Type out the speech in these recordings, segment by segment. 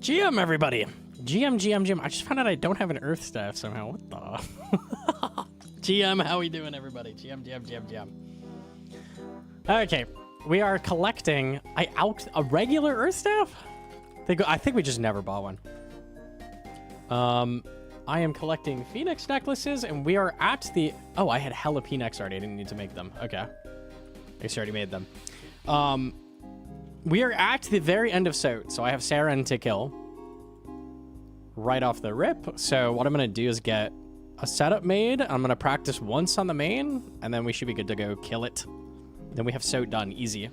GM, everybody. GM. I just found out I don't have an earth staff somehow. What the? GM, how we doing, everybody? GM. Okay, we are collecting a regular earth staff? I think we just never bought one. I am collecting phoenix necklaces, and we are at the... Oh, I had hella phoenix already. I didn't need to make them. Okay. I guess I already made them. We are at the very end of Sote, so I have Seren to kill right off the rip. So what I'm going to do is get a setup made. I'm going to practice once on the main, and then we should be good to go kill it. Then we have Sote done. Easy.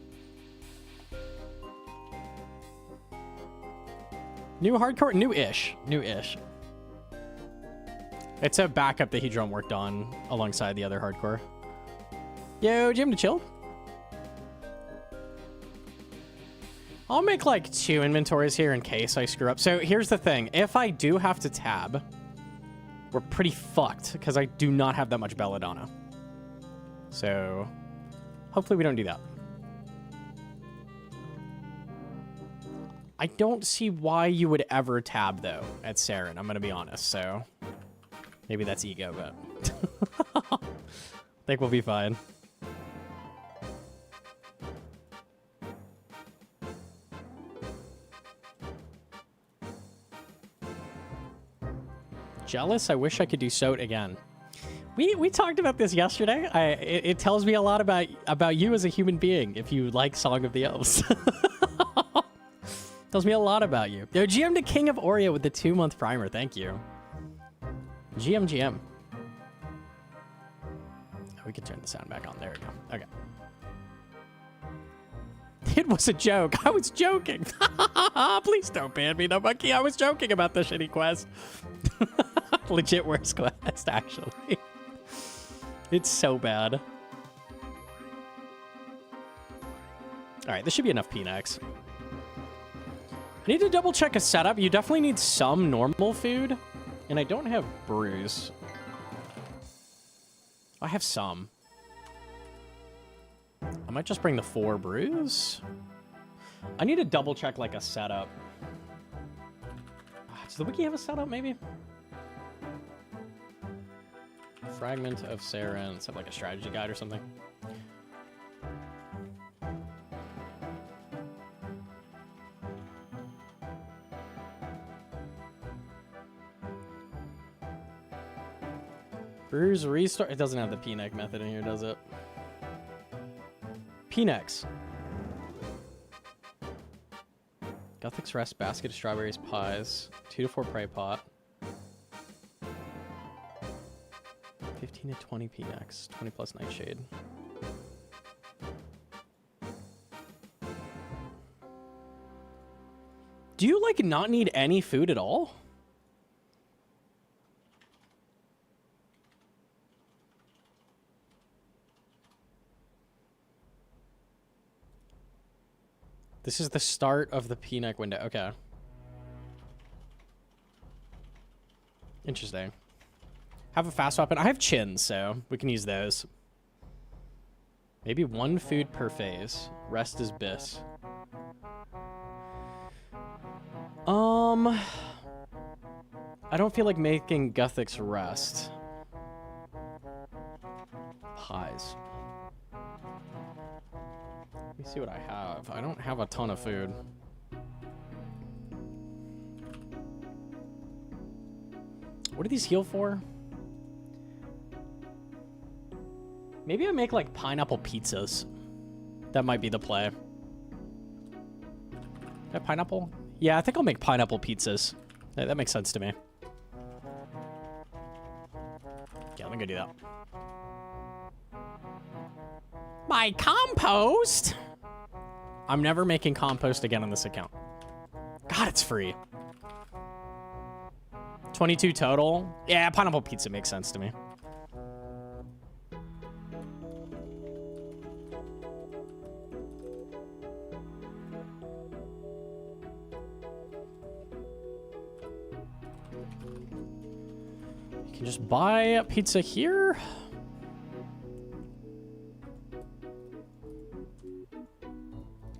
New hardcore? New-ish. It's a backup that Hedron worked on alongside the other hardcore. Yo, Jim to chill. I'll make like 2 inventories here in case I screw up. So here's the thing. If I do have to tab, we're pretty fucked because I do not have that much belladonna. So hopefully we don't do that. I don't see why you would ever tab though at Seren. I'm going to be honest. So maybe that's ego, but I think we'll be fine. Jealous? I wish I could do Sote again. We talked about this yesterday. It tells me a lot about you as a human being if you like Song of the Elves. Tells me a lot about you. Yo, GM to King of Oreo with the 2-month primer. Thank you. GM. Oh, we could turn the sound back on. There we go. Okay. It was a joke. I was joking. Please don't ban me, Gnomonkey. I was joking about the shitty quest. Legit worst quest, actually. It's so bad. Alright, this should be enough Pnex. I need to double check a setup. You definitely need some normal food. And I don't have brews. I have some. I might just bring the 4 brews. I need to double check like a setup. Does the wiki have a setup maybe? Fragment of Seren. Let's have like a strategy guide or something. Brews restart. It doesn't have the Pnex method in here, does it? Pnex. Guthix Rest, basket of strawberries, pies, 2 to 4 prey pot. 15 to 20 Pnex, 20 plus Nightshade. Do you like not need any food at all? This is the start of the Pnex window. Okay. Interesting. Have a fast weapon. I have chins, so we can use those. Maybe 1 food per phase. Rest is bis. I don't feel like making Guthix Rest. Pies. Let me see what I have. I don't have a ton of food. What do these heal for? Maybe I make like pineapple pizzas. That might be the play. Pineapple? Yeah, I think I'll make pineapple pizzas. That makes sense to me. Yeah, let me go do that. My compost? I'm never making compost again on this account. God, it's free. 22 total. Yeah, pineapple pizza makes sense to me. You can just buy a pizza here.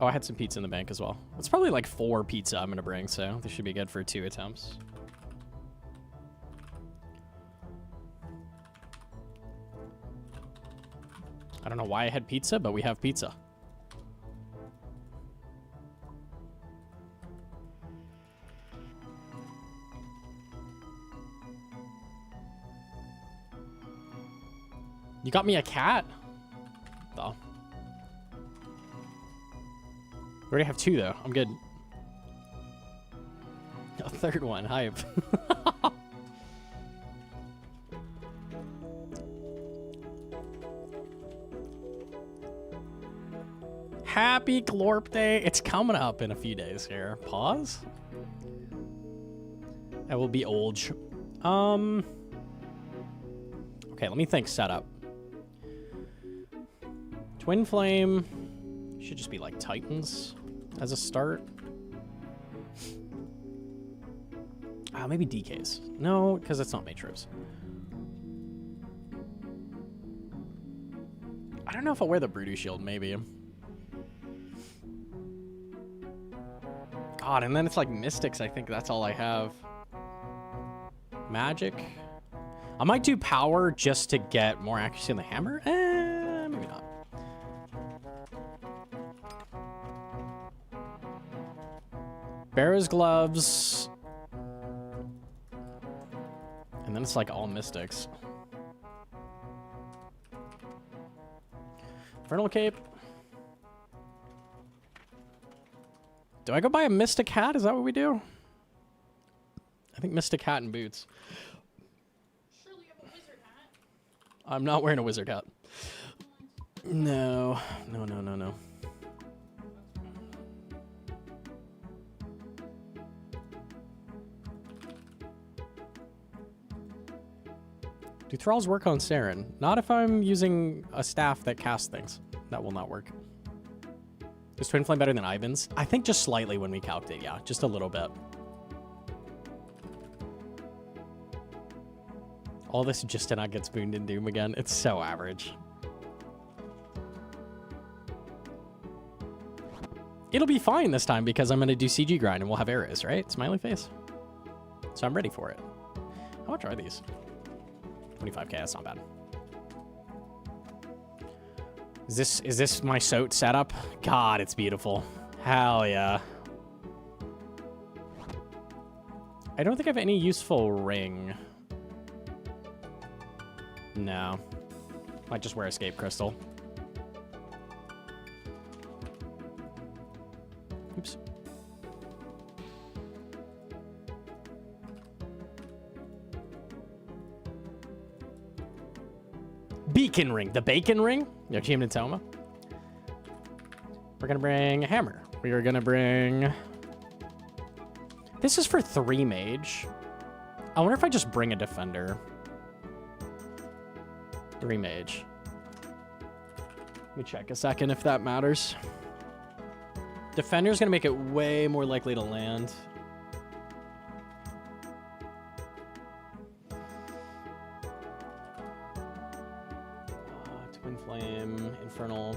Oh, I had some pizza in the bank as well. It's probably like 4 pizza I'm gonna bring, so this should be good for 2 attempts. I don't know why I had pizza, but we have pizza. You got me a cat? Oh. We already have 2 though. I'm good. A 3rd one. Hype. Happy Glorp Day. It's coming up in a few days here. Pause. I will be old. Okay, let me think setup. Twin Flame should just be like Titans as a start. Maybe DKs. No, because it's not Matrix. I don't know if I'll wear the Broody Shield, maybe. God, and then it's like Mystics, I think that's all I have. Magic. I might do Power just to get more accuracy on the hammer. Maybe not. Bearer's Gloves. And then it's like all Mystics. Infernal Cape. Do I go buy a Mystic Hat? Is that what we do? I think Mystic Hat and boots. Surely you have a wizard hat. I'm not wearing a wizard hat. No. No. Do thralls work on Seren? Not if I'm using a staff that casts things. That will not work. Is Twin Flame better than Ivan's? I think just slightly when we calced it, yeah. Just a little bit. All this just to not get spooned in Doom again. It's so average. It'll be fine this time because I'm going to do CG grind and we'll have arrows, right? Smiley face. So I'm ready for it. How much are these? 25k, that's not bad. Is this my Sote setup? God, it's beautiful. Hell yeah. I don't think I have any useful ring. No. Might just wear Escape Crystal. Oops. Beacon ring. The bacon ring? No, GM and Toma. We're gonna bring a hammer. We are gonna bring... This is for 3 mage. I wonder if I just bring a defender. 3 mage. Let me check a second if that matters. Defender's gonna make it way more likely to land. Twin Flame, Infernal.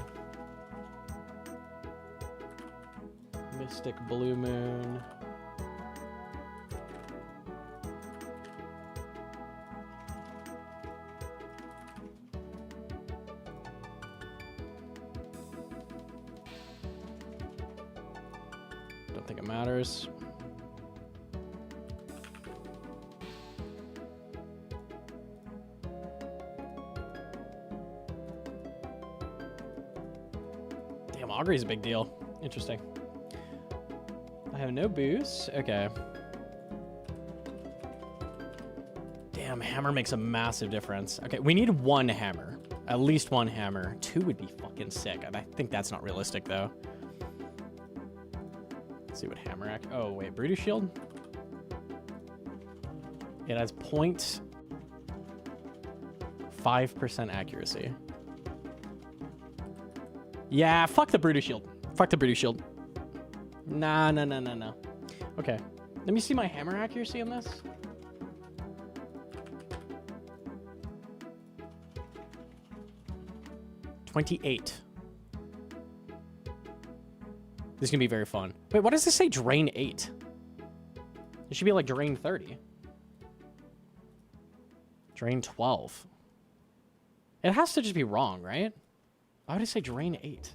Mystic Blue Moon. Don't think it matters. Damn, Augry's a big deal. Interesting. I have no boost. Okay. Damn, hammer makes a massive difference. Okay, we need 1 hammer. At least 1 hammer. 2 would be fucking sick. I think that's not realistic, though. Let's see what hammer act. Oh, wait. Broody Shield? It has 0.5% accuracy. Yeah, fuck the Broody Shield. Fuck the Broody Shield. Nah. Okay. Let me see my hammer accuracy on this. .28. This is gonna be very fun. Wait, what does this say? Drain 8. It should be like drain 30. Drain 12. It has to just be wrong, right? Why would it say drain 8?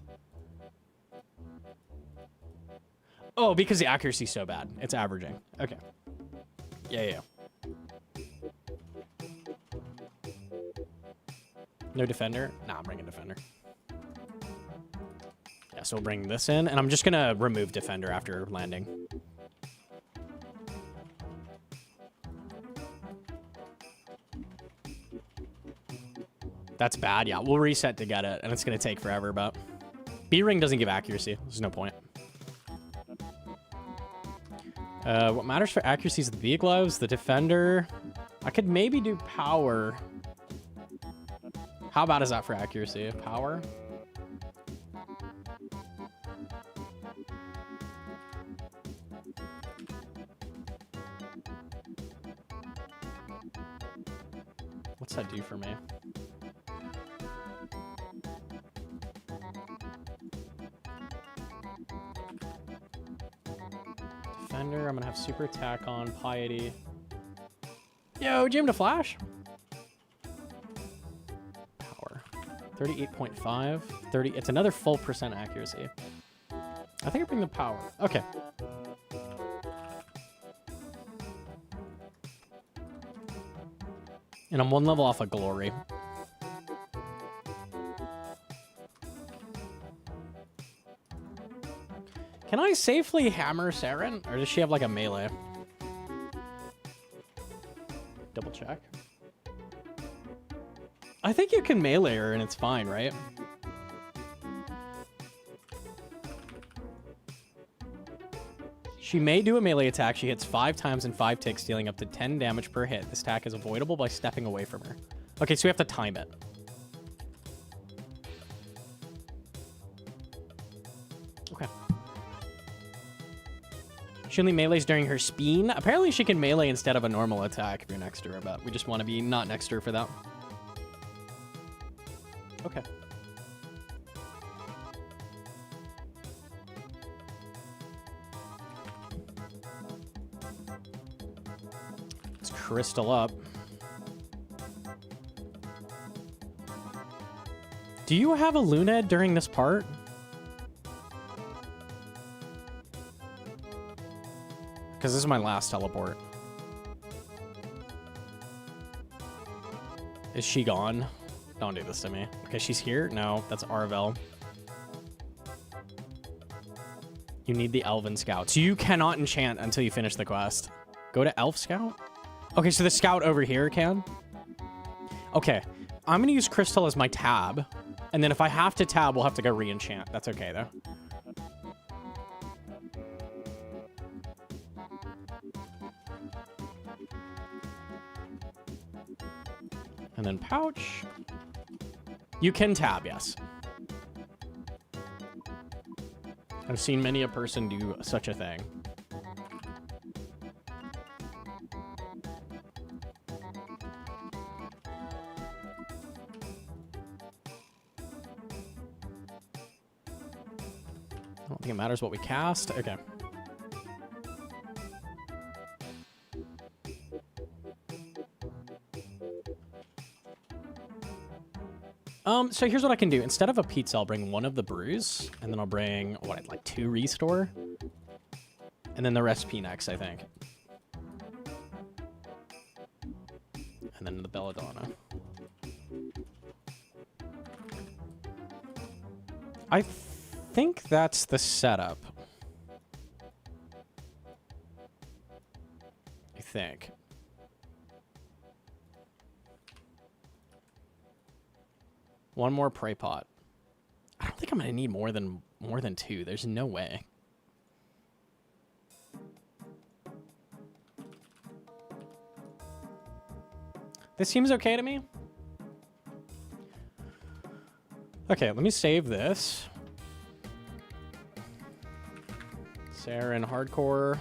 Oh, because the accuracy's so bad. It's averaging. Okay. Yeah. No defender? Nah, I'm bringing defender. Yeah, so we'll bring this in, and I'm just gonna remove defender after landing. That's bad, yeah. We'll reset to get it, and it's gonna take forever, but B-ring doesn't give accuracy. There's no point. What matters for accuracy is the V gloves, the defender. I could maybe do power. How bad is that for accuracy? Power? What's that do for me? Defender, I'm gonna have super attack on, piety. Yo, Jim to flash. Power. 38.5. 30. It's another full % accuracy. I think I bring the power. Okay. And I'm 1 level off of glory. Can I safely hammer Seren? Or does she have like a melee? Double check. I think you can melee her and it's fine, right? She may do a melee attack. She hits 5 times in 5 ticks, dealing up to 10 damage per hit. This attack is avoidable by stepping away from her. Okay, so we have to time it. Okay. She only melees during her speen. Apparently she can melee instead of a normal attack if you're next to her, but we just want to be not next to her for that. Okay. Let's crystal up. Do you have a Luned during this part? Because this is my last teleport. Is she gone? Don't do this to me. Okay, she's here? No, that's Arvel. You need the Elven Scout. So you cannot enchant until you finish the quest. Go to Elf Scout? Okay, so the Scout over here can? Okay, I'm going to use Crystal as my tab. And then if I have to tab, we'll have to go re-enchant. That's okay, though. And then pouch. You can tab, yes. I've seen many a person do such a thing. I don't think it matters what we cast. Okay. So here's what I can do. Instead of a pizza, I'll bring 1 of the brews, and then I'll bring, what, like 2 restore? And then the rest P-Nex, I think. And then the Belladonna. I think that's the setup. I think. One more prey pot. I don't think I'm gonna need more than 2. There's no way. This seems okay to me. Okay, let me save this. Seren hardcore.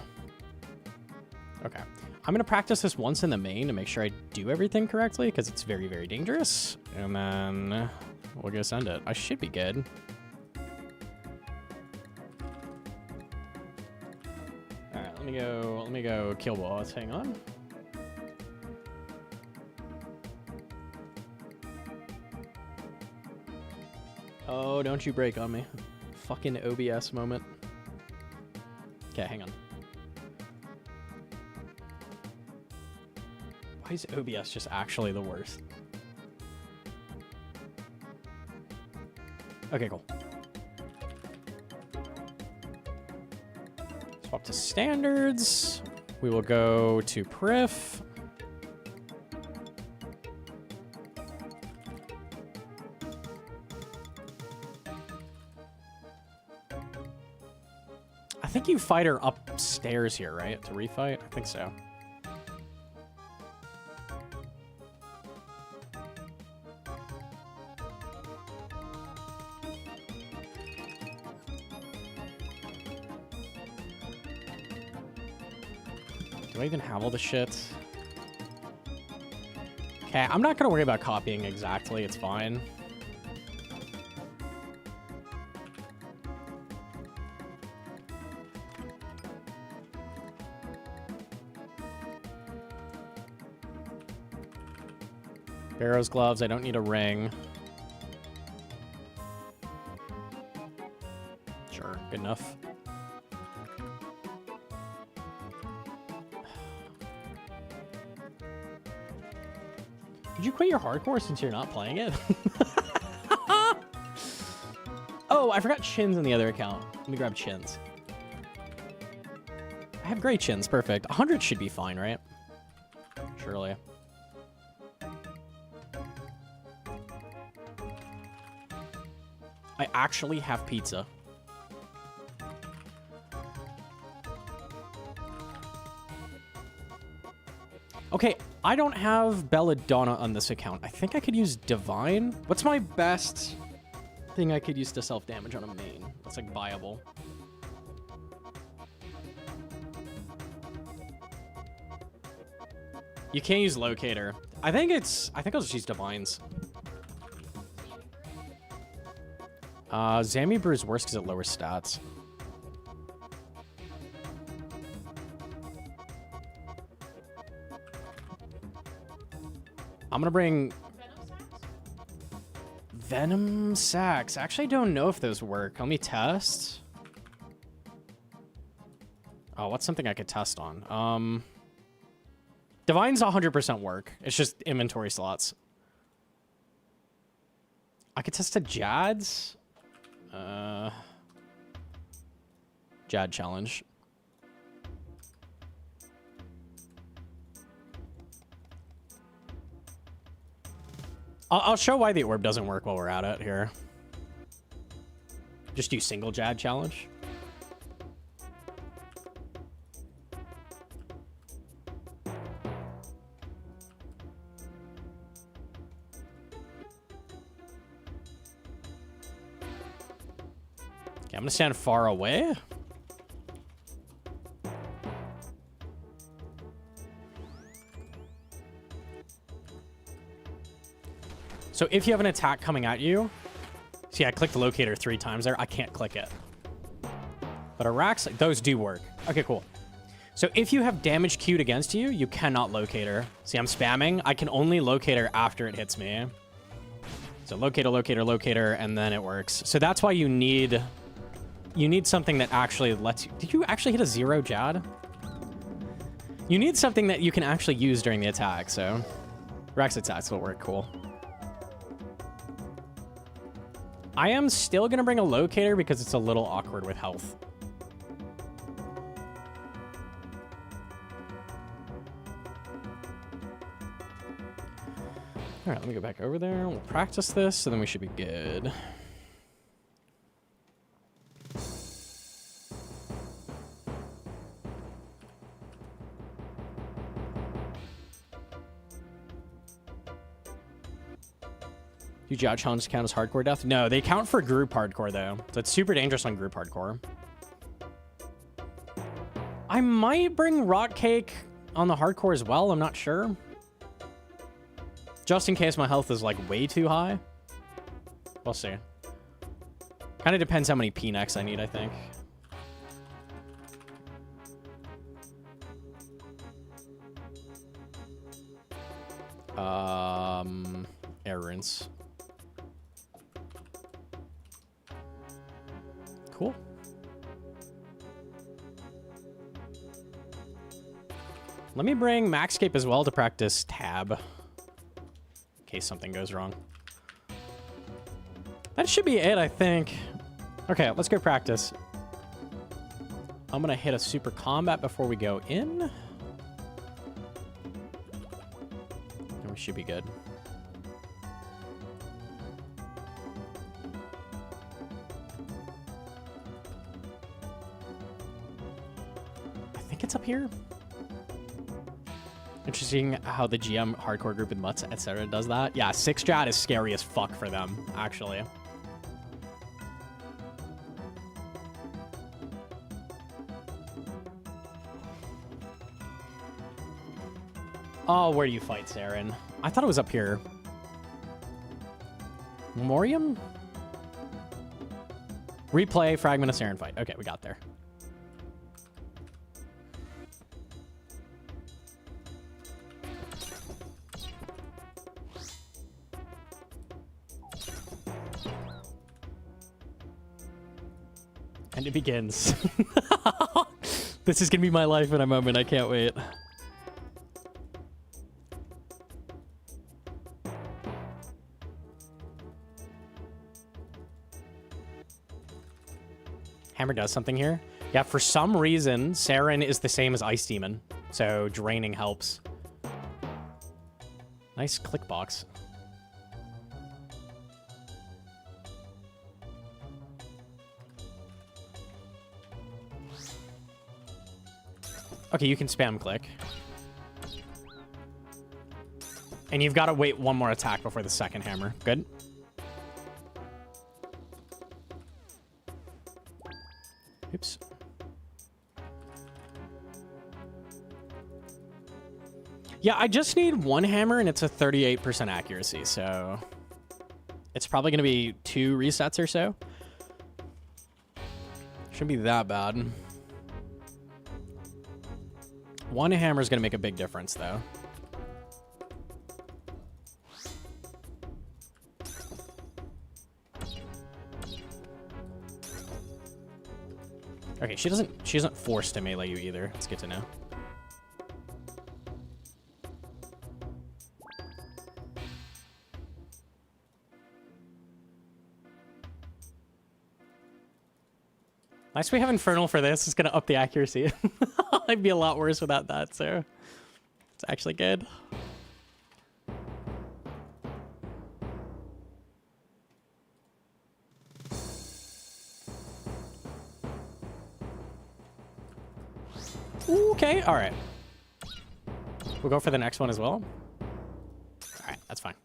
Okay. I'm going to practice this once in the main to make sure I do everything correctly, because it's very, very dangerous. And then we'll go send it. I should be good. Let me go kill boss. Hang on. Oh, don't you break on me. Fucking OBS moment. Okay, hang on. Why is OBS just actually the worst? Okay, cool. Swap to standards. We will go to Prif. I think you fight her upstairs here, right? To refight? I think so. Do I even have all the shit? Okay, I'm not gonna worry about copying exactly. It's fine. Barrow's gloves. I don't need a ring. Sure, good enough. Did you quit your hardcore since you're not playing it? Oh, I forgot chins in the other account. Let me grab chins. I have great chins. Perfect. 100 should be fine, right? Surely. I actually have pizza. Okay, I don't have Belladonna on this account. I think I could use Divine. What's my best thing I could use to self-damage on a main? That's like viable. You can't use Locator. I think I'll just use Divines. Zammy Brew is worse because it lowers stats. I'm gonna bring Venom Sacks. Actually, I don't know if those work. Let me test. Oh, what's something I could test on? Divine's 100% work. It's just inventory slots. I could test a Jad's. Jad challenge. I'll show why the orb doesn't work while we're at it here. Just do single Jad challenge. Okay, I'm gonna stand far away. So if you have an attack coming at you, see, I clicked the locator 3 times there. I can't click it. But Arax, those do work. Okay, cool. So if you have damage queued against you, you cannot locator. See, I'm spamming. I can only locator after it hits me. So locator, locator, locator, and then it works. So that's why you need something that actually lets you... Did you actually hit a 0, Jad? You need something that you can actually use during the attack, so... Rax attacks will work, cool. I am still going to bring a locator because it's a little awkward with health. All right, let me go back over there. We'll practice this, and then we should be good. Do Jad challenges count as hardcore death? No, they count for group hardcore, though. So it's super dangerous on group hardcore. I might bring Rock Cake on the hardcore as well. I'm not sure. Just in case my health is, like, way too high. We'll see. Kind of depends how many P-necks I need, I think. Air rinse. Cool. Let me bring Maxscape as well to practice tab. In case something goes wrong. That should be it, I think. Okay, let's go practice. I'm gonna hit a super combat before we go in. And we should be good. I think it's up here. Interesting how the GM hardcore group with mutts, etc. does that. Yeah, 6 strat is scary as fuck for them, actually. Oh, where do you fight, Seren? I thought it was up here. Memoriam? Replay, Fragment of Seren fight. Okay, we got there. And it begins. This is gonna be my life in a moment. I can't wait. Hammer does something here. Yeah, for some reason, Seren is the same as Ice Demon. So draining helps. Nice click box. Okay, you can spam click. And you've got to wait one more attack before the second hammer. Good. Oops. Yeah, I just need one hammer and it's a 38% accuracy, so it's probably going to be 2 resets or so. Shouldn't be that bad. One hammer is going to make a big difference, though. Okay, she isn't forced to melee you either. It's good to know. Nice we have Infernal for this. It's going to up the accuracy. I'd be a lot worse without that, so it's actually good. Okay, all right. We'll go for the next one as well. All right, that's fine.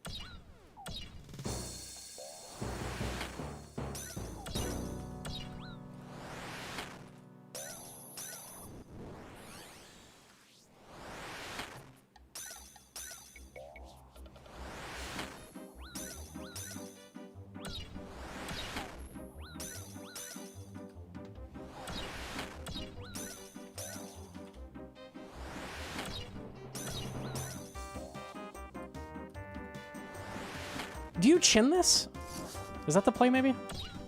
Do you chin this? Is that the play, maybe?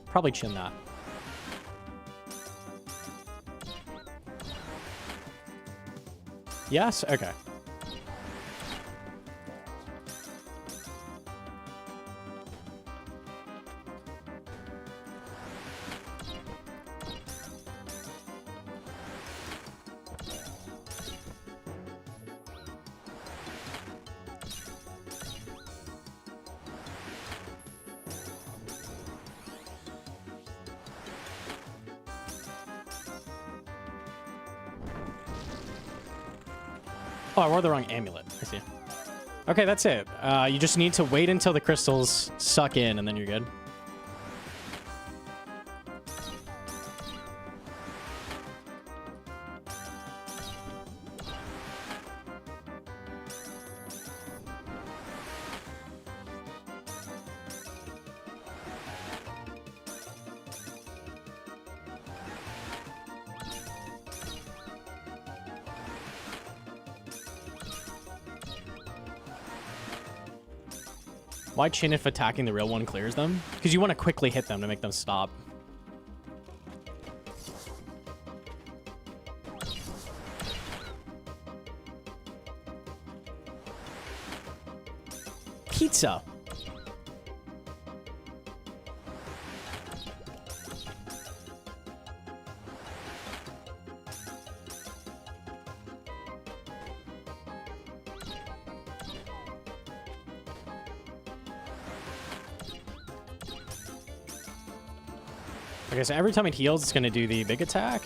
Probably chin that. Yes? Okay. Oh, I wore the wrong amulet. I see. Okay, that's it. You just need to wait until the crystals suck in, and then you're good. Why chin if attacking the real one clears them? Because you want to quickly hit them to make them stop. Pizza. Okay, so every time it heals, it's going to do the big attack.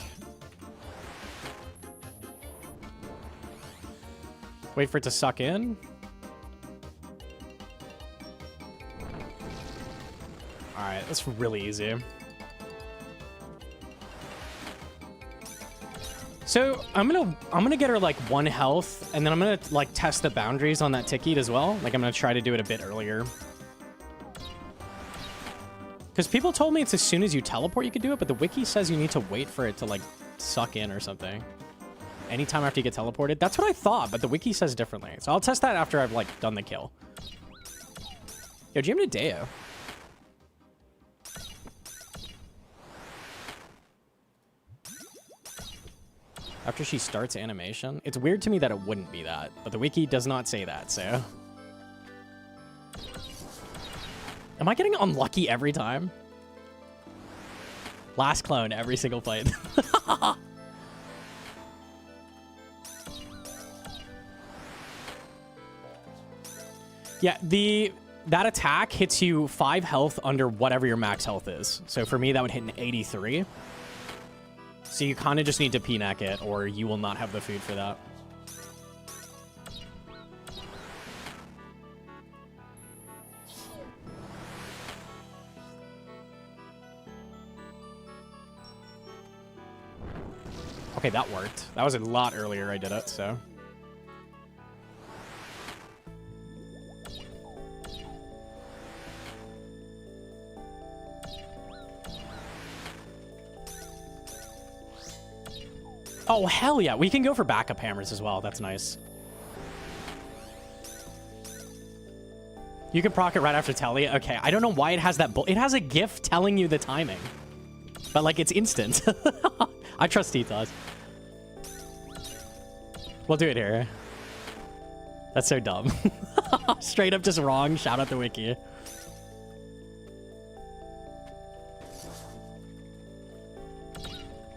Wait for it to suck in. Alright, that's really easy. So I'm gonna get her like 1 health, and then I'm gonna like test the boundaries on that Ticket as well. Like I'm gonna try to do it a bit earlier. Because people told me it's as soon as you teleport you could do it, but the wiki says you need to wait for it to, like, suck in or something. Anytime after you get teleported. That's what I thought, but the wiki says differently. So I'll test that after I've, like, done the kill. Yo, GM to Deo. After she starts animation. It's weird to me that it wouldn't be that, but the wiki does not say that, so... Am I getting unlucky every time? Last clone every single fight. Yeah, that attack hits you 5 health under whatever your max health is. So for me, that would hit an 83. So you kind of just need to P-neck it, or you will not have the food for that. Okay, that worked. That was a lot earlier I did it, so. Oh, hell yeah. We can go for backup hammers as well. That's nice. You can proc it right after Telly. Okay, I don't know why it has that. It has a GIF telling you the timing. But, like, it's instant. I trust Titas. We'll do it here. That's so dumb. Straight up just wrong. Shout out the wiki.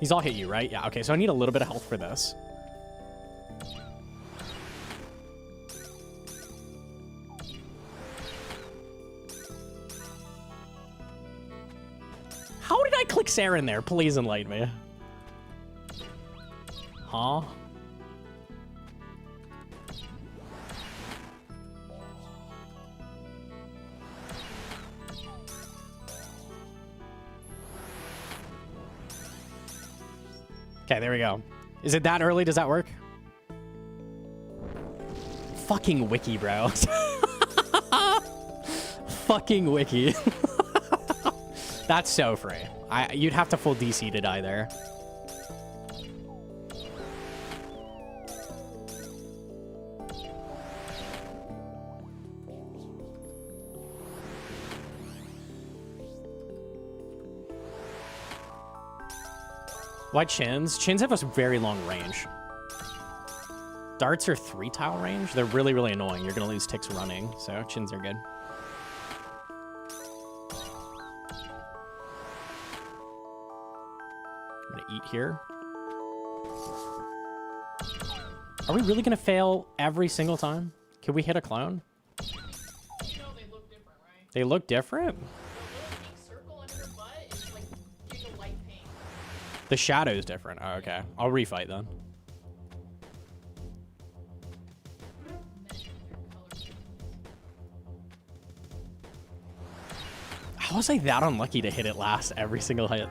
These all hit you, right? Yeah, okay, so I need a little bit of health for this. How did I click Seren there? Please enlighten me. Huh? Okay, there we go. Is it that early? Does that work? Fucking wiki, bro. Fucking wiki. That's so free. You'd have to full DC to die there. Why chins? Chins have a very long range. Darts are 3-tile range. They're really, really annoying. You're going to lose ticks running, so chins are good. I'm going to eat here. Are we really going to fail every single time? Can we hit a clone? You know they look different, right? They look different? The shadow's different. Oh, okay. I'll refight then. How was I that unlucky to hit it last every single hit?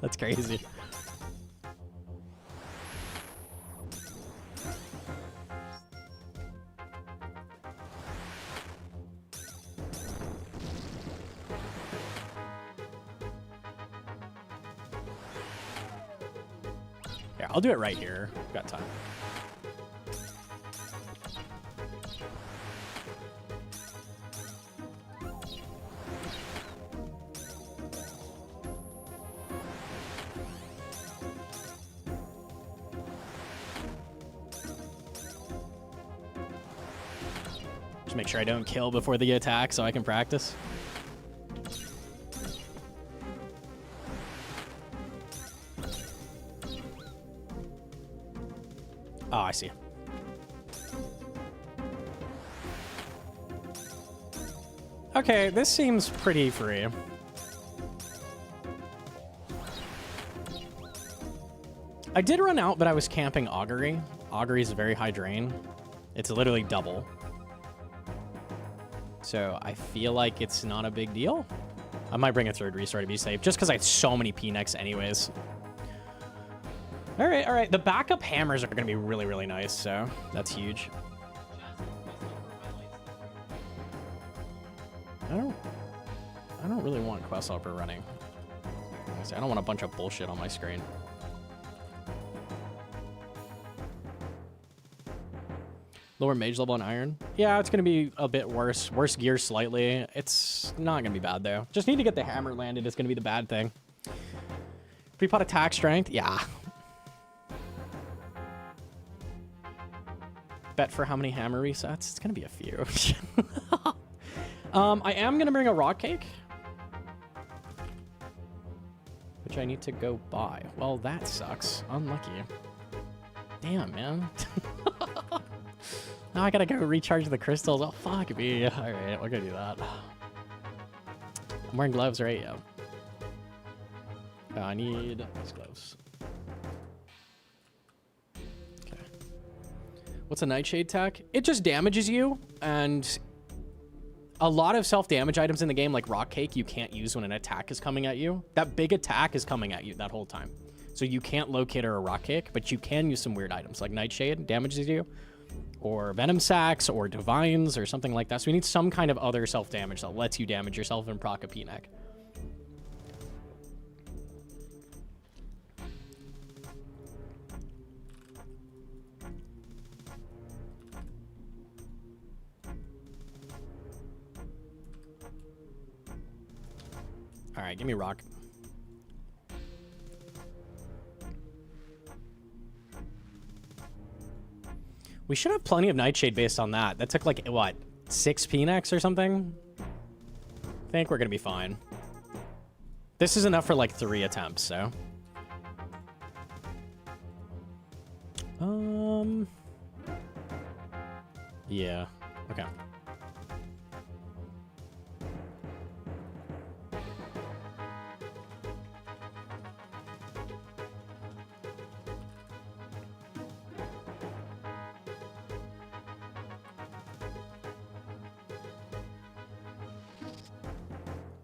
That's crazy. I'll do it right here. Got time. Just make sure I don't kill before the attack so I can practice. Oh, I see. Okay, this seems pretty free. I did run out, but I was camping Augury. Augury is a very high drain. It's literally double. So I feel like it's not a big deal. I might bring a third restore to be safe, just because I had so many P-necks anyways. All right, all right. The backup hammers are going to be really, really nice, so that's huge. I don't really want quest helper running. I don't want a bunch of bullshit on my screen. Lower mage level on iron. Yeah, it's going to be a bit worse. Worse gear slightly. It's not going to be bad, though. Just need to get the hammer landed. It's going to be the bad thing. Pre-pot attack strength. Yeah. Bet for how many hammer resets? It's going to be a few. I am going to bring a rock cake. Which I need to go buy. Well, that sucks. Unlucky. Damn, man. Now I gotta go recharge the crystals. Oh, fuck me. Alright, we're gonna do that. I'm wearing gloves, right? Yeah. I need these gloves. Okay. What's a Nightshade tech? It just damages you, and a lot of self-damage items in the game, like Rock Cake, you can't use when an attack is coming at you. That big attack is coming at you that whole time. So you can't Locate or a Rock Cake, but you can use some weird items, like Nightshade damages you, or Venom Sacs, or Divines, or something like that. So we need some kind of other self-damage that lets you damage yourself and proc a P-neck. All right, give me rock. We should have plenty of Nightshade based on that. That took like, what, 6 P-necks or something? I think we're going to be fine. This is enough for like 3 attempts, so. Yeah, okay.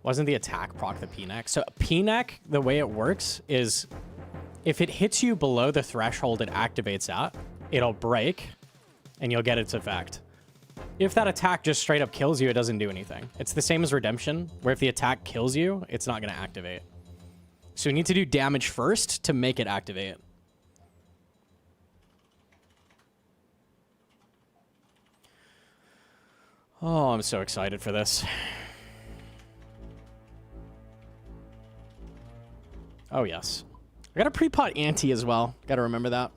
Wasn't the attack proc the P-neck? So P-neck, the way it works is if it hits you below the threshold it activates at, it'll break and you'll get its effect. If that attack just straight up kills you, it doesn't do anything. It's the same as Redemption, where if the attack kills you, it's not going to activate. So you need to do damage first to make it activate. Oh, I'm so excited for this. Oh, yes. I got a pre-pot ante as well. Got to remember that.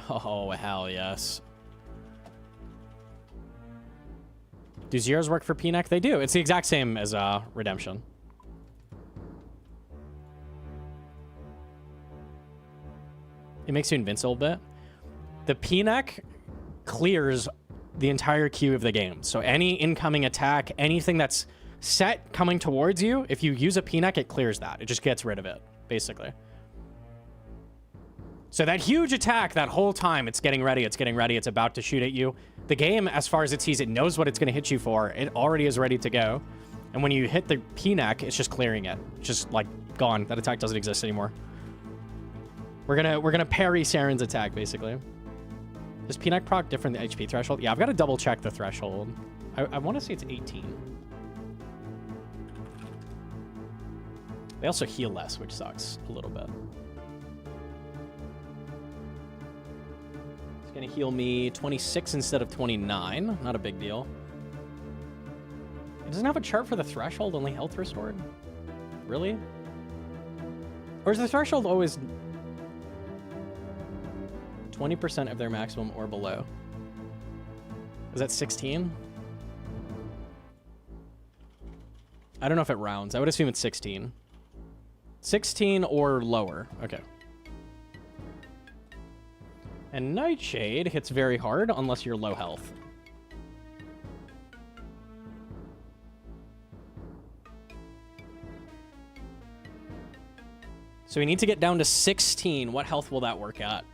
Oh, hell yes. Do zeros work for P-neck? They do. It's the exact same as Redemption. It makes you invincible a bit. The P-neck clears the entire queue of the game. So any incoming attack, anything that's set coming towards you, if you use a P-neck, it clears that. It just gets rid of it, basically. So that huge attack, that whole time, it's getting ready, it's about to shoot at you. The game, as far as it sees, it knows what it's going to hit you for. It already is ready to go. And when you hit the P-neck, it's just clearing it. It's just, like, gone. That attack doesn't exist anymore. We're gonna parry Seren's attack, basically. Does P-neck proc different than HP threshold? Yeah, I've got to double check the threshold. I want to say it's 18. They also heal less, which sucks a little bit. It's going to heal me 26 instead of 29. Not a big deal. It doesn't have a chart for the threshold, only health restored? Really? Or is the threshold always 20% of their maximum or below. Is that 16? I don't know if it rounds. I would assume it's 16. 16 or lower. Okay. And Nightshade hits very hard unless you're low health. So we need to get down to 16. What health will that work at?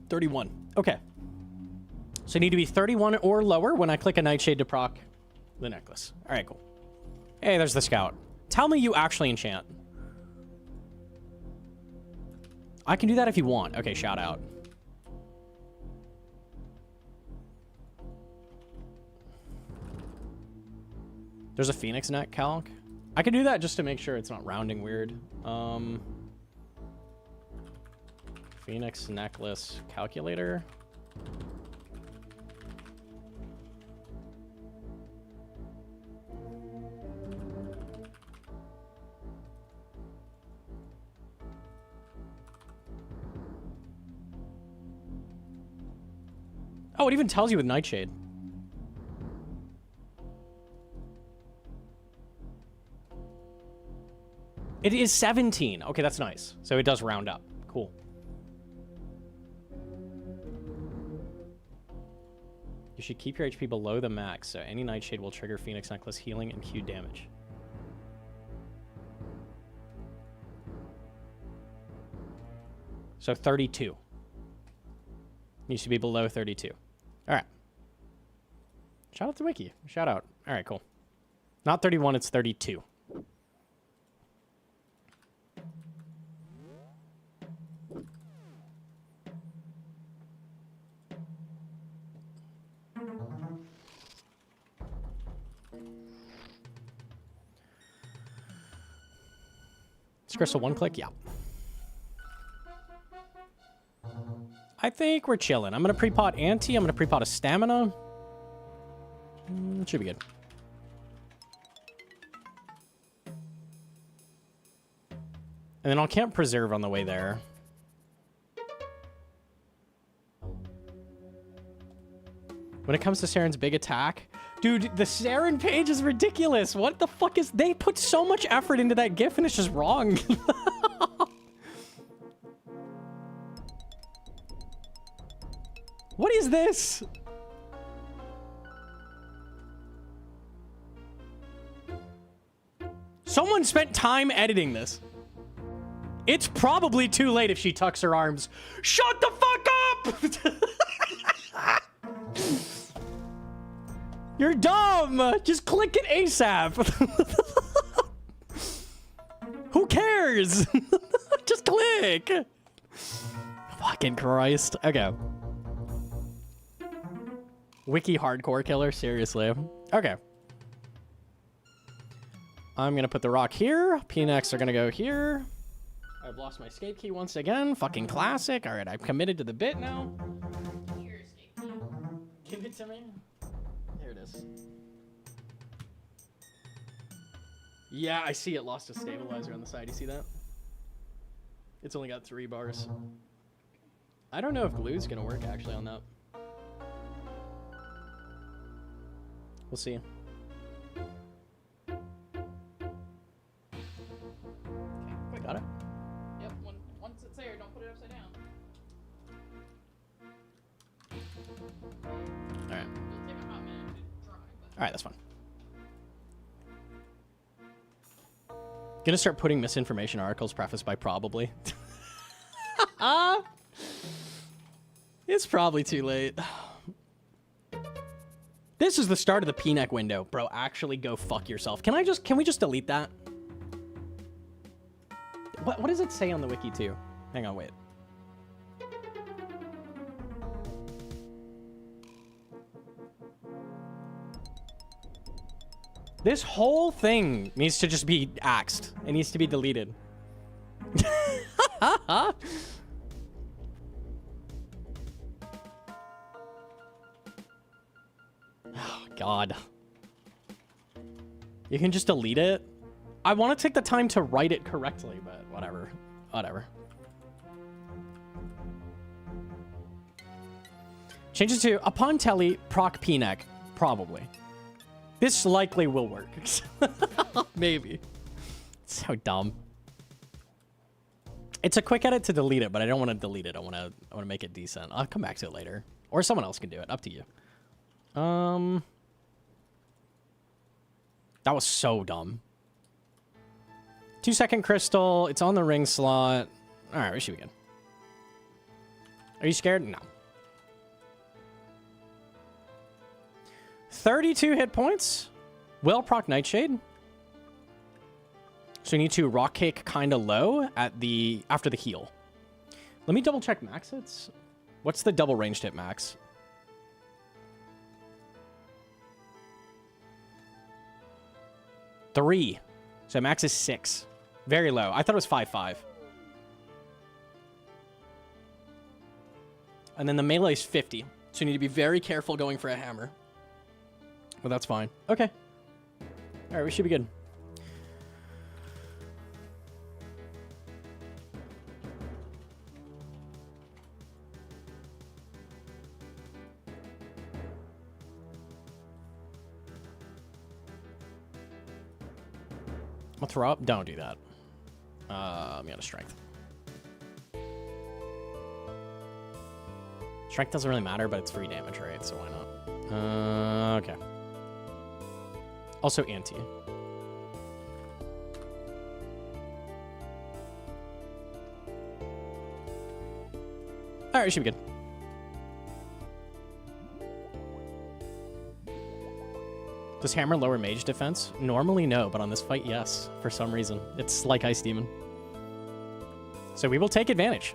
$31. Okay. So I need to be 31 or lower when I click a Nightshade to proc the necklace. All right, cool. Hey, there's the scout. Tell me you actually enchant. I can do that if you want. Okay, shout out. There's a Phoenix neck calc. I can do that just to make sure it's not rounding weird. Phoenix necklace calculator. Oh, it even tells you with Nightshade. It is 17. Okay, that's nice. So it does round up. Cool. You should keep your HP below the max, so any Nightshade will trigger Phoenix Necklace healing and Q damage. So 32. Needs to be below 32. All right. Shout out to Wiki. Shout out. All right, cool. Not 31, it's 32. Is Crystal one click? Yeah. I think we're chilling. I'm going to pre-pot Ante. I'm going to pre-pot a Stamina. It should be good. And then I'll Camp Preserve on the way there. When it comes to Seren's big attack... Dude, the Seren page is ridiculous. What the fuck is... They put so much effort into that GIF and it's just wrong. What is this? Someone spent time editing this. It's probably too late if she tucks her arms. Shut the fuck up! You're dumb! Just click it ASAP! Who cares? Just click! Fucking Christ. Okay. Wiki hardcore killer? Seriously. Okay. I'm gonna put the rock here. PNX are gonna go here. I've lost my escape key once again. Fucking classic. Alright, I'm committed to the bit now. Your escape key. Give it to me. Here it is. Yeah, I see it lost a stabilizer on the side. You see that? It's only got 3 bars. I don't know if glue's gonna work actually on that. We'll see. Okay. I got it. Yep. Once it's there, don't put it upside down. All right. It'll take a hot minute to dry. All right, that's fine. Gonna start putting misinformation articles prefaced by probably. It's probably too late. This is the start of the PNEC window. Bro, actually go fuck yourself. Can we just delete that? What does it say on the wiki too? Hang on, wait. This whole thing needs to just be axed. It needs to be deleted. Oh, God. You can just delete it. I want to take the time to write it correctly, but whatever. Whatever. Change it to upon telly proc pneck. Probably. This likely will work. Maybe. So dumb. It's a quick edit to delete it, but I don't want to delete it. I want to make it decent. I'll come back to it later. Or someone else can do it. Up to you. That was so dumb. 2-second crystal. It's on the ring slot. All right, we should be good. Are you scared? No. 32 hit points. Will proc Nightshade. So you need to rock cake kind of low at after the heal. Let me double check max hits. What's the double ranged hit max? Three. So max is 6. Very low. I thought it was 5-5. And then the melee is 50. So you need to be very careful going for a hammer. But that's fine. Okay. All right, we should be good. I'll throw up. Don't do that. I'm out of strength. Strength doesn't really matter, but it's free damage, right? So why not? Okay. Also anti. All right, we should be good. Does hammer lower mage defense? Normally no, but on this fight, yes. For some reason. It's like Ice Demon. So we will take advantage.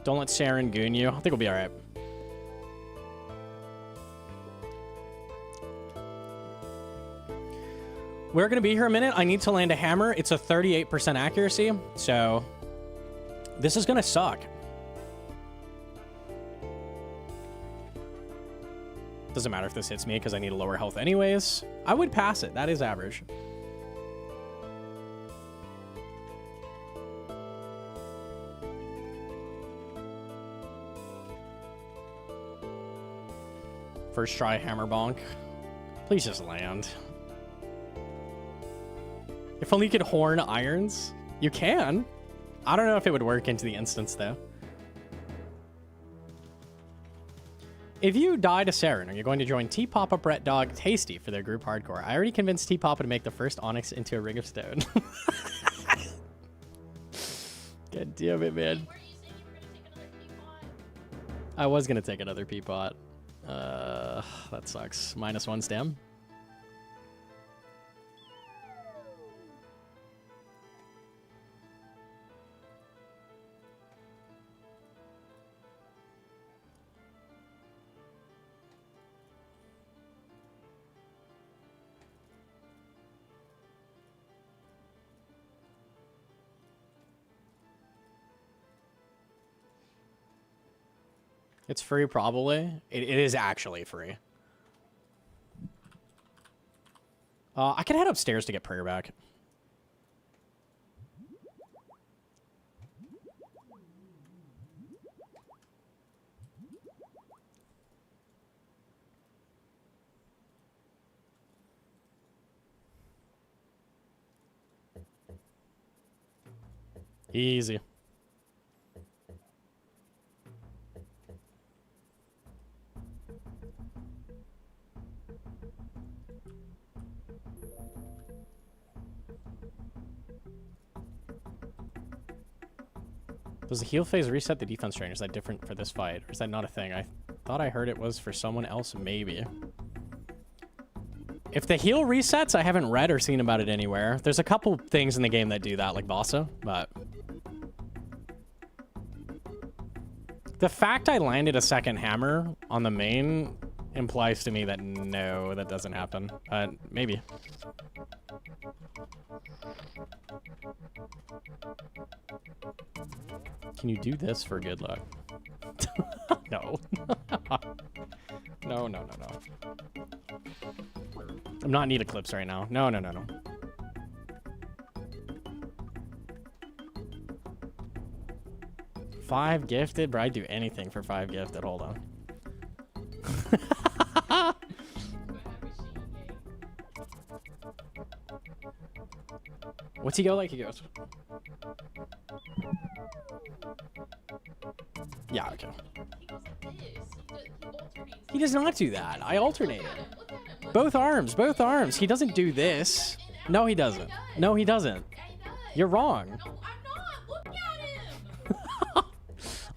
Don't let Seren goon you. I think we'll be all right. We're going to be here a minute. I need to land a hammer. It's a 38% accuracy, so this is going to suck. Doesn't matter if this hits me because I need a lower health anyways. I would pass it. That is average. First try hammer bonk. Please just land. If only you could horn irons. You can. I don't know if it would work into the instance, though. If you die to Seren, are you going to join T-Papa, Brett Dog, Tasty for their group hardcore? I already convinced T-Papa to make the first Onyx into a Ring of Stone. God damn it, man. Were you saying you were gonna take another teapot? I was going to take another Peapot. That sucks. -1 stam. It's free, probably. It is actually free. I can head upstairs to get prayer back. Easy. Does the heal phase reset the defense train? Is that different for this fight? Or is that not a thing? I thought I heard it was for someone else, maybe. If the heal resets, I haven't read or seen about it anywhere. There's a couple things in the game that do that, like Vasa, but... The fact I landed a second hammer on the main implies to me that no, that doesn't happen. Maybe. Can you do this for good luck? No. No, no, no, no. I'm not need Eclipse right now. No, no, no, no. Five gifted? Bro, I'd do anything for 5 gifted. Hold on. What's he go like? He goes. Yeah, okay. He goes like this. He alternates. He does not do that. I alternated. Look at him. Look. Both arms, both arms. He doesn't do this. No, he doesn't. No, he doesn't. Yeah, he does. You're wrong. No, I'm not. Look at him.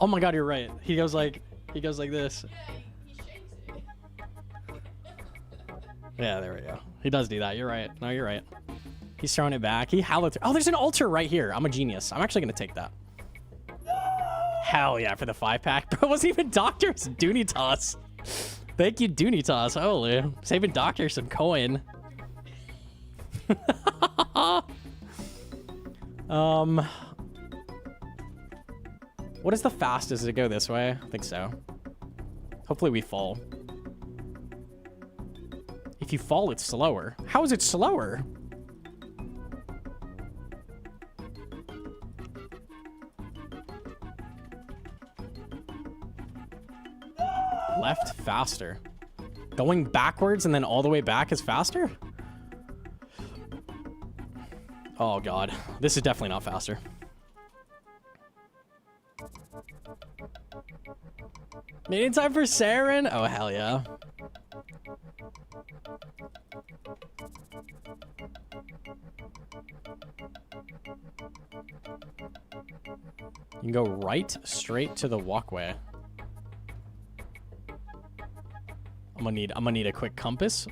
Oh my god, you're right. He goes like this. Yeah, he shakes it. Yeah, there we go. He does do that. You're right. No, you're right. He's throwing it back. He howled. Oh, there's an altar right here. I'm a genius. I'm actually gonna take that. Hell yeah, for the 5-pack. Bro, it wasn't even Doctor's Doonitas. Thank you, Doonitas. Holy. Saving Doctor some coin. What is the fastest? Does it go this way? I think so. Hopefully we fall. If you fall, it's slower. How is it slower? Left faster. Going backwards and then all the way back is faster? Oh god. This is definitely not faster. Made in time for Seren? Oh hell yeah. You can go right straight to the walkway. I'm gonna need a quick compass.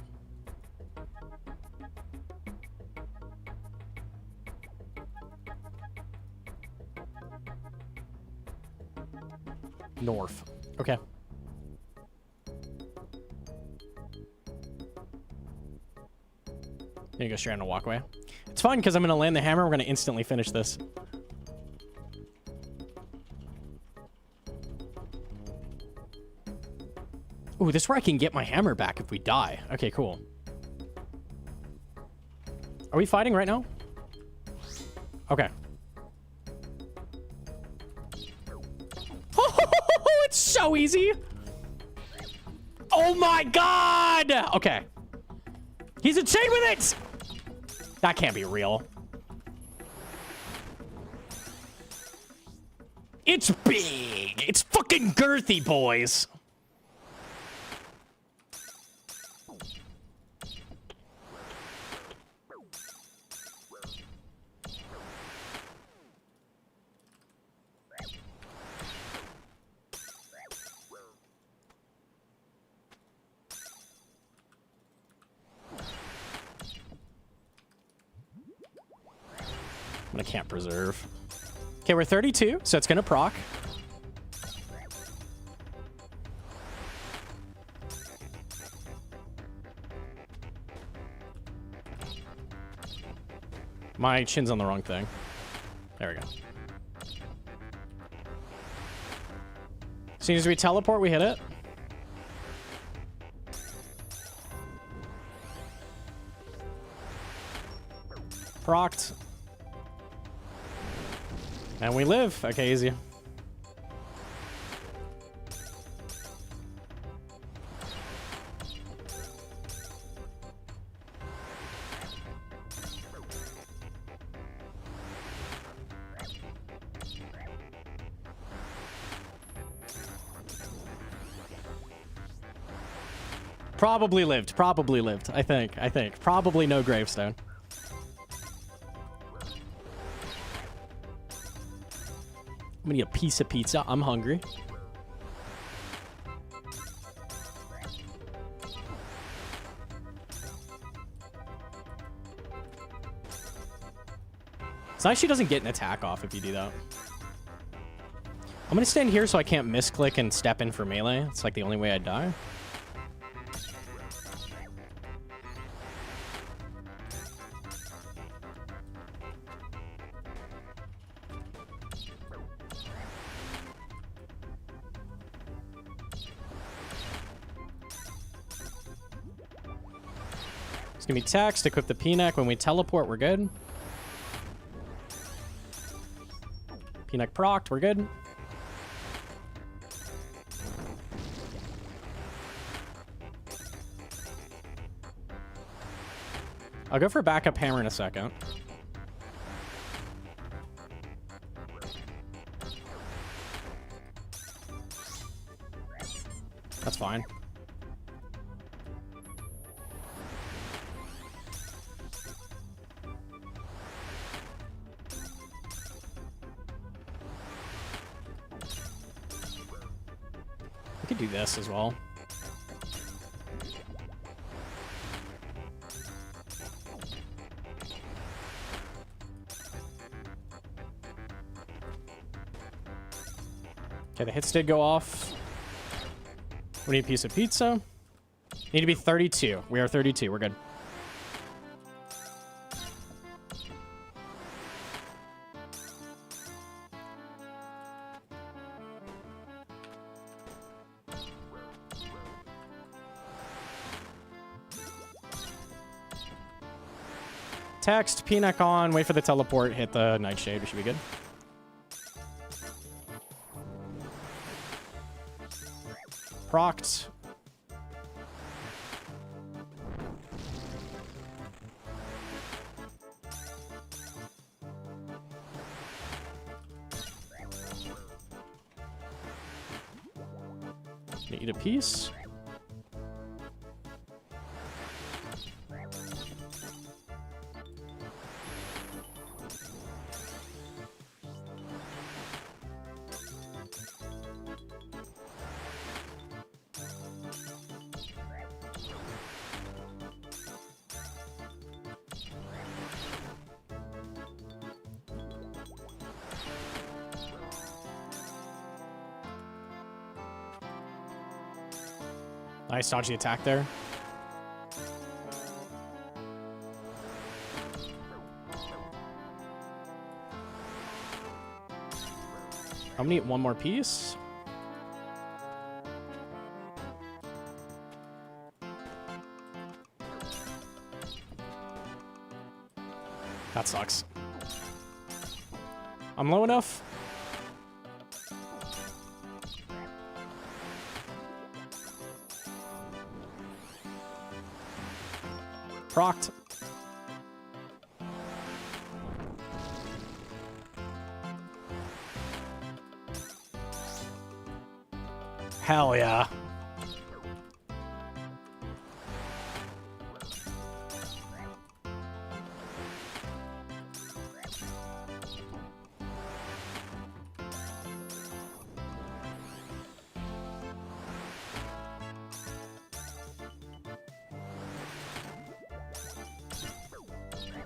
North. Okay. Gonna go straight on the walkway. It's fun because I'm gonna land the hammer. We're gonna instantly finish this. Ooh, this is where I can get my hammer back if we die. Okay, cool. Are we fighting right now? Okay. It's so easy. Oh my god! Okay. He's in chain with it! That can't be real. It's big. It's fucking girthy, boys. I can't preserve. Okay, we're 32, so it's gonna proc. My chin's on the wrong thing. There we go. As soon as we teleport, we hit it. Procced. And we live. Okay, easy. Probably lived. Probably lived. I think. Probably no gravestone. I'm gonna need a piece of pizza. I'm hungry. It's nice she doesn't get an attack off if you do that. I'm gonna stand here so I can't misclick and step in for melee. It's like the only way I'd die. It's gonna be text, equip the P-neck. When we teleport, we're good. P-neck procced, we're good. I'll go for backup hammer in a second. That's fine. We could do this as well. Okay, the hits did go off. We need a piece of pizza. Need to be 32. We are 32. We're good. Text, P-neck on, wait for the teleport, hit the nightshade. We should be good. Procced. Eat a piece. Nice dodgy attack there. I'm gonna eat one more piece. That sucks. I'm low enough. Procced. Hell yeah.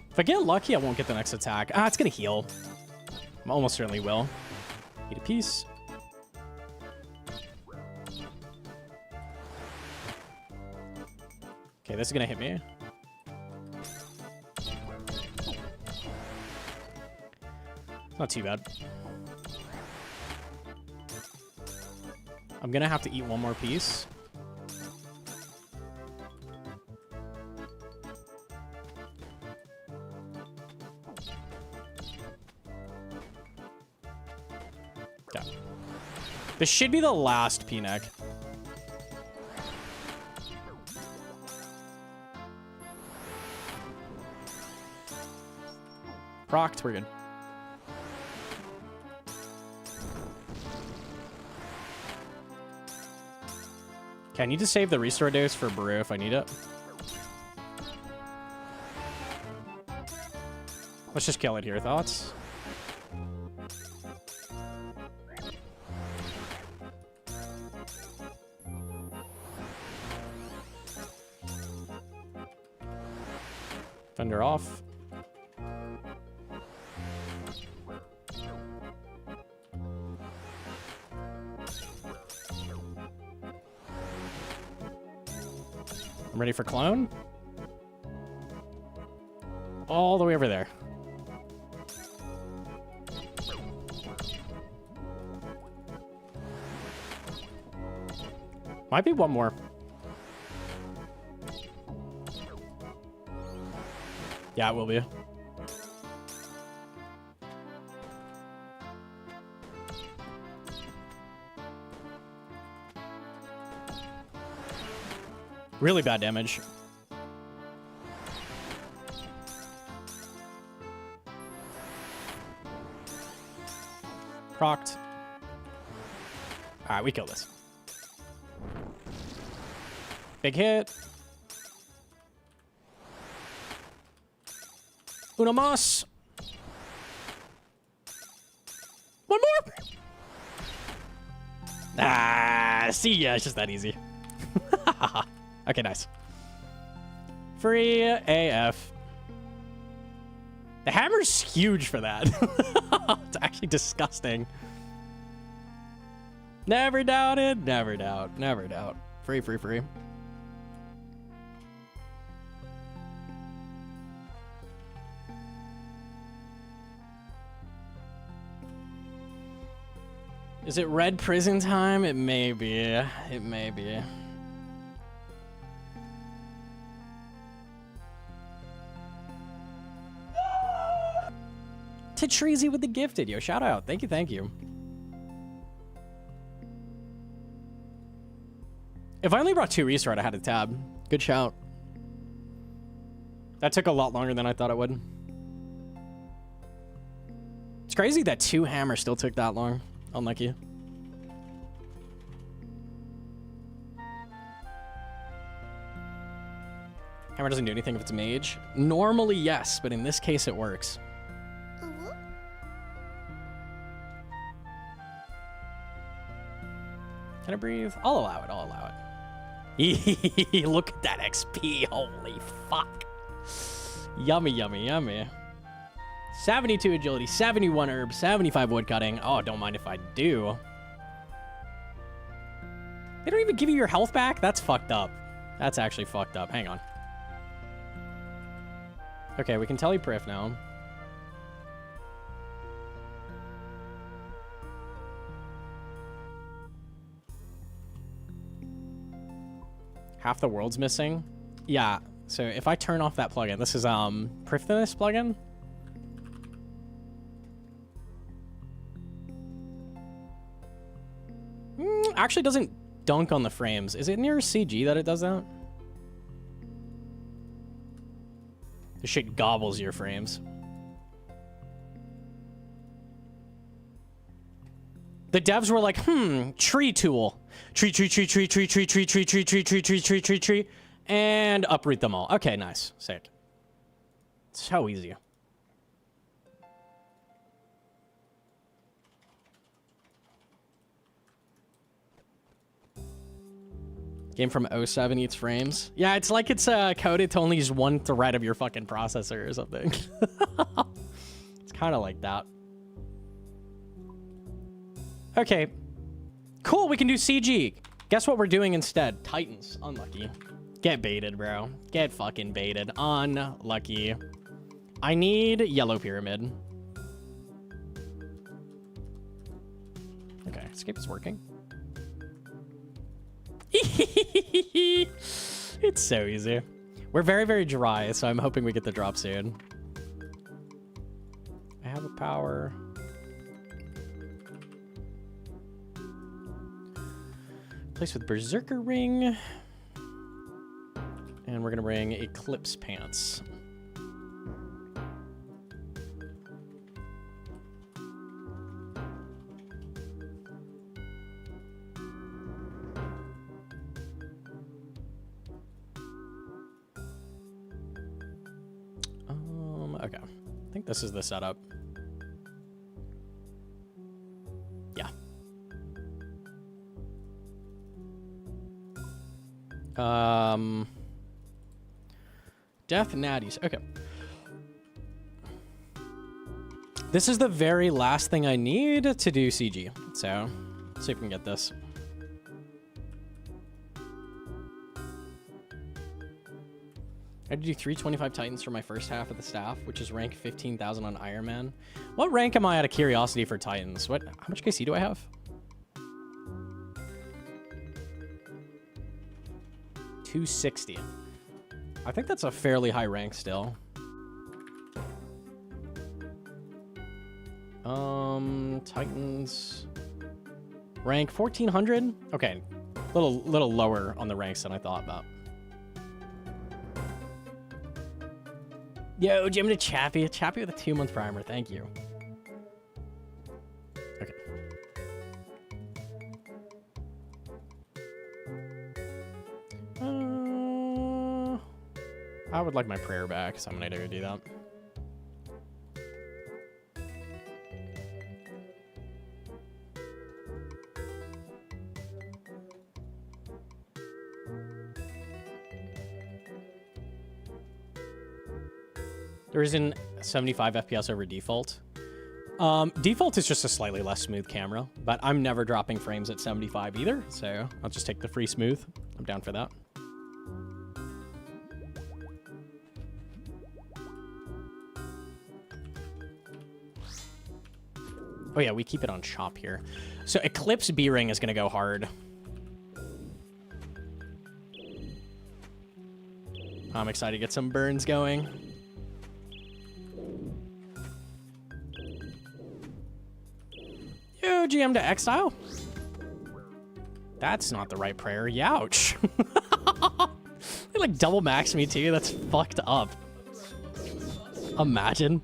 If I get lucky, I won't get the next attack. Ah, it's gonna heal. I almost certainly will. Eat a piece. Okay, this is gonna hit me. Not too bad. I'm gonna have to eat one more piece. This should be the last P-neck. Procced, we're good. Okay, I need to save the restore dose for Brew if I need it. Let's just kill it here, thoughts? Thunder off. I'm ready for clone. All the way over there. Might be one more. Yeah, it will be. Really bad damage. Procced. Alright, we kill this. Big hit. Uno mas. One more. Ah, see ya. It's just that easy. Okay, nice. Free AF. The hammer's huge for that. It's actually disgusting. Never doubted. Never doubt. Never doubt. Free, free, free. Is it red prison time? It may be. It may be. Tetreezy with the gifted. Yo, shout out. Thank you, thank you. If I only brought 2 restart, I had a tab. Good shout. That took a lot longer than I thought it would. It's crazy that 2 hammers still took that long. Unlucky. Hammer doesn't do anything if it's mage. Normally, yes, but in this case, it works. Can I breathe? I'll allow it. I'll allow it. Look at that XP. Holy fuck. Yummy, yummy, yummy. 72 agility, 71 herb, 75 woodcutting. Oh, don't mind if I do. They don't even give you your health back? That's fucked up. That's actually fucked up. Hang on. Okay, we can telepriff now. Half the world's missing. Yeah, so if I turn off that plugin, this is Priftiness plugin. Actually doesn't dunk on the frames. Is it near CG that it does that? This shit gobbles your frames. The devs were like, tree tool. Tree, and uproot them all. Okay, nice. Sick. So easy. Game from 07 eats frames. Yeah, it's like it's coded to only use 1 thread of your fucking processor or something. It's kind of like that. Okay. Cool, we can do CG. Guess what we're doing instead? Titans. Unlucky. Get baited, bro. Get fucking baited. Unlucky. I need yellow pyramid. Okay, escape is working. It's so easy. We're very, very dry, so I'm hoping we get the drop soon. I have a power. Place with Berserker Ring. And we're gonna bring Eclipse Pants. Okay. I think this is the setup. Yeah. Death Natties. Okay. This is the very last thing I need to do CG. So, let's see if we can get this. I had to do 325 Titans for my first half of the staff, which is rank 15,000 on Iron Man. What rank am I out of curiosity for Titans? How much KC do I have? 260. I think that's a fairly high rank still. Titans. Rank 1400? Okay. Little lower on the ranks than I thought about. Yo, Jim to Chappie. Chappie with a 2-month primer. Thank you. Okay. I would like my prayer back, so I'm gonna go do that. There isn't 75 FPS over default. Default is just a slightly less smooth camera, but I'm never dropping frames at 75 either, so I'll just take the free smooth. I'm down for that. Oh yeah, we keep it on chop here. So Eclipse B-Ring is gonna go hard. I'm excited to get some burns going. Yo, GM to Exile. That's not the right prayer. Youch. They like double max me too. That's fucked up. Imagine.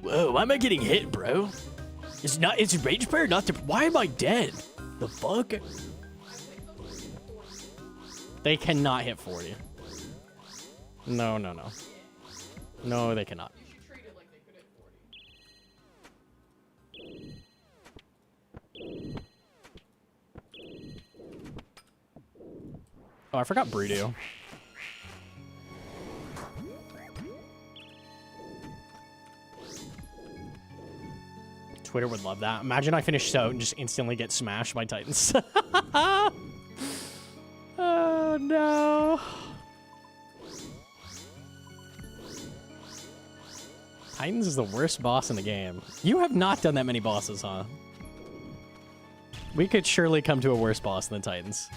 Whoa, why am I getting hit, bro? It's rage prayer not to. Why am I dead? The fuck? They cannot hit 40. No. No, they cannot. Oh, I forgot Brudu. Twitter would love that. Imagine I finish Sote and just instantly get smashed by Titans. Oh, no. Titans is the worst boss in the game. You have not done that many bosses, huh? We could surely come to a worse boss than Titans.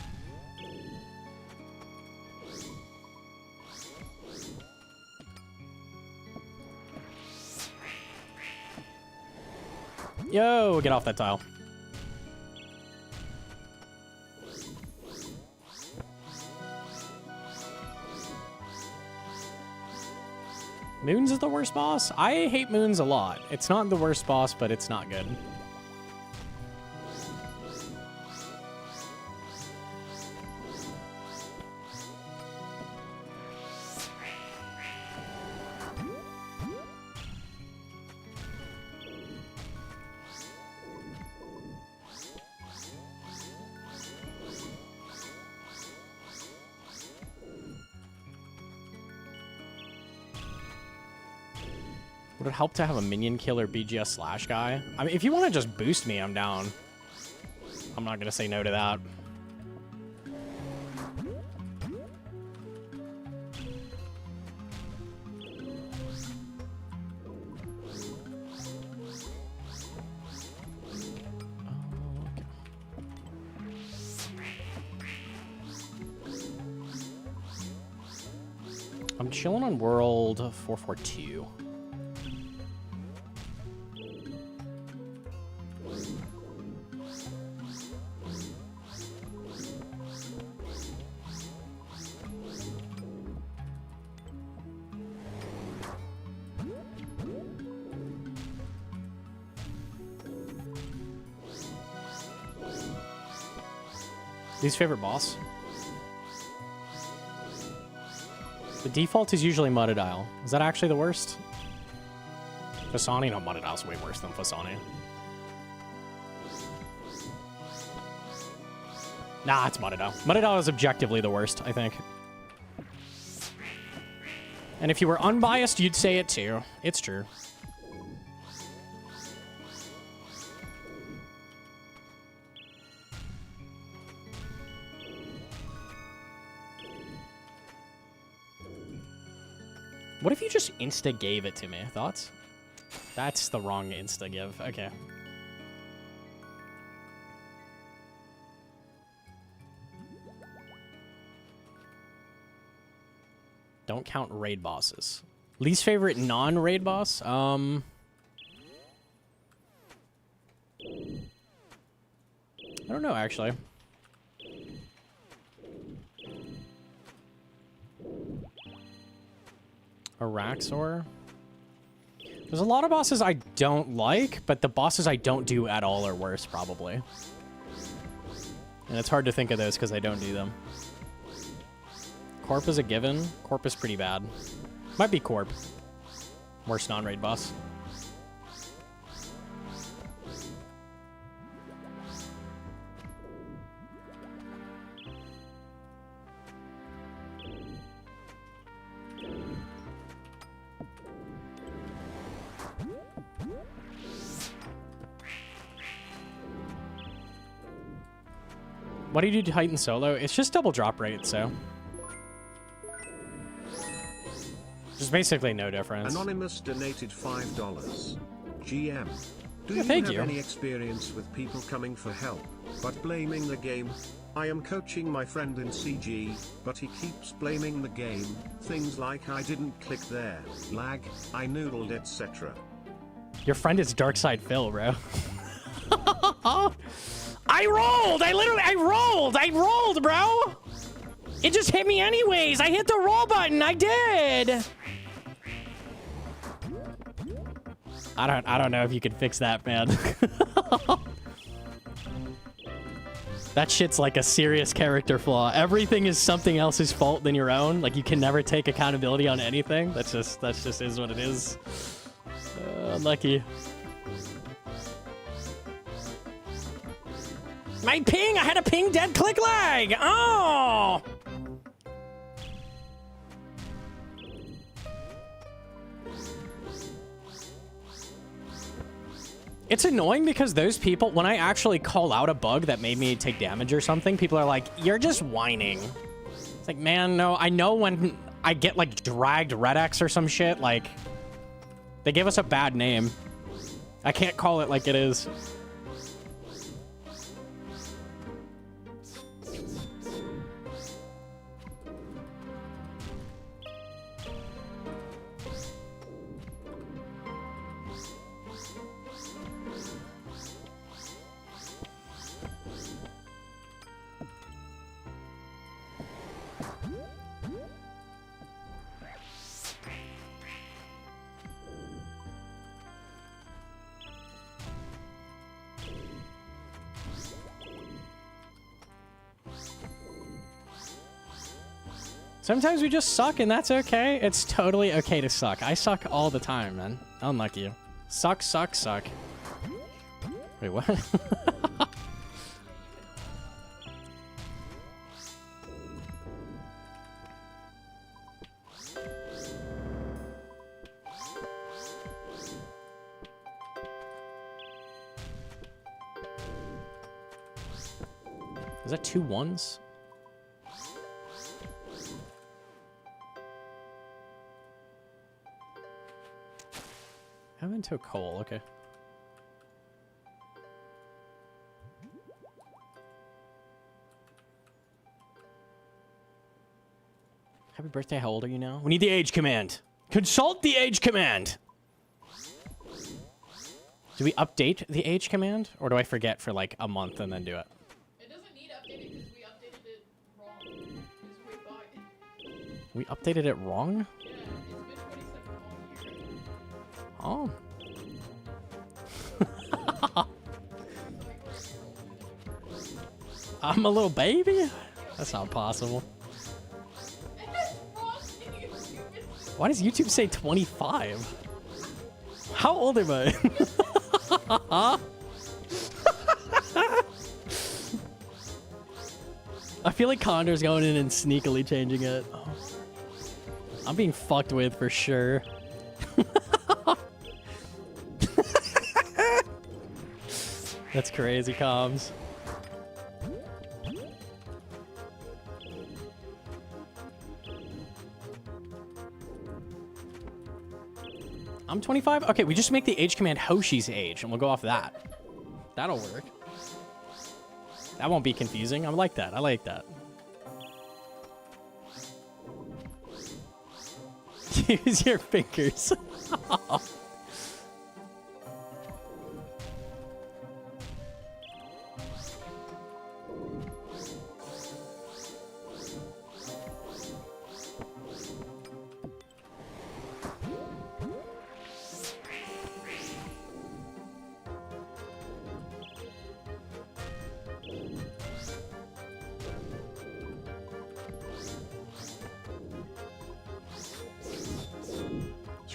Yo, get off that tile. Moons is the worst boss? I hate Moons a lot. It's not the worst boss, but it's not good. Would it help to have a minion killer BGS slash guy? I mean, if you want to just boost me, I'm down. I'm not going to say no to that. I'm chilling on world 442. Least favorite boss? The default is usually Muttadile. Is that actually the worst? Fasani? No, Muttadile's way worse than Fasani. Nah, it's Muttadile. Muttadile is objectively the worst, I think. And if you were unbiased, you'd say it too. It's true. What if you just insta-gave it to me? Thoughts? That's the wrong insta-give. Okay. Don't count raid bosses. Least favorite non-raid boss? I don't know, actually. Araxor. There's a lot of bosses I don't like, but the bosses I don't do at all are worse, probably. And it's hard to think of those because I don't do them. Corp is a given. Corp is pretty bad. Might be Corp. Worst non-raid boss. What do you do to Titan solo? It's just double drop rate, so. There's basically no difference. Anonymous donated $5. GM, do you Thank have you. any experience with people coming for help, but blaming the game? I am coaching my friend in CG, but he keeps blaming the game. Things like I didn't click there, lag, I noodled, etc. Your friend is Darkside Phil, bro. I rolled! I rolled, bro! It just hit me anyways! I hit the roll button! I did! I don't know if you can fix that, man. That shit's like a serious character flaw. Everything is something else's fault than your own. Like, you can never take accountability on anything. That's just is what it is. Unlucky. My ping! I had a ping dead click lag! Oh! It's annoying because those people, when I actually call out a bug that made me take damage or something, people are like, you're just whining. It's like, man, no, I know when I get like dragged Red X or some shit, like, they give us a bad name. I can't call it like it is. Sometimes we just suck, and that's okay. It's totally okay to suck. I suck all the time, man. Unlike you. Suck, suck, suck. Wait, what? Is that 2 1s? I'm into a coal, okay. Happy birthday, how old are you now? We need the age command. Consult the age command! Do we update the age command? Or do I forget for like a month and then do it? It doesn't need updating because we updated it wrong. Because we bought it. We updated it wrong? Yeah, it's been 27 all year. Oh. I'm a little baby? That's not possible. Why does YouTube say 25? How old am I? I feel like Condor's going in and sneakily changing it. Oh. I'm being fucked with for sure. That's crazy, comms. I'm 25? Okay, we just make the age command Hoshi's age, and we'll go off that. That'll work. That won't be confusing. I like that. I like that. Use your fingers.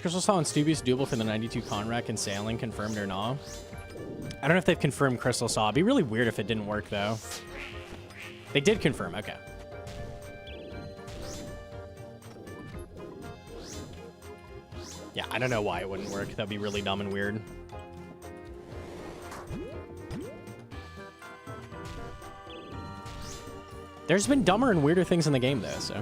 Crystal Saw and Stubious doable for the 92 Conrec and Sailing confirmed or not? I don't know if they've confirmed Crystal Saw. It'd be really weird if it didn't work, though. They did confirm. Okay. Yeah, I don't know why it wouldn't work. That'd be really dumb and weird. There's been dumber and weirder things in the game, though, so...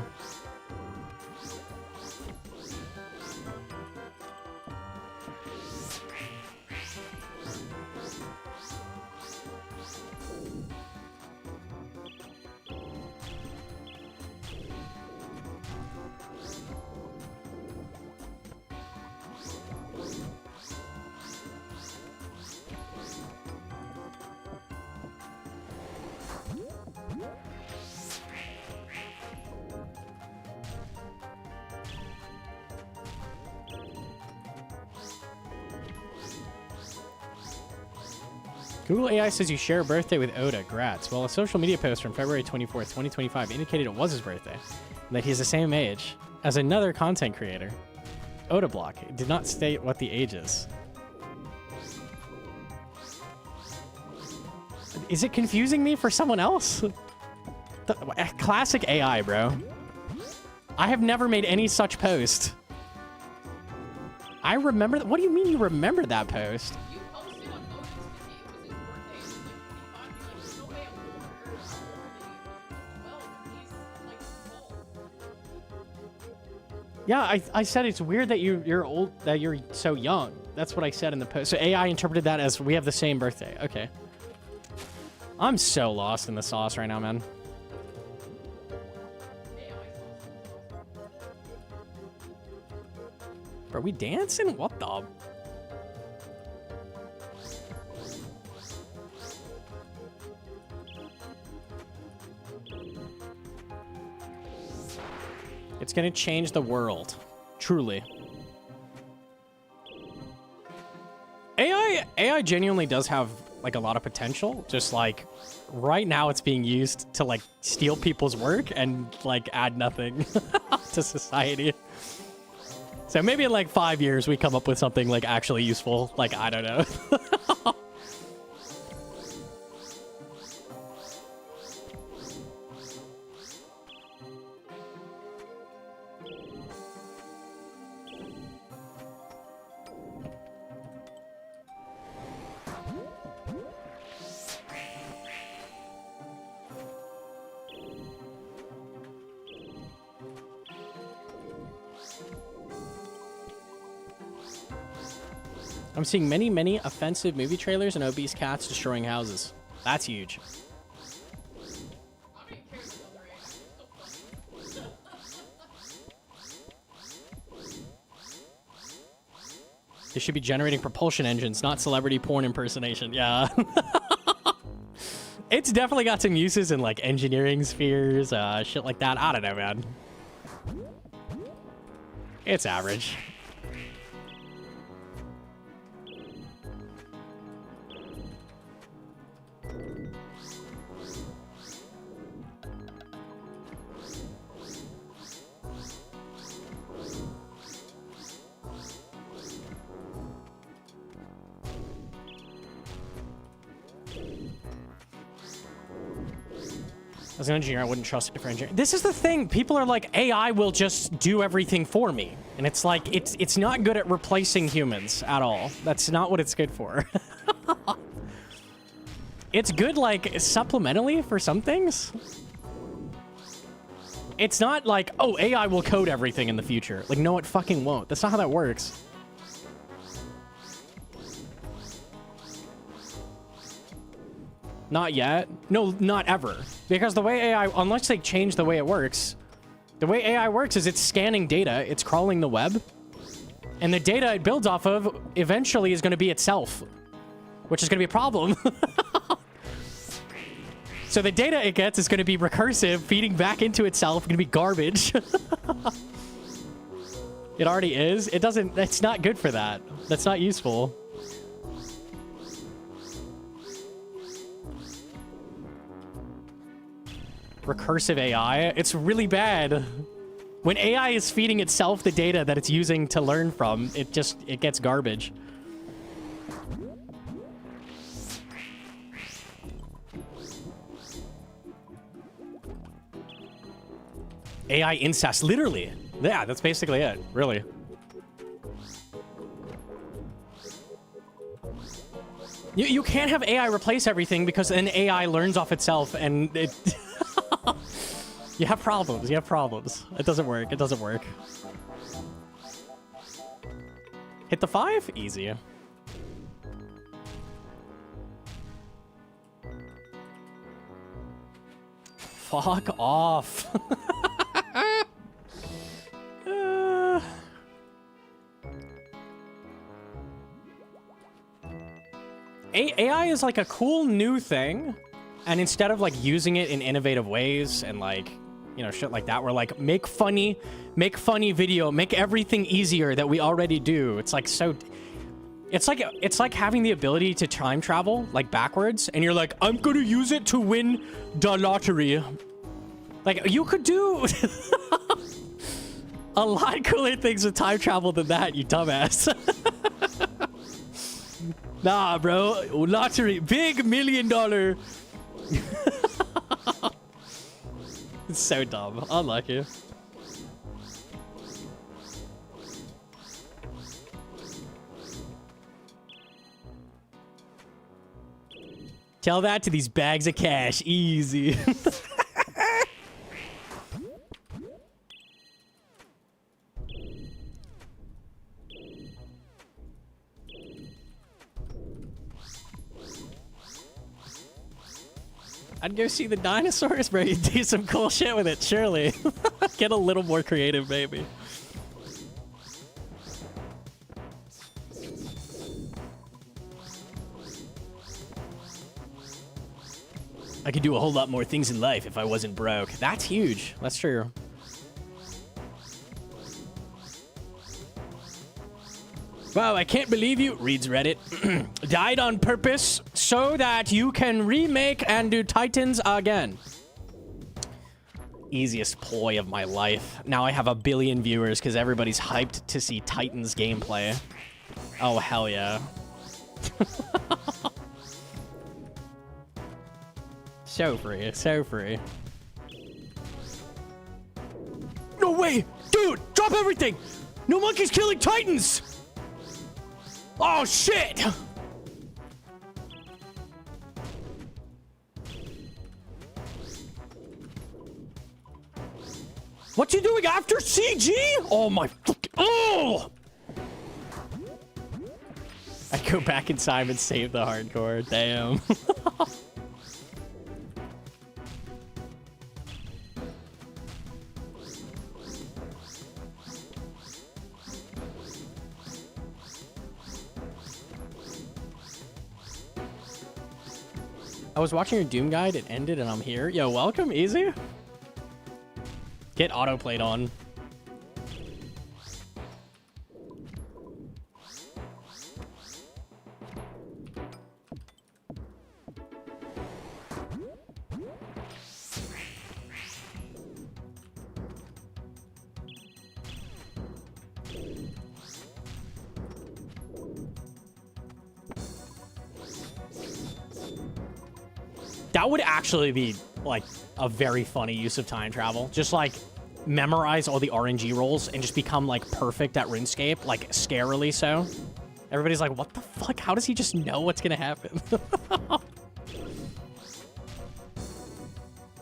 Google AI says you share a birthday with Oda. Grats. Well, a social media post from February 24th, 2025 indicated it was his birthday, and that he's the same age as another content creator. Oda Block. It did not state what the age is. Is it confusing me for someone else? Classic AI, bro. I have never made any such post. I remember... What do you mean you remember that post? You posted on Otis to see it was his birthday. It was like 25 years. There's no way I'm older than you. Well, he's like 12. Yeah, I said it's weird that you're old, that you're so young. That's what I said in the post. So AI interpreted that as we have the same birthday. Okay. I'm so lost in the sauce right now, man. Are we dancing? What the? It's gonna change the world. Truly. AI genuinely does have like a lot of potential. Just like right now it's being used to like steal people's work and like add nothing to society. So maybe in like 5 years we come up with something like actually useful. Like, I don't know. I'm seeing many offensive movie trailers and obese cats destroying houses. That's huge. I don't even care if it's underage. It's still funny. They should be generating propulsion engines, not celebrity porn impersonation. Yeah. It's definitely got some uses in like engineering spheres, shit like that. I don't know, man. It's average. As an engineer, I wouldn't trust it for engineering. This is the thing. People are like, AI will just do everything for me. And it's like, it's not good at replacing humans at all. That's not what it's good for. It's good, like, supplementally for some things. It's not like, oh, AI will code everything in the future. Like, no, it fucking won't. That's not how that works. Not yet. No, not ever. Because the way AI, unless they change the way it works, the way AI works is it's scanning data, it's crawling the web, and the data it builds off of eventually is going to be itself, which is going to be a problem. So the data it gets is going to be recursive, feeding back into itself, going to be garbage. It already is. It doesn't, it's not good for that. That's not useful. Recursive AI, it's really bad. When AI is feeding itself the data that it's using to learn from, it gets garbage. AI incest, literally. Yeah, that's basically it, really. You can't have AI replace everything because then AI learns off itself and it... You have problems, you have problems. It doesn't work, it doesn't work. Hit the 5? Easy. Fuck off. AI is like a cool new thing, and instead of like using it in innovative ways and like, you know, shit like that, we're like, make funny video, make everything easier that we already do. It's like so, it's like having the ability to time travel like backwards, and you're like, I'm gonna use it to win the lottery. Like, you could do a lot cooler things with time travel than that, you dumbass. Nah, bro. Lottery. Big $1 million. It's so dumb. Unlucky. Tell that to these bags of cash. Easy. I'd go see the dinosaurs, bro. You'd do some cool shit with it, surely. Get a little more creative, maybe. I could do a whole lot more things in life if I wasn't broke. That's huge. That's true. Wow, I can't believe you, reads Reddit, died on purpose so that you can remake and do Titans again. Easiest ploy of my life. Now I have 1 billion viewers because everybody's hyped to see Titans gameplay. Oh, hell yeah. So free, so free. No way! Dude, drop everything! Gnomonkey's killing Titans! Oh, shit! What's he doing after CG? Oh, my fucking... Oh! I go back in time and save the hardcore. Damn. I was watching your Doom guide, it ended, and I'm here. Yo, welcome, easy. Get autoplayed on. That would actually be, like, a very funny use of time travel. Just, like, memorize all the RNG rolls and just become, like, perfect at RuneScape, like, scarily so. Everybody's like, what the fuck? How does he just know what's gonna happen?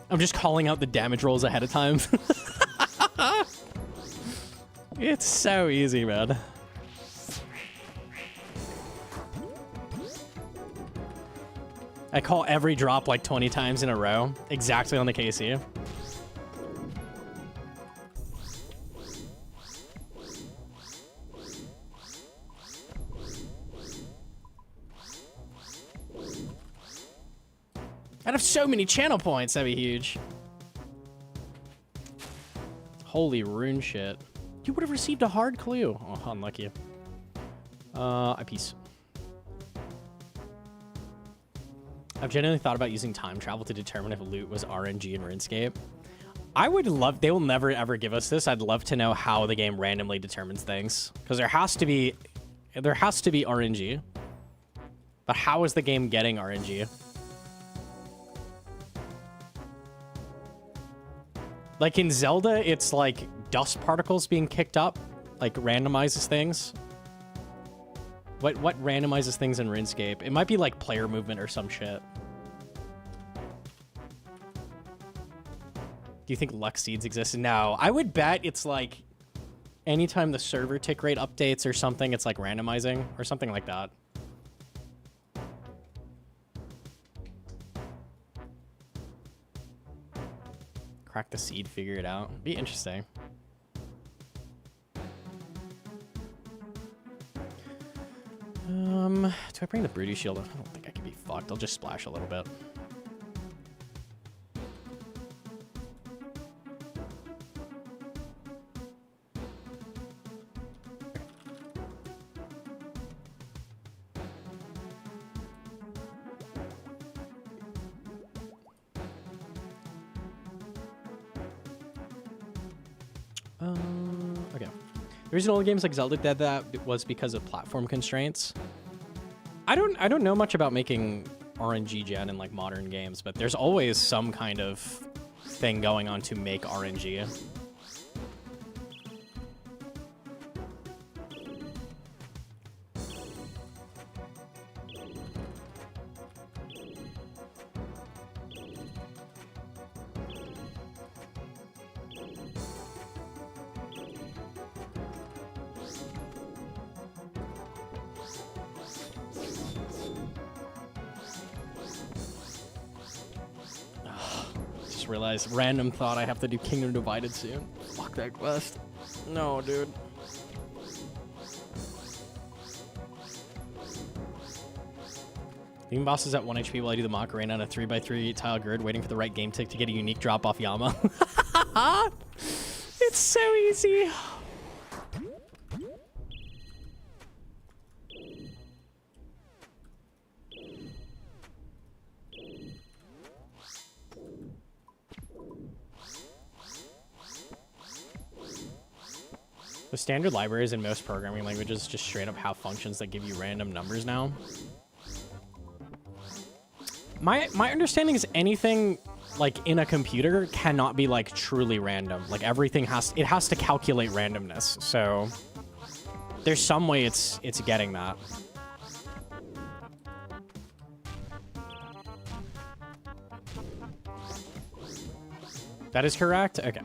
I'm just calling out the damage rolls ahead of time. It's so easy, man. I call every drop like 20 times in a row, exactly on the KC. I'd have so many channel points, that'd be huge. Holy rune shit. You would have received a hard clue. Oh, unlucky. Peace. I've genuinely thought about using time travel to determine if loot was RNG in RuneScape. I would love, they will never ever give us this. I'd love to know how the game randomly determines things. Because there has to be RNG. But how is the game getting RNG? Like in Zelda, it's like dust particles being kicked up, like randomizes things. What randomizes things in RuneScape? It might be like player movement or some shit. Do you think luck seeds exist? No, I would bet it's like anytime the server tick rate updates or something, it's like randomizing or something like that. Crack the seed, figure it out. Be interesting. Do I bring the Broody Shield? I don't think I can be fucked. I'll just splash a little bit. Okay. The reason old games like Zelda did that was because of platform constraints. I don't know much about making RNG gen in like modern games, but there's always some kind of thing going on to make RNG. Realize random thought I have to do Kingdom Divided soon. Fuck that quest. No, dude. Leaving bosses at 1 HP while I do the Macarena on a 3x3 tile grid, waiting for the right game tick to get a unique drop off Yama. It's so easy. The standard libraries in most programming languages just straight up have functions that give you random numbers now. My understanding is anything like in a computer cannot be like truly random. Like everything has to calculate randomness. So there's some way it's getting that. That is correct? Okay.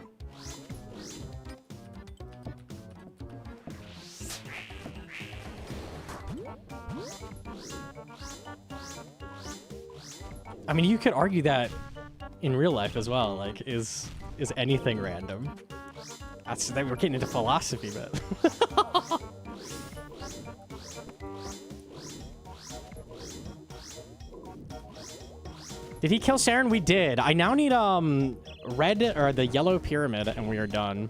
I mean, you could argue that in real life as well. Like, is anything random? We're getting into philosophy, but. Did he kill Seren? We did. I now need red or the yellow pyramid, and we are done.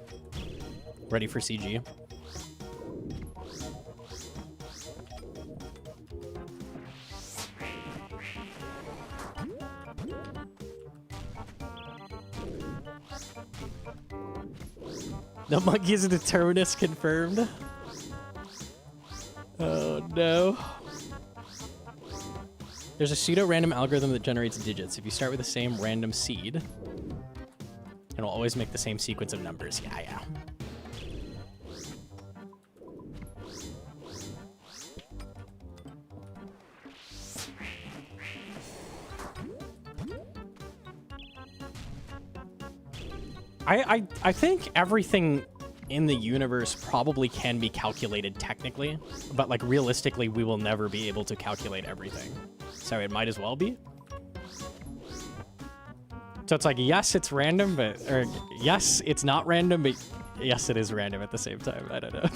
Ready for CG. The monkey is a determinist confirmed. Oh no. There's a pseudo-random algorithm that generates digits. If you start with the same random seed, it'll always make the same sequence of numbers. Yeah. I think everything in the universe probably can be calculated technically, but like realistically, we will never be able to calculate everything. So it might as well be. So it's like, yes, it's random, but, or yes, it's not random, but yes, it is random at the same time. I don't know.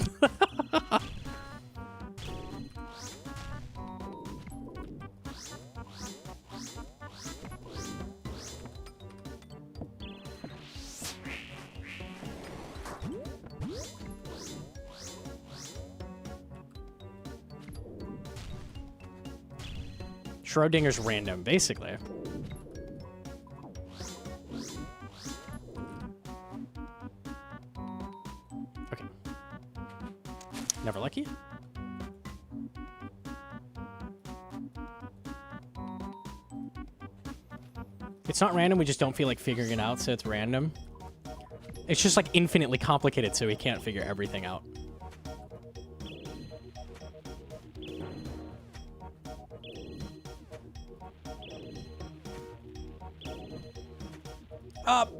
Schrodinger's random, basically. Never lucky. It's not random, we just don't feel like figuring it out, so it's random. It's just like infinitely complicated, so we can't figure everything out. Up!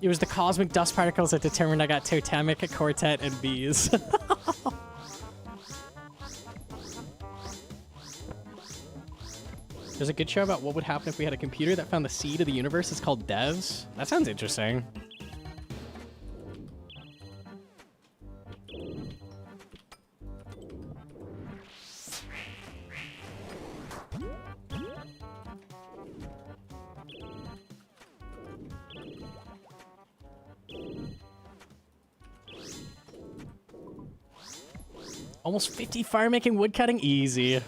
It was the cosmic dust particles that determined I got totemic, a quartet, and bees. There's a good show about what would happen if we had a computer that found the seed of the universe. It's called Devs. That sounds interesting. Almost 50 fire making wood cutting, easy.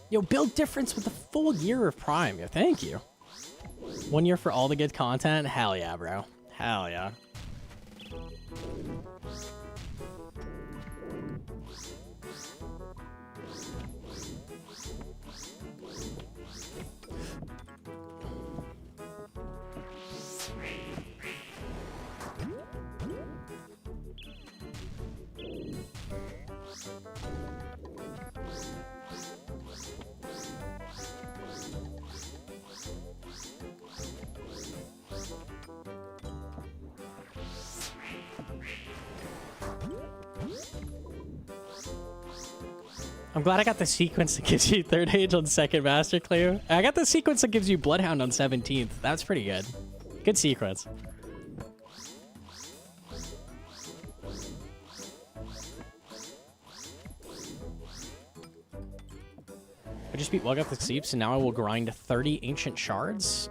Yo, build difference with a full year of Prime. Yo, thank you. 1 year for all the good content. Hell yeah, bro. Hell yeah. I'm glad I got the sequence that gives you third age on second master clue. I got the sequence that gives you Bloodhound on 17th. That's pretty good. Good sequence. I just beat Wug Up the Sleeps, and now I will grind 30 Ancient Shards,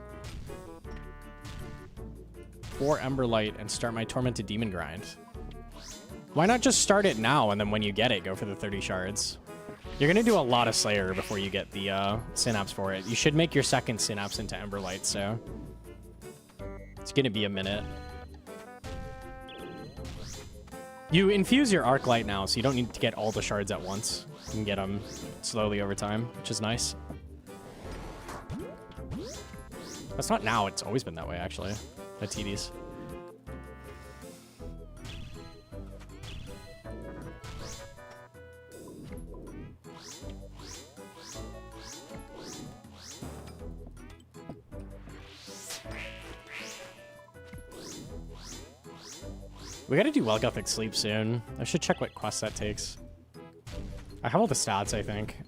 4 Emberlight, and start my Tormented Demon grind. Why not just start it now, and then when you get it, go for the 30 Shards? You're going to do a lot of Slayer before you get the Synapse for it. You should make your second Synapse into Emberlight, so it's going to be a minute. You infuse your Arc Light now, so you don't need to get all the shards at once. You can get them slowly over time, which is nice. That's not now. It's always been that way, actually, at TDs. We gotta do Well Gothic Sleep soon. I should check what quest that takes. I have all the stats, I think.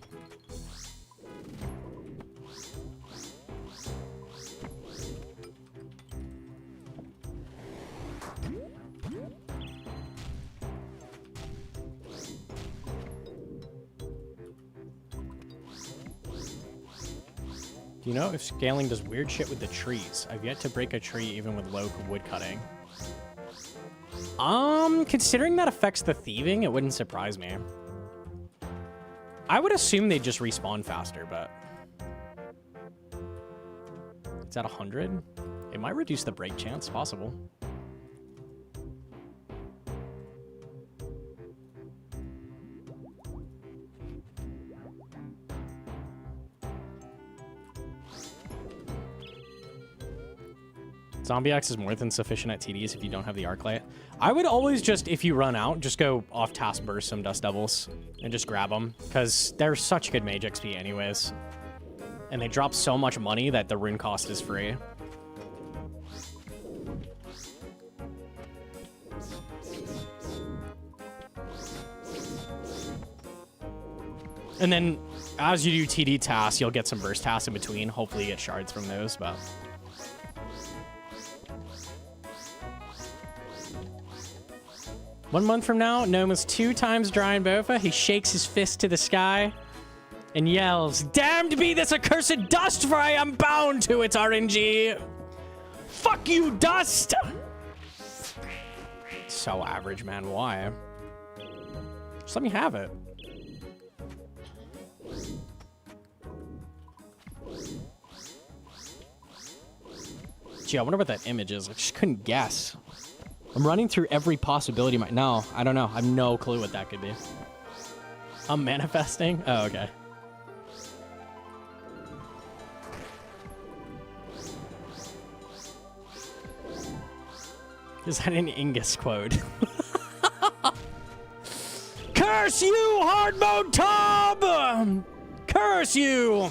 Do you know if scaling does weird shit with the trees? I've yet to break a tree even with low wood cutting. Considering that affects the thieving, it wouldn't surprise me. I would assume they'd just respawn faster, but... It's at 100? It might reduce the break chance, possible. Zombie Axe is more than sufficient at TDs if you don't have the Arc Light. I would always just, if you run out, just go off task burst some Dust Devils and just grab them, because they're such good mage XP anyways. And they drop so much money that the rune cost is free. And then as you do TD tasks, you'll get some burst tasks in between. Hopefully you get shards from those, but... One month from now, Gnome is 2 times drying Bofa. He shakes his fist to the sky and yells, "Damned be this accursed dust, for I am bound to its RNG. Fuck you, dust!" So average, man. Why? Just let me have it. Gee, I wonder what that image is. I just couldn't guess. I'm running through every possibility. No, I don't know. I have no clue what that could be. I'm manifesting? Oh, okay. Is that an Ingus quote? Curse you, hard mode Tom! Curse you!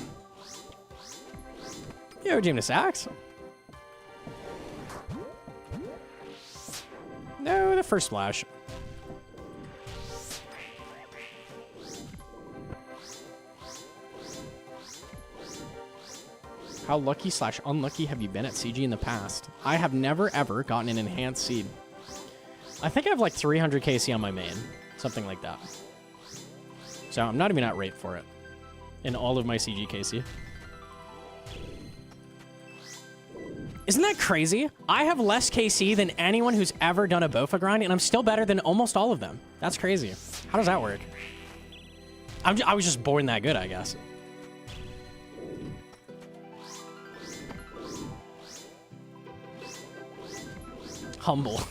You redeemed a sax? No, the first splash. How lucky / unlucky have you been at CG in the past? I have never ever gotten an enhanced seed. I think I have like 300 KC on my main. Something like that. So I'm not even at rate for it. In all of my CG KC. Isn't that crazy? I have less KC than anyone who's ever done a Bofa grind, and I'm still better than almost all of them. That's crazy. How does that work? I was just born that good, I guess. Humble.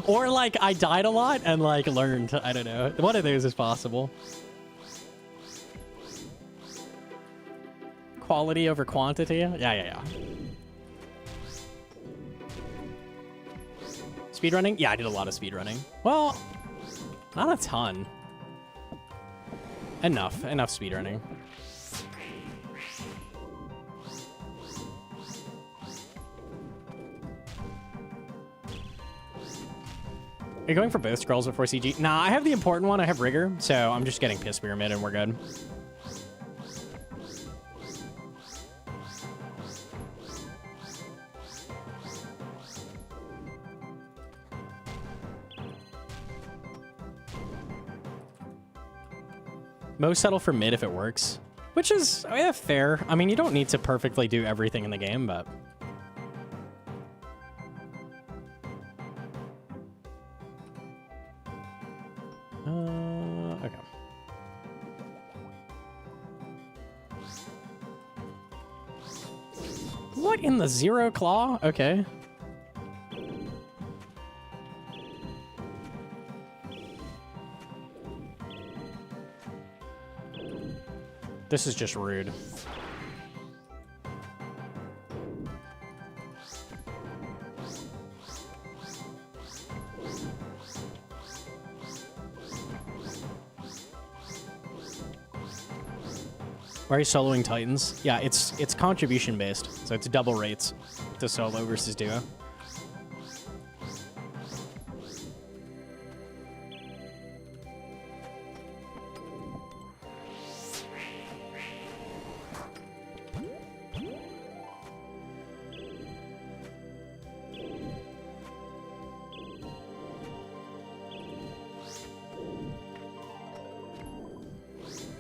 Or like I died a lot and like learned. I don't know. One of those is possible. Quality over quantity. Yeah. Speedrunning? Yeah, I did a lot of speedrunning. Well, not a ton. Enough speedrunning. Are you going for both scrolls before CG? Nah, I have the important one. I have Rigor, so I'm just getting Piss Pyramid and we're good. Most settle for mid if it works, which is fair. I mean, you don't need to perfectly do everything in the game, but... okay. What in the Zero Claw? Okay. This is just rude. Why are you soloing Titans? Yeah, it's contribution based, so it's double rates to solo versus duo.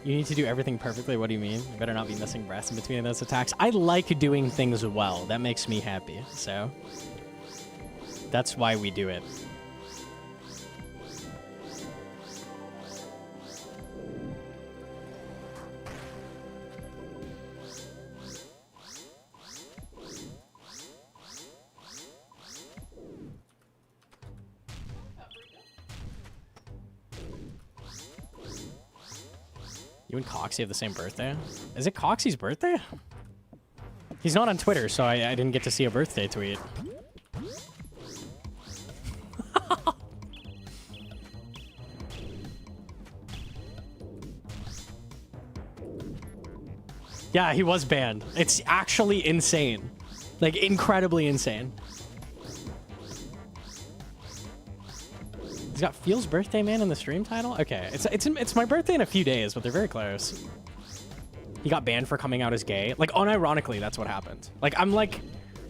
You need to do everything perfectly. What do you mean? You better not be missing breaths in between those attacks. I like doing things well. That makes me happy. So that's why we do it. You and Coxie have the same birthday? Is it Coxie's birthday? He's not on Twitter, so I didn't get to see a birthday tweet. Yeah, he was banned. It's actually insane. Like, incredibly insane. He's got Feels birthday man in the stream title? Okay, it's my birthday in a few days, but they're very close. He got banned for coming out as gay. Like, unironically, that's what happened. Like, I'm like,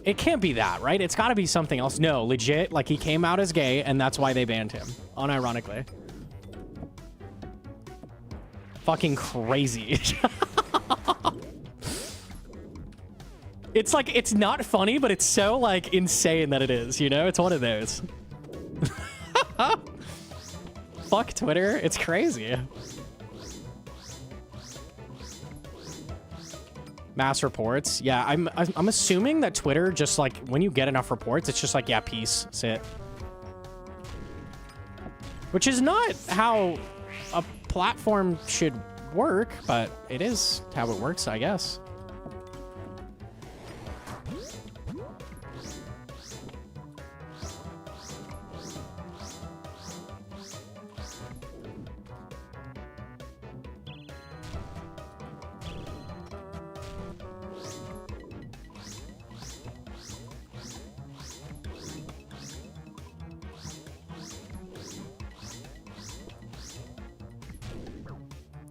it can't be that, right? It's gotta be something else. No, legit, like, he came out as gay, and that's why they banned him. Unironically. Fucking crazy. It's like, it's not funny, but it's so, like, insane that it is, you know? It's one of those. fuck Twitter? It's crazy. Mass reports. Yeah, I'm assuming that Twitter just like when you get enough reports, it's just like, yeah, peace, sit. Which is not how a platform should work, but it is how it works, I guess.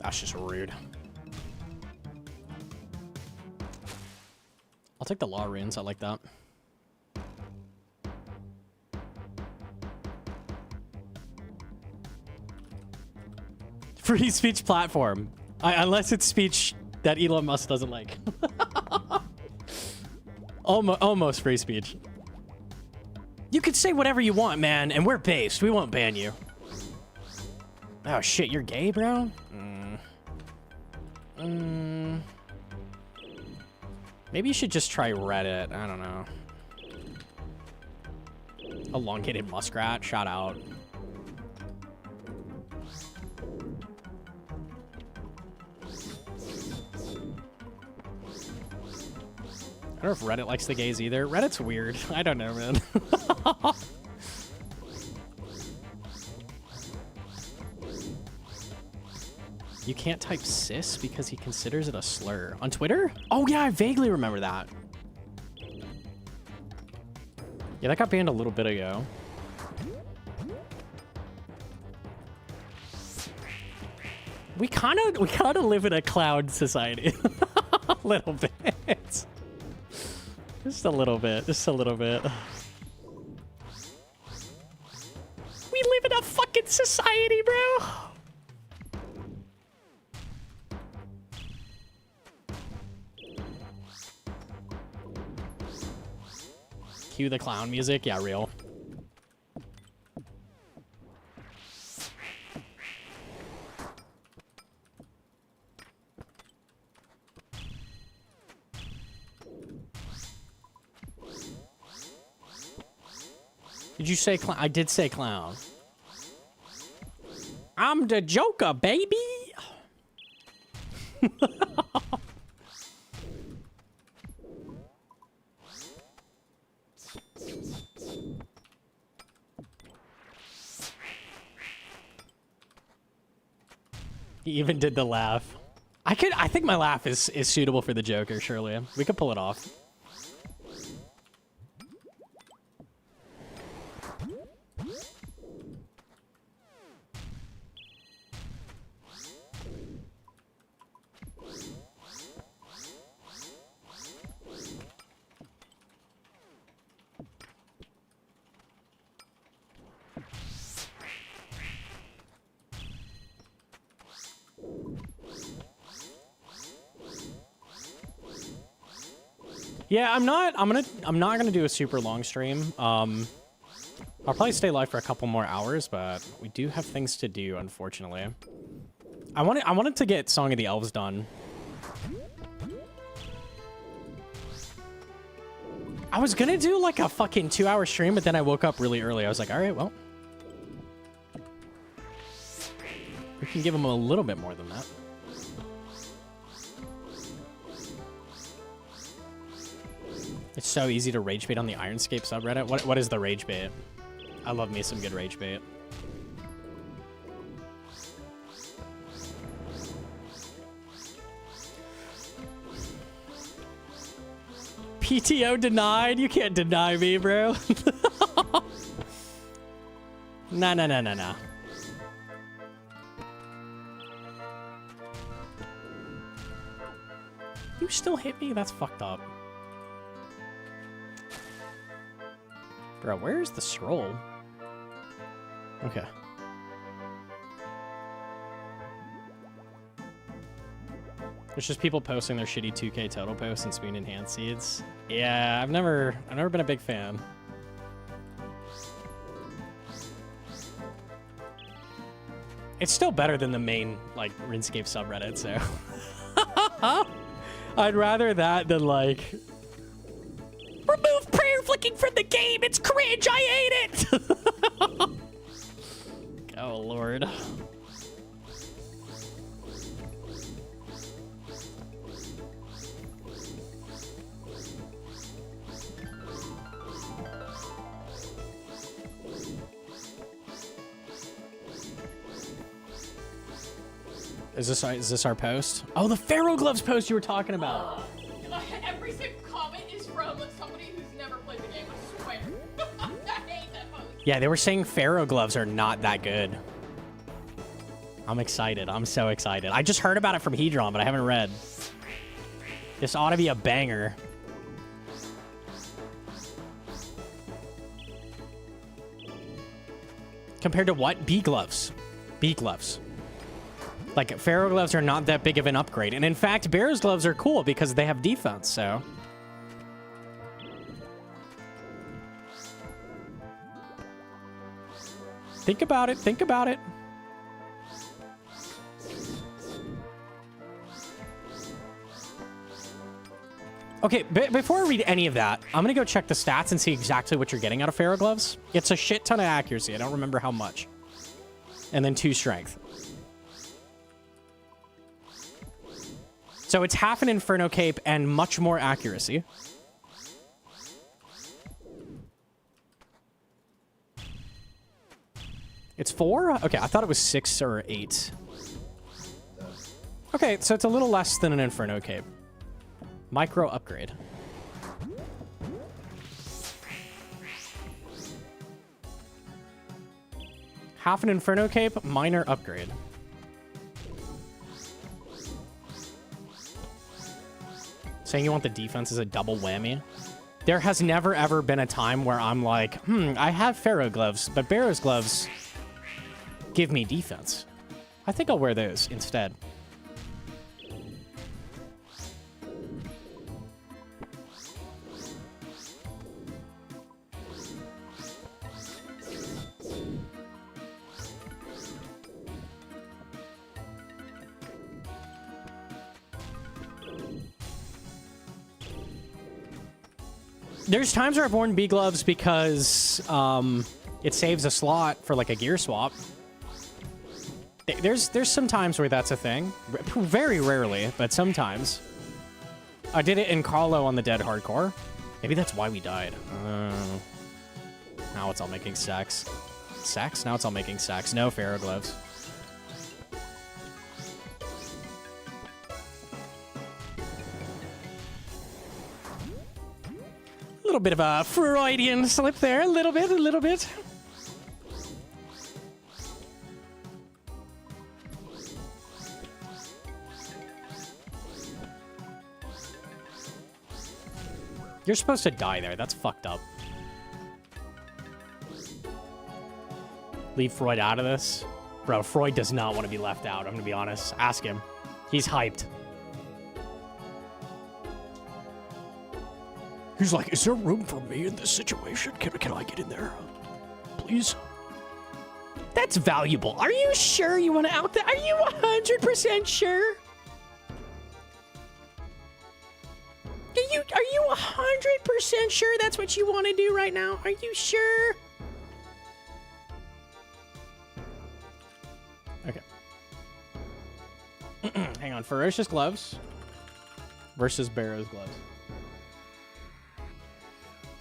That's just rude. I'll take the law runes. I like that. Free speech platform. Unless it's speech that Elon Musk doesn't like. Almost free speech. You can say whatever you want, man, and we're based. We won't ban you. Oh shit, you're gay, bro? Maybe you should just try Reddit. I don't know. Elongated muskrat, shout out. I don't know if Reddit likes the gays either. Reddit's weird. I don't know, man. You can't type cis because he considers it a slur. On Twitter? Oh yeah, I vaguely remember that. Yeah, that got banned a little bit ago. We kind of live in a cloud society. A little bit. Just a little bit. Just a little bit. We live in a fucking society, bro. Cue the clown music. Yeah, real. Did you say clown? I did say clown. I'm the Joker, baby. He even did the laugh. I think my laugh is suitable for the Joker, surely. We could pull it off. Yeah, I'm not gonna do a super long stream. I'll probably stay live for a couple more hours, but we do have things to do, unfortunately. I wanted to get Song of the Elves done. I was gonna do like a fucking 2-hour stream, but then I woke up really early. I was like, all right, well, we can give him a little bit more than that. It's so easy to rage bait on the Ironscape subreddit. What is the rage bait? I love me some good rage bait. PTO denied? You can't deny me, bro. Nah. You still hit me? That's fucked up. Bro, where's the scroll? Okay. There's just people posting their shitty 2K total posts and spoon enhanced seeds. Yeah, I've never been a big fan. It's still better than the main, like, RuneScape subreddit, so. I'd rather that than, like... Remove prayer flicking from the game! It's cringe! I hate it! Oh, Lord. Is this our post? Oh, the Pharaoh Gloves post you were talking about. Every single comment is from somebody who's never played the game, I swear. I hate that post. Yeah, they were saying Pharaoh Gloves are not that good. I'm excited. I'm so excited. I just heard about it from Hedron, but I haven't read. This ought to be a banger. Compared to what? Bee Gloves. Bee Gloves. Like, Pharaoh Gloves are not that big of an upgrade. And in fact, Bear's Gloves are cool because they have defense, so... Think about it. Think about it. Okay, before I read any of that, I'm going to go check the stats and see exactly what you're getting out of Pharaoh Gloves. It's a shit ton of accuracy. I don't remember how much. And then 2 strength. So it's half an Inferno Cape and much more accuracy. It's 4? Okay, I thought it was 6 or 8. Okay, so it's a little less than an Inferno Cape. Micro upgrade. Half an Inferno Cape, minor upgrade. Saying you want the defense as a double whammy. There has never ever been a time where I'm like, I have Pharaoh Gloves, but Bear's Gloves give me defense. I think I'll wear those instead. There's times where I've worn Bee Gloves because it saves a slot for like a gear swap. There's some times where that's a thing. Very rarely, but sometimes. I did it in Carlo on the Dead Hardcore. Maybe that's why we died. Now it's all making sex. Sex? Now it's all making sex. No Pharaoh Gloves. A little bit of a Freudian slip there. A little bit, a little bit. You're supposed to die there. That's fucked up. Leave Freud out of this? Bro, Freud does not want to be left out. I'm going to be honest. Ask him. He's hyped. He's like, is there room for me in this situation? Can I get in there? Please? That's valuable. Are you sure you want to out there? Are you 100% sure? Are you 100% sure that's what you want to do right now? Are you sure? Okay. Hang on. Ferocious Gloves versus Barrow's Gloves.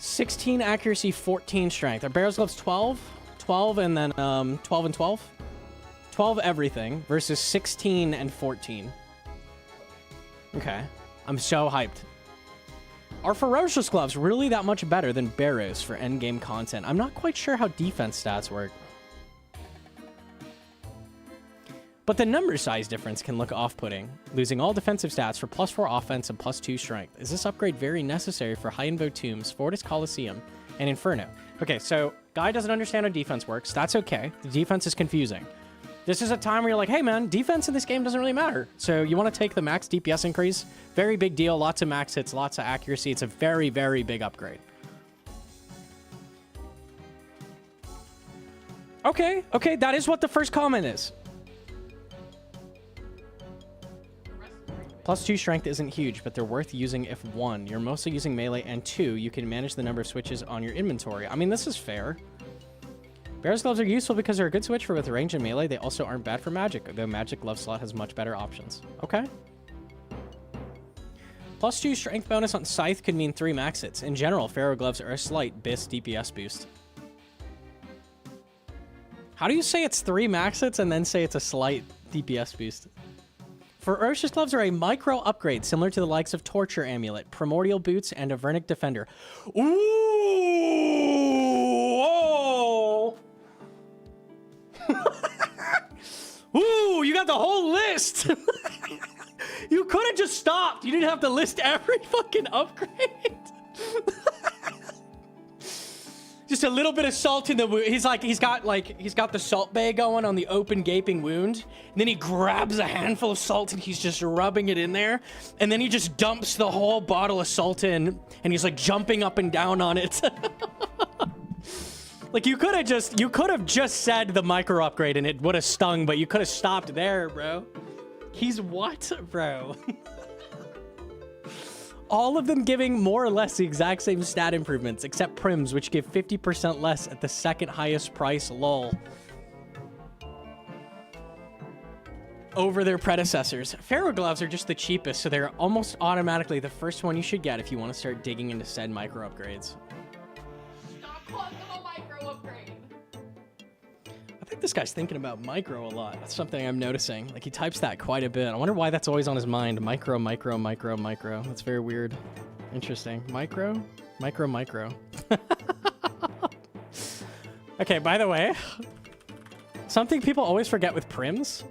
16 accuracy, 14 strength. Are Barrow's Gloves 12? 12 and then 12 and 12? 12 everything versus 16 and 14. Okay. I'm so hyped. Are Ferocious Gloves really that much better than Barrows for endgame content? I'm not quite sure how defense stats work. But the number size difference can look off-putting, losing all defensive stats for +4 offense and +2 strength. Is this upgrade very necessary for High Invo Tombs, Fortis Coliseum, and Inferno? Okay, so Guy doesn't understand how defense works. That's okay. The defense is confusing. This is a time where you're like, hey man, defense in this game doesn't really matter. So you want to take the max DPS increase. Very big deal. Lots of max hits, lots of accuracy. It's a very, very big upgrade. Okay, that is what the first comment is. +2 strength isn't huge, but they're worth using if 1, you're mostly using melee, and 2, you can manage the number of switches on your inventory. I mean, this is fair. Bear's Gloves are useful because they're a good switch for both range and melee. They also aren't bad for magic, though magic glove slot has much better options. Okay. +2 strength bonus on Scythe could mean 3 max hits. In general, Pharaoh Gloves are a slight DPS boost. How do you say it's 3 max hits and then say it's a slight DPS boost? Ferocious Gloves are a micro upgrade similar to the likes of Torture Amulet, Primordial Boots, and Avernic Defender. Ooh! Whoa! Ooh, you got the whole list! You could have just stopped. You didn't have to list every fucking upgrade. Just a little bit of salt in the wound. He's got the salt bay going on the open gaping wound. And then he grabs a handful of salt and he's just rubbing it in there. And then he just dumps the whole bottle of salt in and he's like jumping up and down on it. Like you could have just said the micro upgrade and it would have stung, but you could have stopped there, bro. He's what, bro? All of them giving more or less the exact same stat improvements, except Prims, which give 50% less at the second highest price, lol. Over their predecessors. Pharaoh Gloves are just the cheapest, so they're almost automatically the first one you should get if you want to start digging into said micro upgrades. Stop calling them a micro upgrade. I think this guy's thinking about micro a lot. That's something I'm noticing. Like, he types that quite a bit. I wonder why that's always on his mind. Micro, micro, micro, micro. That's very weird. Interesting. Micro? Micro, micro. Okay, by the way, something people always forget with Prims.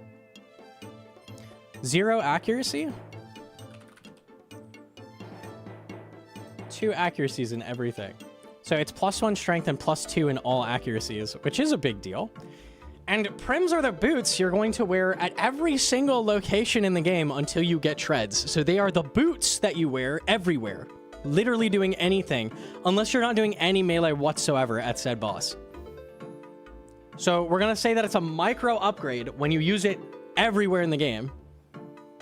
0 accuracy. 2 accuracies in everything. So it's +1 strength and +2 in all accuracies, which is a big deal. And Prims are the boots you're going to wear at every single location in the game until you get treads. So they are the boots that you wear everywhere. Literally doing anything, unless you're not doing any melee whatsoever at said boss. So we're going to say that it's a micro upgrade when you use it everywhere in the game.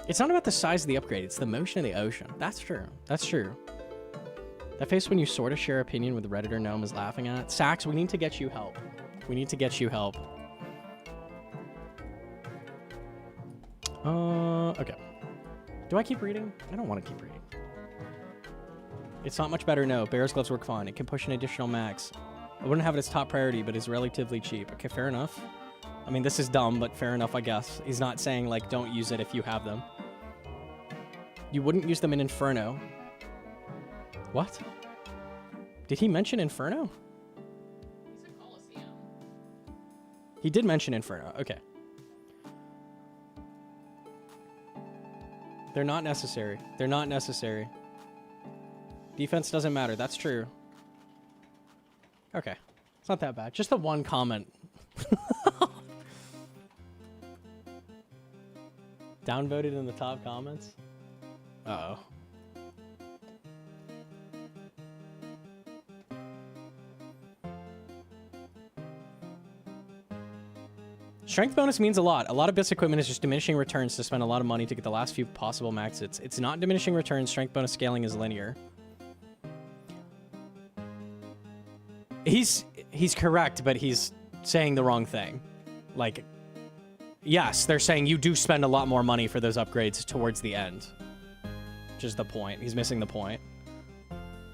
It's not about the size of the upgrade, it's the motion of the ocean. That's true. That's true. That face when you sort of share opinion with the Redditor Gnome is laughing at. Sax, we need to get you help. We need to get you help. Okay. Do I keep reading? I don't want to keep reading. It's not much better, no. Bear's Gloves work fine. It can push an additional max. I wouldn't have it as top priority, but it's relatively cheap. Okay, fair enough. I mean, this is dumb, but fair enough, I guess. He's not saying, like, don't use it if you have them. You wouldn't use them in Inferno. What? Did he mention Inferno? He said Coliseum. He did mention Inferno. Okay. They're not necessary. They're not necessary. Defense doesn't matter. That's true. Okay. It's not that bad. Just the one comment. Downvoted in the top comments? Uh-oh. Strength bonus means a lot. A lot of bits equipment is just diminishing returns to spend a lot of money to get the last few possible max hits. It's not diminishing returns. Strength bonus scaling is linear. He's correct, but he's saying the wrong thing. Like, yes, they're saying you do spend a lot more money for those upgrades towards the end. Which is the point. He's missing the point.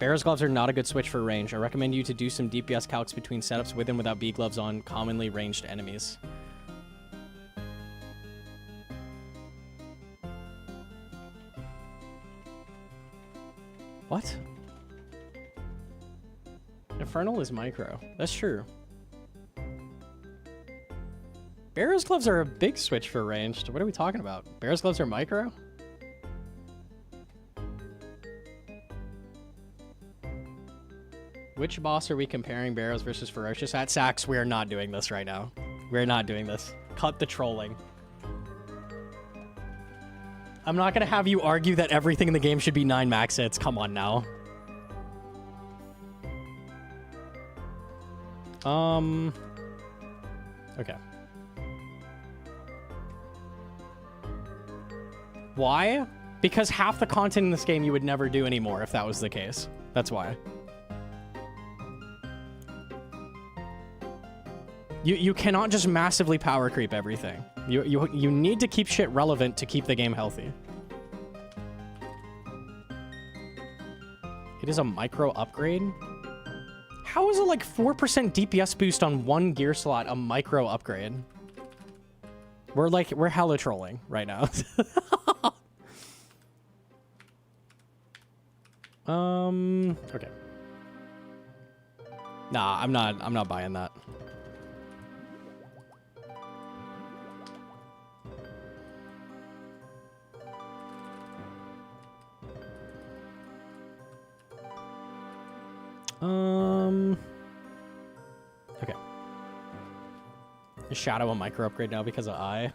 Bear's Gloves are not a good switch for range. I recommend you to do some DPS calcs between setups with and without B gloves on commonly ranged enemies. What? Infernal is micro. That's true. Bear's Gloves are a big switch for ranged. What are we talking about? Bear's Gloves are micro? Which boss are we comparing Barrows versus Ferocious at? Sax, we are not doing this right now. We're not doing this. Cut the trolling. I'm not gonna have you argue that everything in the game should be 9 max hits. Come on now. Okay. Why? Because half the content in this game you would never do anymore if that was the case. That's why. You cannot just massively power creep everything. You need to keep shit relevant to keep the game healthy. It is a micro upgrade? How is it like 4% DPS boost on one gear slot a micro upgrade? We're hella trolling right now. Okay. Nah, I'm not buying that. Okay. Is Shadow a micro upgrade now because of I?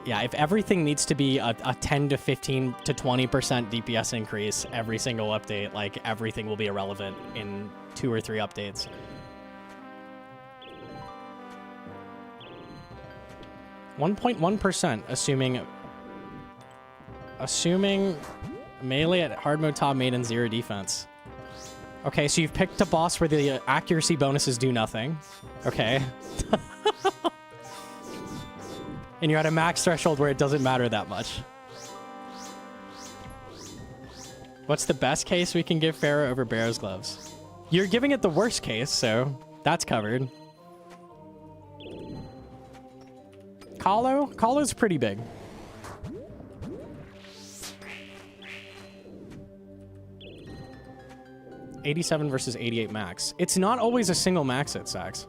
Yeah, if everything needs to be a 10 to 15 to 20% DPS increase every single update, like everything will be irrelevant in 2 or 3 updates. (1.1%) assuming melee at hard mode top made in 0 defense. Okay, so you've picked a boss where the accuracy bonuses do nothing. Okay. And you're at a max threshold where it doesn't matter that much. What's the best case we can give Pharaoh over Barrow's gloves? You're giving it the worst case, so that's covered. Kahlo's pretty big. (87 versus 88 max. It's not always a single max at Sax.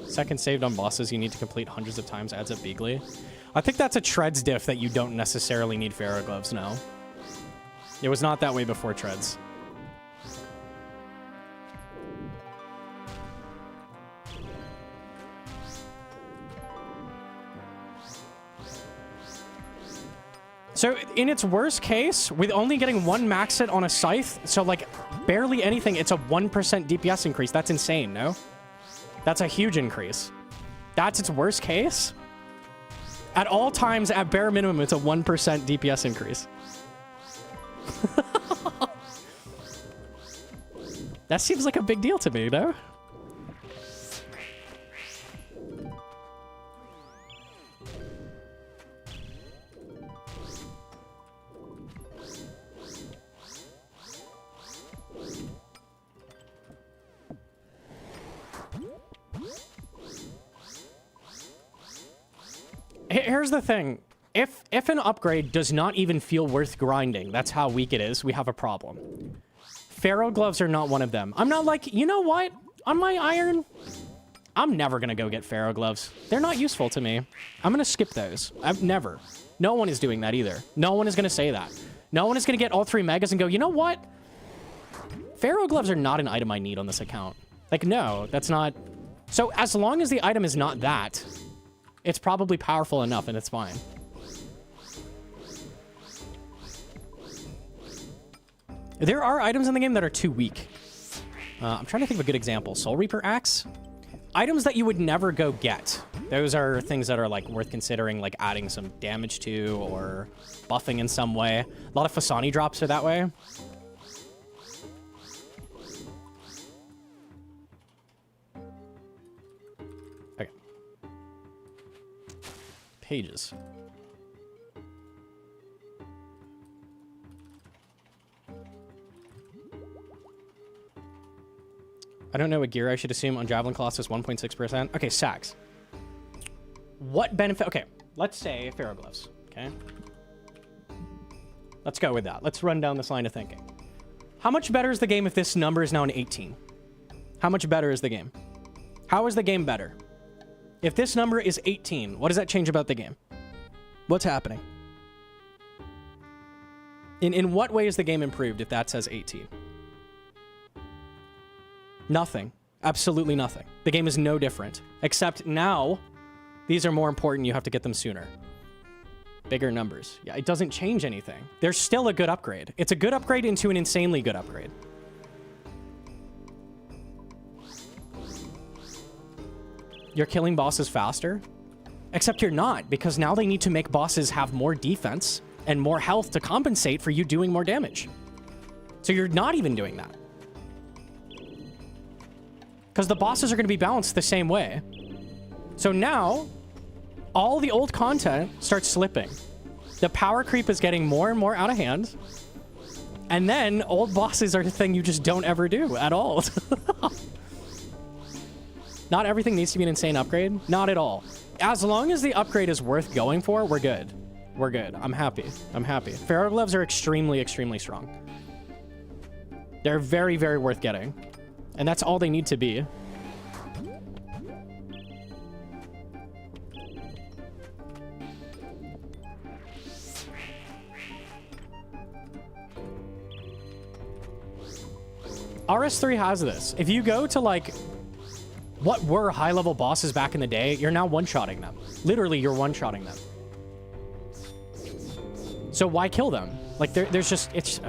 Second saved on bosses you need to complete hundreds of times adds up bigly. I think that's a Treads diff that you don't necessarily need Pharaoh gloves now. It was not that way before Treads. So in its worst case, with only getting 1 max hit on a scythe, so like barely anything, it's a 1% DPS increase. That's insane, no? That's a huge increase. That's its worst case? At all times, at bare minimum, it's a 1% DPS increase. That seems like a big deal to me, no? Here's the thing. If an upgrade does not even feel worth grinding, that's how weak it is, we have a problem. Pharaoh gloves are not one of them. I'm not like, you know what? On my iron, I'm never going to go get Pharaoh gloves. They're not useful to me. I'm going to skip those. I've never. No one is doing that either. No one is going to say that. No one is going to get all 3 megas and go, you know what? Pharaoh gloves are not an item I need on this account. Like, no, that's not. So as long as the item is not that, it's probably powerful enough and it's fine. There are items in the game that are too weak. I'm trying to think of a good example. Soul Reaper Axe. Items that you would never go get. Those are things that are like worth considering, like adding some damage to or buffing in some way. A lot of Fasani drops are that way. Okay. Pages. I don't know what gear I should assume on Javelin Colossus is 1.6%. Okay, Sax. What benefit? Okay, let's say Pharaoh Gloves. Okay. Let's go with that. Let's run down this line of thinking. How much better is the game if this number is now an 18? How much better is the game? How is the game better? If this number is 18, what does that change about the game? What's happening? In what way is the game improved if that says 18? Nothing. Absolutely nothing. The game is no different. Except now, these are more important. You have to get them sooner. Bigger numbers. Yeah, it doesn't change anything. There's still a good upgrade. It's a good upgrade into an insanely good upgrade. you're killing bosses faster. Except you're not, because now they need to make bosses have more defense and more health to compensate for you doing more damage. So you're not even doing that. Because the bosses are going to be balanced the same way. So now, all the old content starts slipping. The power creep is getting more and more out of hand. And then old bosses are the thing you just don't ever do at all. Not everything needs to be an insane upgrade. Not at all. As long as the upgrade is worth going for, we're good. We're good. I'm happy. I'm happy. Pharaoh gloves are extremely, extremely strong. They're very, very worth getting. And that's all they need to be. RS3 has this. If you go to, like, what were high-level bosses back in the day, you're now one-shotting them. Literally, you're one-shotting them. So why kill them? Like, there's just... It's...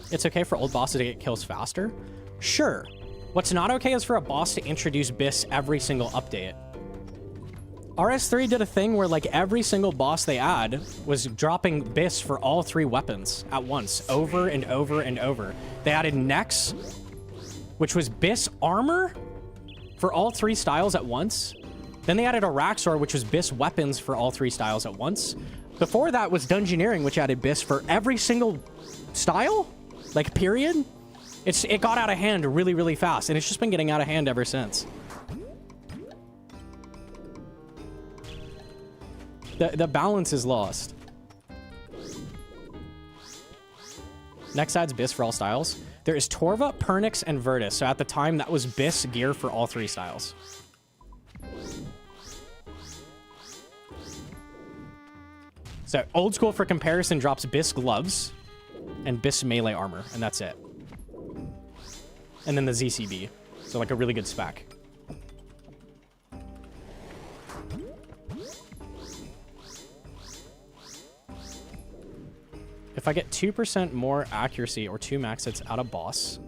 It's okay for old bosses to get kills faster? Sure. What's not okay is for a boss to introduce Biss every single update. RS3 did a thing where, like, every single boss they add was dropping Biss for all 3 weapons at once, over and over and over. They added Nex, which was Biss armor for all 3 styles at once. Then they added Araxor, which was Biss weapons for all 3 styles at once. Before that was Dungeoneering, which added Biss for every single style, like, period. It got out of hand really, really fast, and it's just been getting out of hand ever since. The balance is lost. Next adds Biss for all styles. There is Torva, Pernix, and Virtus. So at the time, that was Biss gear for all 3 styles. So old school, for comparison, drops Biss gloves and Biss melee armor, and that's it. And then the ZCB. So like a really good spec. If I get 2% more accuracy or 2 max hits out of boss,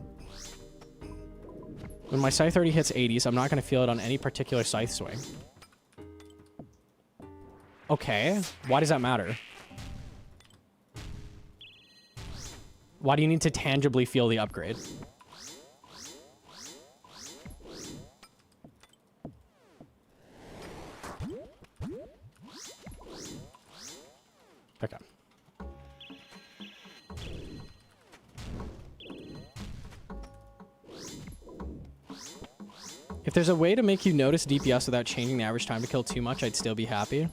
when my scythe already hits 80s, I'm not going to feel it on any particular scythe swing. Okay, why does that matter? Why do you need to tangibly feel the upgrade? Okay. If there's a way to make you notice DPS without changing the average time to kill too much, I'd still be happy.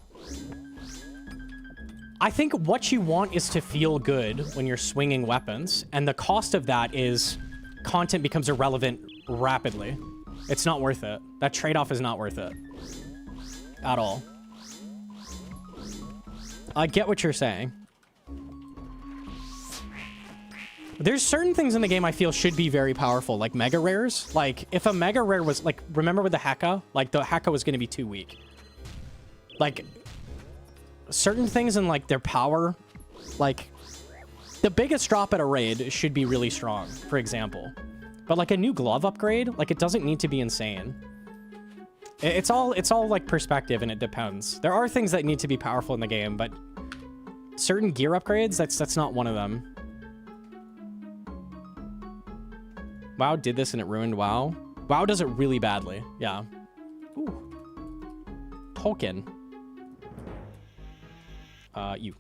I think what you want is to feel good when you're swinging weapons, and the cost of that is content becomes irrelevant rapidly. It's not worth it. That trade-off is not worth it. At all. I get what you're saying. There's certain things in the game I feel should be very powerful, like mega rares. Like, if a mega rare was, like, remember with the Heka? Like, the Heka was going to be too weak. Like, certain things in, like, their power, like, the biggest drop at a raid should be really strong, for example. But, like, a new glove upgrade, like, it doesn't need to be insane. It's all, like, perspective, and it depends. There are things that need to be powerful in the game, but certain gear upgrades, that's not one of them. WoW did this and it ruined WoW. WoW does it really badly. Yeah. Ooh. Tolkien. You.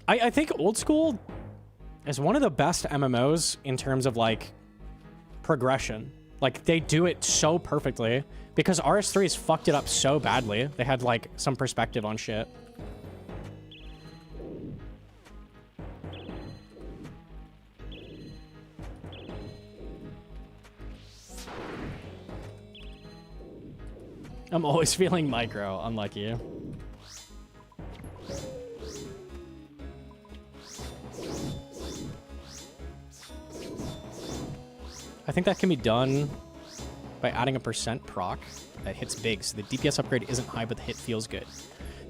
I think old school is one of the best MMOs in terms of, like, progression. Like, they do it so perfectly because RS3 has fucked it up so badly. They had, like, some perspective on shit. I'm always feeling micro. Unlucky. I think that can be done by adding a % proc that hits big, so the DPS upgrade isn't high, but the hit feels good.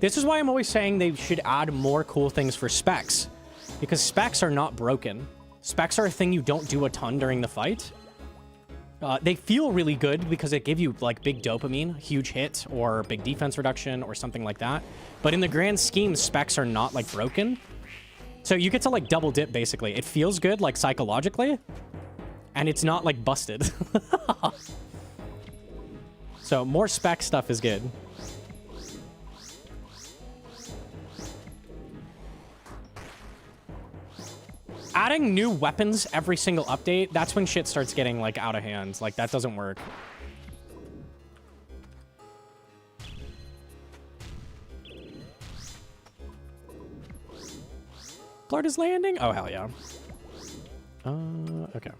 This is why I'm always saying they should add more cool things for specs. because specs are not broken. Specs are a thing you don't do a ton during the fight. They feel really good because it give you like big dopamine, huge hit, or big defense reduction, or something like that. But in the grand scheme, specs are not like broken. So you get to like double dip basically. It feels good like psychologically, and it's not like busted. So more spec stuff is good. Adding new weapons every single update, that's when shit starts getting like out of hand. Like that doesn't work. Florida's landing? Oh, hell yeah. Okay.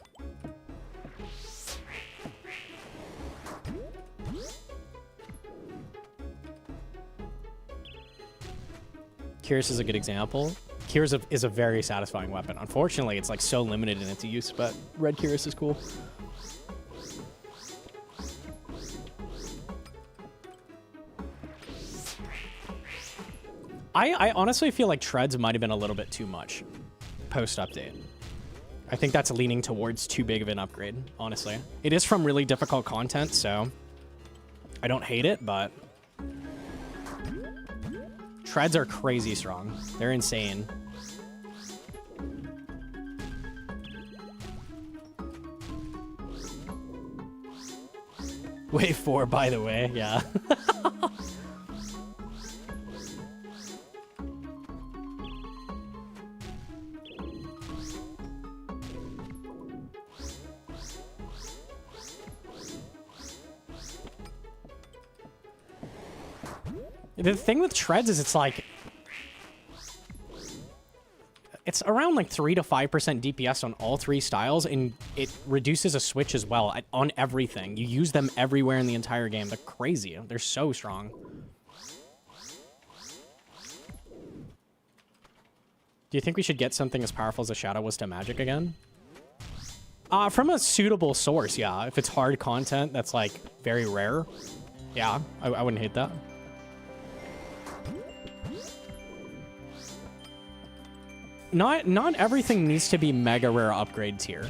Curious is a good example. Curious is a very satisfying weapon. Unfortunately, it's like so limited in its use, but Red Curious is cool. I honestly feel like treads might have been a little bit too much post-update. I think that's leaning towards too big of an upgrade, honestly. It is from really difficult content, so I don't hate it, but treads are crazy strong. They're insane. Wave 4, by the way, yeah. The thing with treads is it's like, it's around like 3 to 5% DPS on all three styles, and it reduces a switch as well on everything. You use them everywhere in the entire game. They're crazy. They're so strong. Do you think we should get something as powerful as a Shadow was to magic again? From a suitable source, yeah. If it's hard content that's like very rare, yeah, I wouldn't hate that. Not everything needs to be mega rare upgrade tier.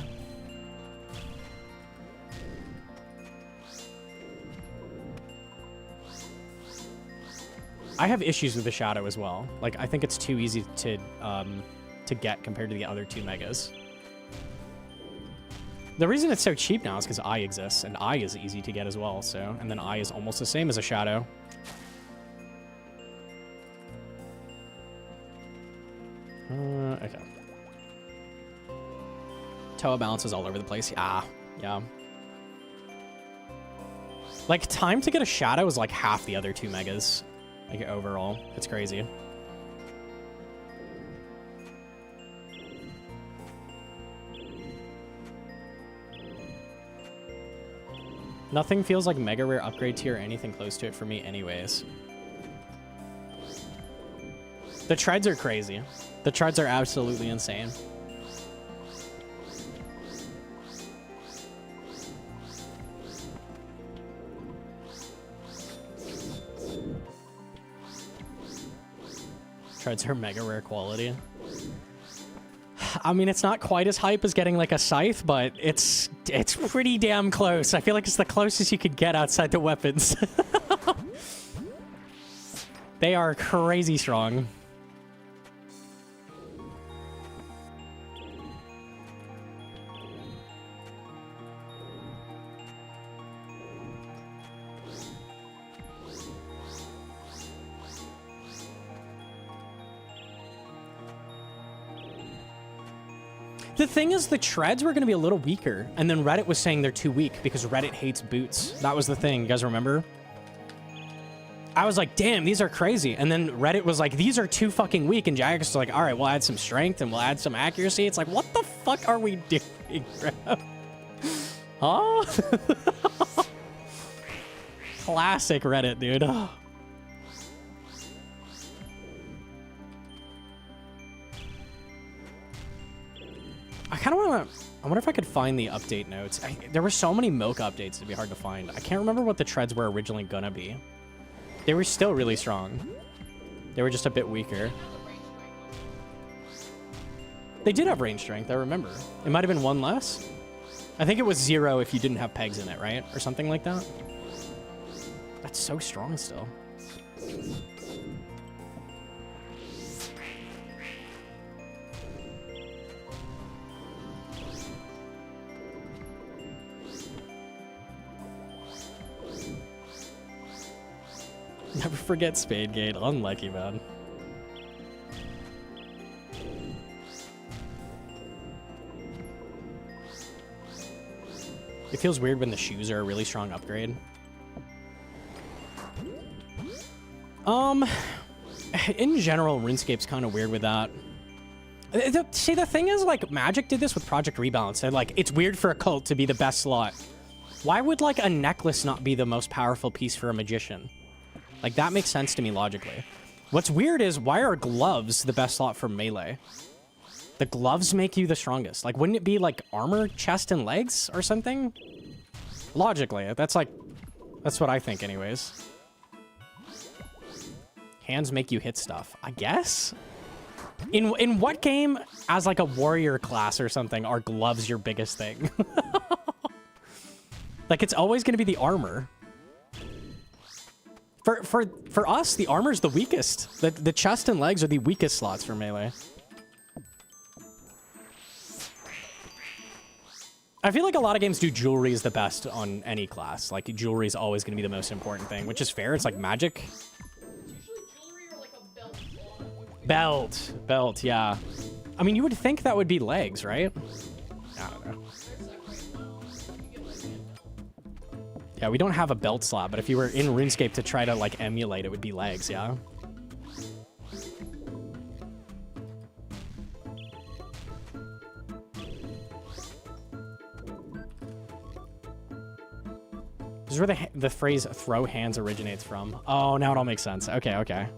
I have issues with the Shadow as well. Like, I think it's too easy to get compared to the other two megas. The reason it's so cheap now is because Eye exists, and Eye is easy to get as well, so... And then Eye is almost the same as a Shadow. Okay. Toa balance is all over the place. Yeah. Like, time to get a Shadow is like half the other two megas. Like, overall. It's crazy. Nothing feels like mega rare upgrade tier or anything close to it for me anyways. The treads are crazy. The treads are absolutely insane. Treads are mega rare quality. I mean, it's not quite as hype as getting like a scythe, but it's pretty damn close. I feel like it's the closest you could get outside the weapons. They are crazy strong. The thing is, the treads were going to be a little weaker, and then Reddit was saying they're too weak because Reddit hates boots. That was the thing. You guys remember? I was like, damn, these are crazy. And then Reddit was like, these are too fucking weak. And Jagex was like, all right, we'll add some strength and we'll add some accuracy. It's like, what the fuck are we doing, bro? Huh? Classic Reddit, dude. I kind of want to... I wonder if I could find the update notes. There were so many milk updates, it'd be hard to find. I can't remember what the treads were originally gonna be. They were still really strong. They were just a bit weaker. They did have range strength, I remember. It might have been 1 less. I think it was 0 if you didn't have pegs in it, right? Or something like that. That's so strong still. Never forget Spadegate. Unlucky, man. It feels weird when the shoes are a really strong upgrade. In general, RuneScape's kind of weird with that. See, the thing is, like, Magic did this with Project Rebalance. They're like, it's weird for a cult to be the best slot. Why would, like, a necklace not be the most powerful piece for a magician? Like, that makes sense to me logically. What's weird is, why are gloves the best slot for melee? The gloves make you the strongest. Like, wouldn't it be, like, armor, chest, and legs or something? Logically, that's what I think anyways. Hands make you hit stuff, I guess? In what game, as, like, a warrior class or something, are gloves your biggest thing? Like, it's always going to be the armor. For us, the armor's the weakest. The chest and legs are the weakest slots for melee. I feel like a lot of games do jewelry is the best on any class. Like, jewelry is always going to be the most important thing, which is fair. It's like Magic. It's usually jewelry or like a belt. Belt, yeah. I mean, you would think that would be legs, right? I don't know. Yeah, we don't have a belt slot, but if you were in RuneScape to try to, like, emulate, it would be legs, yeah? This is where the phrase throw hands originates from. Oh, now it all makes sense. Okay, okay.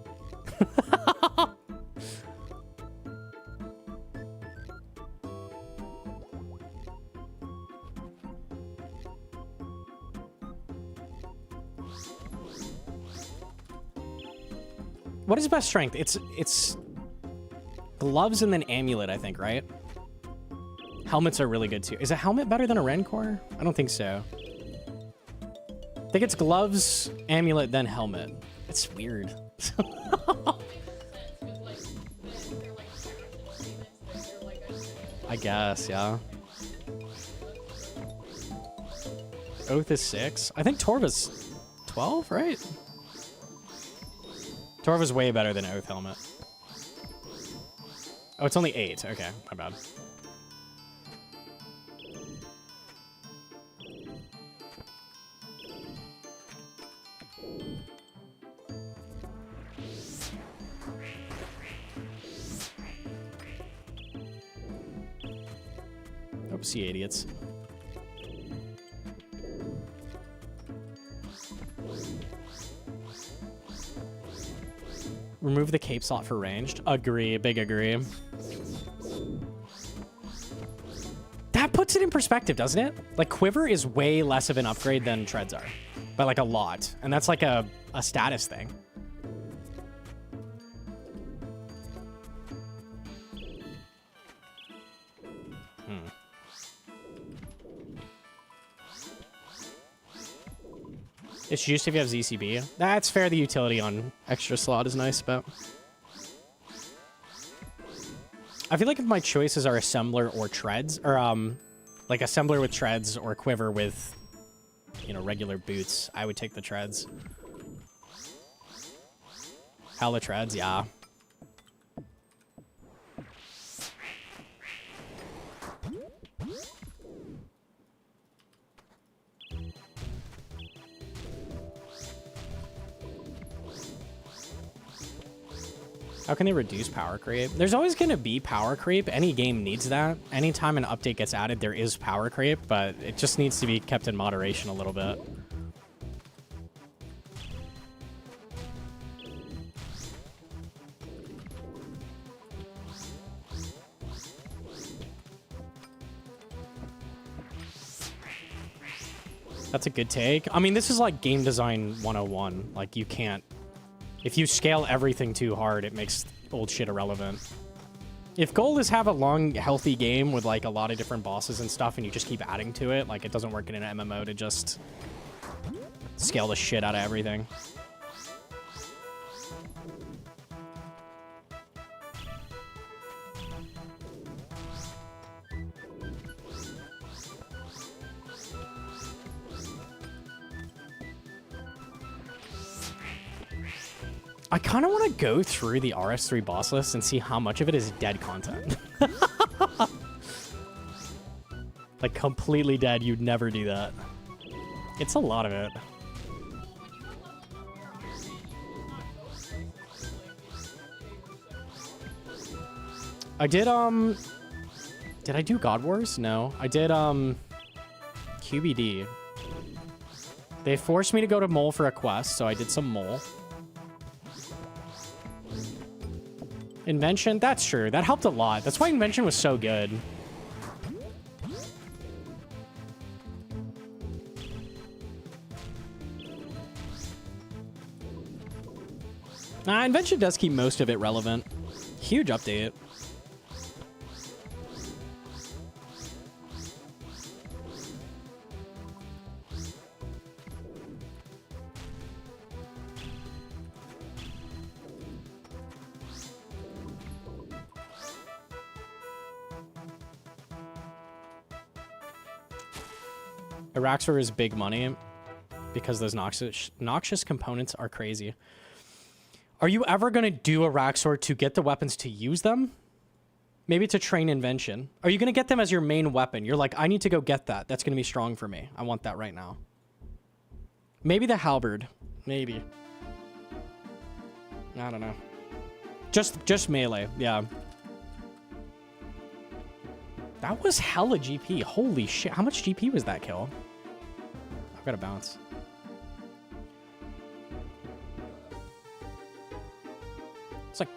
What is best strength? It's gloves and then amulet, I think, right? Helmets are really good too. Is a helmet better than a Rencor? I don't think so. I think it's gloves, amulet, then helmet. It's weird. I guess, yeah. Oath is 6. I think Torva's 12, right? Torva's way better than Oath helmet. Oh, it's only 8. Okay, my bad. Oopsie, idiots. Remove the cape slot for ranged. Agree, big agree. That puts it in perspective, doesn't it? Like, Quiver is way less of an upgrade than Treads are. By, like, a lot. And that's, like, a status thing. It's juiced if you have ZCB. That's fair. The utility on extra slot is nice, but I feel like if my choices are Assembler or Treads, or like Assembler with Treads or Quiver with, you know, regular boots, I would take the Treads. Hella Treads, yeah. How can they reduce power creep? There's always going to be power creep. Any game needs that. Anytime an update gets added, there is power creep, but it just needs to be kept in moderation a little bit. That's a good take. I mean, this is like game design 101. Like, you can't... If you scale everything too hard, it makes old shit irrelevant. If goal is have a long, healthy game with like a lot of different bosses and stuff, and you just keep adding to it, like it doesn't work in an MMO to just scale the shit out of everything. I kind of want to go through the RS3 boss list and see how much of it is dead content. Like completely dead, you'd never do that. It's a lot of it. I did I do God Wars? No. I did QBD. They forced me to go to Mole for a quest, so I did some Mole. Invention, that's true. That helped a lot. That's why Invention was so good. Nah, Invention does keep most of it relevant. Huge update. Araxor is big money because those noxious components are crazy. Are you ever going to do Araxor to get the weapons to use them? Maybe to train Invention. Are you going to get them as your main weapon? You're like, I need to go get that. That's going to be strong for me. I want that right now. Maybe the halberd. Maybe. I don't know. Just melee. Yeah. That was hella GP. Holy shit. How much GP was that kill? I've got to bounce. It's like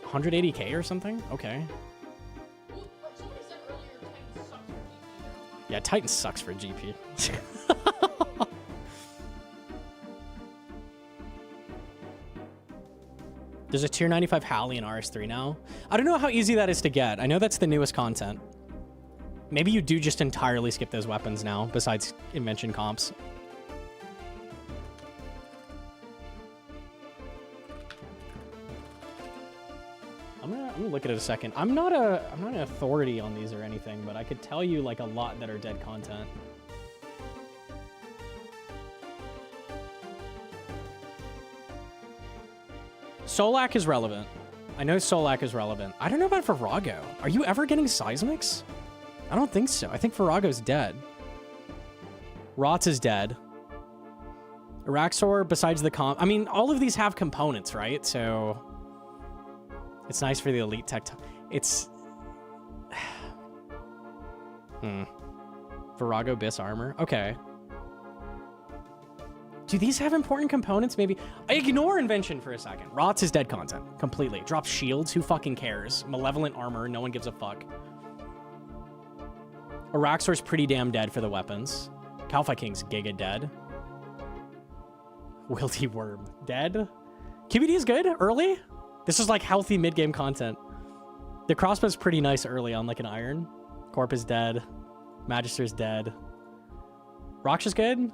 180k or something? Okay. Well, like somebody said earlier, Titan sucks for GP. Yeah, Titan sucks for GP. There's a tier 95 Hallie in RS3 now. I don't know how easy that is to get. I know that's the newest content. Maybe you do just entirely skip those weapons now, besides Invention comps. I'm gonna look at it a second. I'm not an authority on these or anything, but I could tell you like a lot that are dead content. Solak is relevant. I know Solak is relevant. I don't know about Virago. Are you ever getting seismics? I don't think so. I think Virago's dead. Rots is dead. Araxor, besides the comp... I mean, all of these have components, right? So... it's nice for the elite tech... It's... Virago Bis armor? Okay. Do these have important components? Maybe. I ignore Invention for a second. Rots is dead content. Completely. Drops shields. Who fucking cares? Malevolent armor. No one gives a fuck. Araxor's pretty damn dead for the weapons. Kalphi King's giga dead. Wilty Worm. Dead. QBD is good early. This is like healthy mid-game content. The crossbow's pretty nice early on like an iron. Corp is dead. Magister's dead. Rox is good.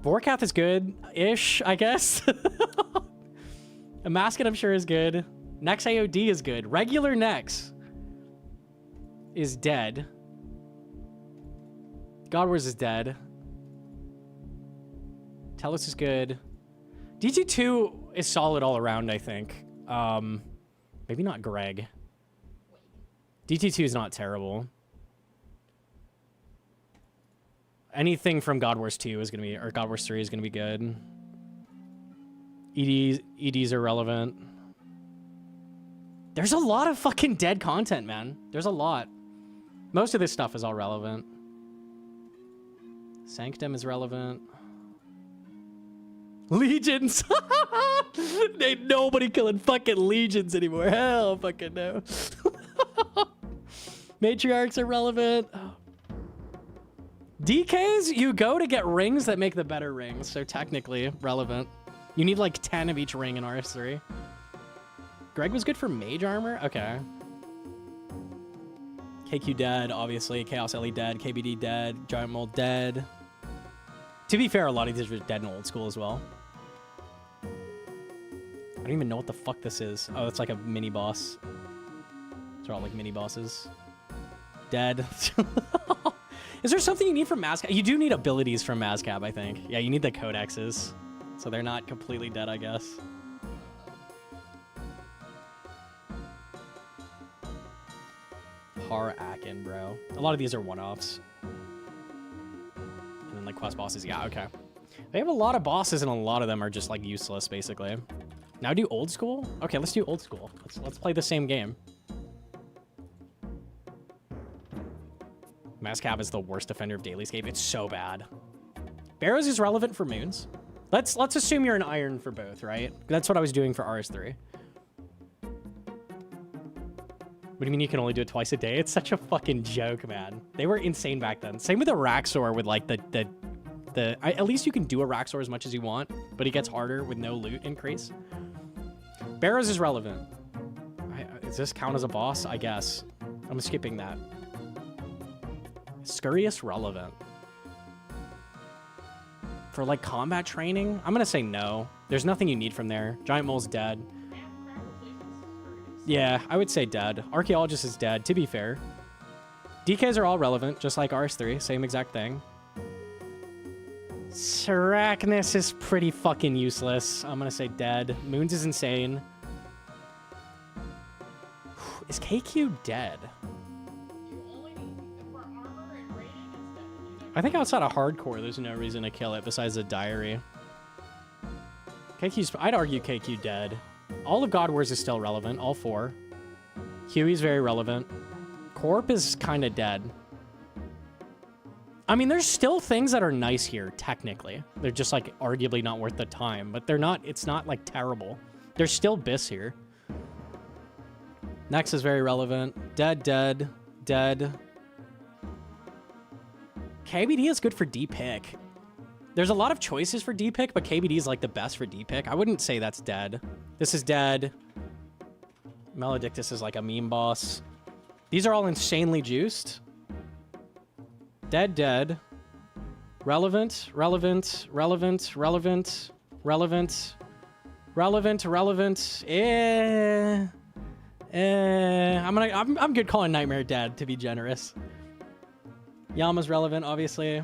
Vorkath is good-ish, I guess. A Masket, I'm sure, is good. Nex AOD is good. Regular Nex is dead. God Wars is dead. Telos is good. DT2 is solid all around, I think. Maybe not Greg. DT2 is not terrible. Anything from God Wars 2 is going to be, or God Wars 3 is going to be good. EDs are relevant. There's a lot of fucking dead content, man. There's a lot. Most of this stuff is all relevant. Sanctum is relevant. Legions! Ain't nobody killing fucking legions anymore. Hell fucking no. Matriarchs are relevant. DKs, you go to get rings that make the better rings, so technically relevant. You need like 10 of each ring in RS3. Greg was good for mage armor? Okay. KQ dead, obviously. Chaos Ellie dead. KBD dead. Giant Mole dead. To be fair, a lot of these were dead in old school as well. I don't even know what the fuck this is. Oh, it's like a mini boss. They're all like mini bosses. Dead. Is there something you need from Mazcab? You do need abilities from Mazcab, I think. Yeah, you need the codexes. So they're not completely dead, I guess. Har Akin, bro. A lot of these are one-offs. And then like quest bosses. Yeah, okay. They have a lot of bosses and a lot of them are just like useless, basically. Now do old school? Okay, let's do old school. Let's play the same game. Mazcab is the worst defender of Dailyscape. It's so bad. Barrows is relevant for moons. Let's assume you're an iron for both, right? That's what I was doing for RS3. What do you mean you can only do it twice a day? It's such a fucking joke, man. They were insane back then. Same with the Raxor with like at least you can do a Raxor as much as you want, but it gets harder with no loot increase. Barrows is relevant. Does this count as a boss? I guess. I'm skipping that. Scurrius relevant. For like combat training, I'm gonna say no. There's nothing you need from there. Giant Mole's dead. Yeah, I would say dead. Archaeologist is dead, to be fair. DKs are all relevant, just like RS3. Same exact thing. Seracnus is pretty fucking useless. I'm gonna say dead. Moons is insane. Is KQ dead? I think outside of hardcore, there's no reason to kill it besides the diary. KQ's... I'd argue KQ dead. All of God Wars is still relevant. All 4. Huey's very relevant. Corp is kind of dead. I mean, there's still things that are nice here, technically. They're just, like, arguably not worth the time. But they're not... It's not, like, terrible. There's still Biss here. Next is very relevant. Dead, dead, dead. KBD is good for D-Pick. There's a lot of choices for D-Pick, but KBD is like the best for D-Pick. I wouldn't say that's dead. This is dead. Maledictus is like a meme boss. These are all insanely juiced. Dead, dead. Relevant, relevant, relevant, relevant, relevant, relevant, relevant. I'm good calling Nightmare dead, to be generous. Yama's relevant, obviously.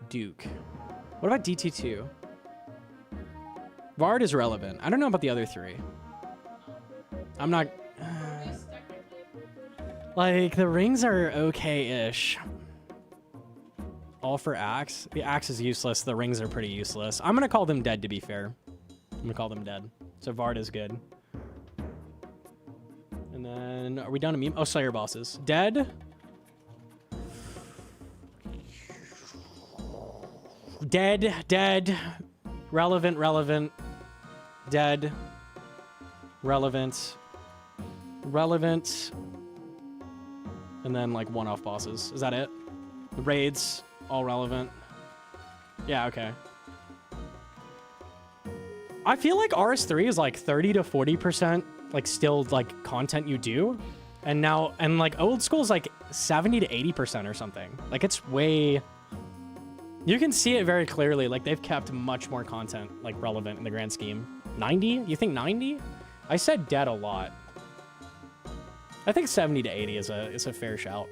Duke. What about DT2? Vard is relevant. I don't know about the other 3. I'm not... like, the rings are okay-ish. All for Axe. The Axe is useless. The rings are pretty useless. I'm going to call them dead, to be fair. I'm going to call them dead. So Vard is good. And then, are we done a meme? Oh, Slayer bosses. Dead. Dead, dead. Relevant, relevant. Dead. Relevant. Relevant. And then, like, one-off bosses. Is that it? The raids, all relevant. Yeah, okay. I feel like RS3 is, like, 30 to 40%, like, still, like, content you do. And now, and, like, old school is, like, 70 to 80% or something. Like, it's way... You can see it very clearly. Like, they've kept much more content, like, relevant in the grand scheme. 90? You think 90? I said dead a lot. I think 70 to 80 is a fair shout.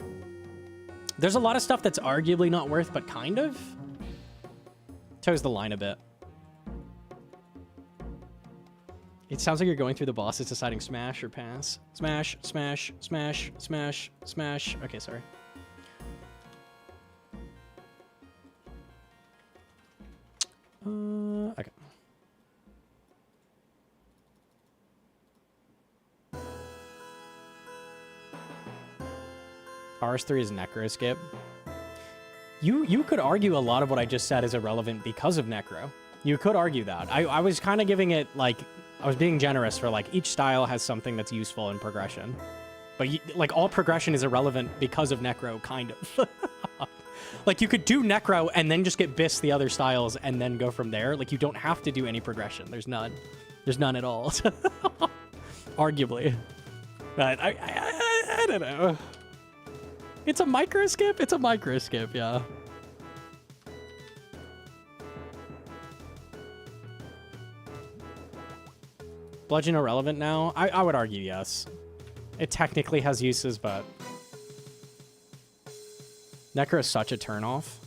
There's a lot of stuff that's arguably not worth, but kind of. Toes the line a bit. It sounds like you're going through the bosses deciding smash or pass. Smash, smash, smash, smash, smash. Okay, sorry. Okay. RS3 is Necro skip. You could argue a lot of what I just said is irrelevant because of Necro. You could argue that. I was kind of giving it, like, I was being generous for, like, each style has something that's useful in progression. But, like, all progression is irrelevant because of Necro, kind of. Like, you could do Necro and then just get Biss the other styles and then go from there. Like, you don't have to do any progression. There's none. There's none at all. Arguably. But I don't know. It's a micro skip? It's a micro skip, yeah. Bludgeon irrelevant now? I would argue yes. It technically has uses, but... Necro is such a turnoff.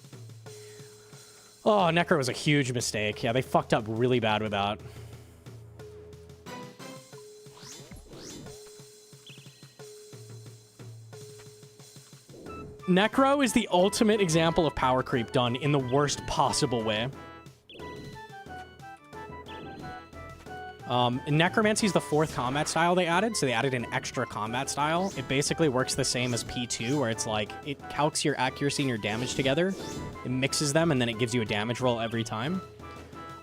Oh, Necro was a huge mistake. Yeah, they fucked up really bad with that. Necro is the ultimate example of power creep done in the worst possible way. Necromancy is the 4th combat style they added, so they added an extra combat style. It basically works the same as P2, where it's like, it calcs your accuracy and your damage together, it mixes them, and then it gives you a damage roll every time.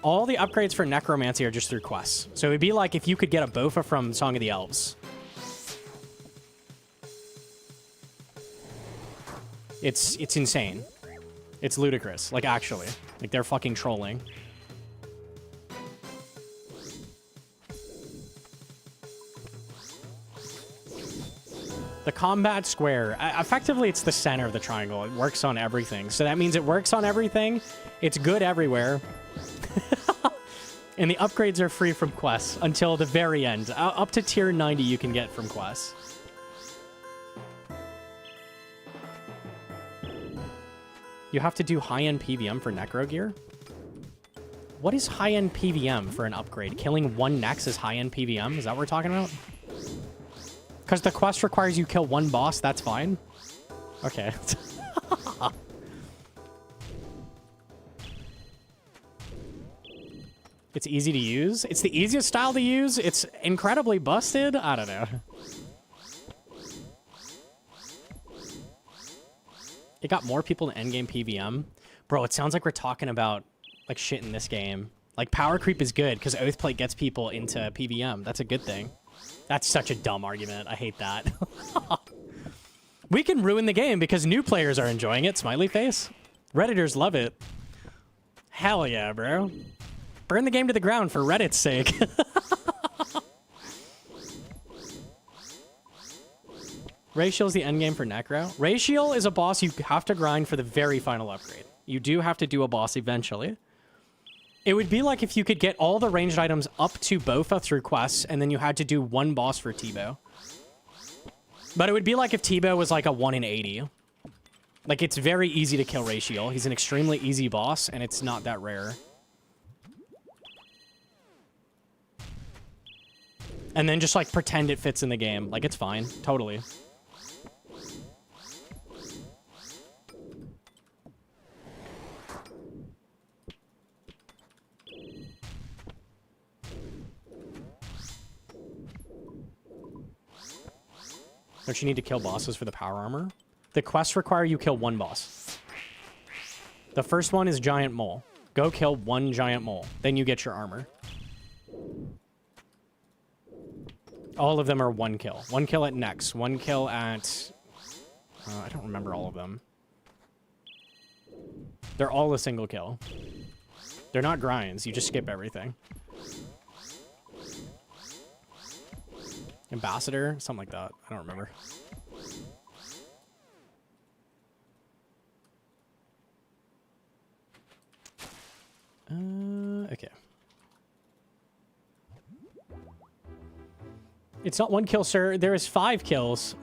All the upgrades for Necromancy are just through quests. So it'd be like if you could get a Bofa from Song of the Elves. It's insane. It's ludicrous, like actually. Like they're fucking trolling. The combat square, effectively it's the center of the triangle. It works on everything. So that means it works on everything. It's good everywhere. And the upgrades are free from quests until the very end. Up to tier 90 you can get from quests. You have to do high-end PVM for Necro gear? What is high-end PVM for an upgrade? Killing 1 Nex is high-end PVM? Is that what we're talking about? Because the quest requires you kill 1 boss, that's fine. Okay. It's easy to use. It's the easiest style to use. It's incredibly busted. I don't know. It got more people in endgame PVM. Bro, it sounds like we're talking about like shit in this game. Like power creep is good because Oathplate gets people into PVM. That's a good thing. That's such a dumb argument. I hate that. We can ruin the game because new players are enjoying it. Smiley face. Redditors love it. Hell yeah, bro. Burn the game to the ground for Reddit's sake. Racial is the endgame for Necro. Racial is a boss you have to grind for the very final upgrade. You do have to do a boss eventually. It would be like if you could get all the ranged items up to Bofa through quests, and then you had to do 1 boss for T-Bow. But it would be like if T-Bow was like a 1 in 80. Like, it's very easy to kill Racial. He's an extremely easy boss, and it's not that rare. And then just, like, pretend it fits in the game. Like, it's fine. Totally. Don't you need to kill bosses for the power armor? The quests require you kill 1 boss. The first one is Giant Mole. Go kill 1 Giant Mole. Then you get your armor. All of them are 1 kill. 1 kill at Nex. 1 kill at... I don't remember all of them. They're all a single kill. They're not grinds. You just skip everything. Ambassador? Something like that. I don't remember. Okay. It's not 1 kill, sir. There is 5 kills.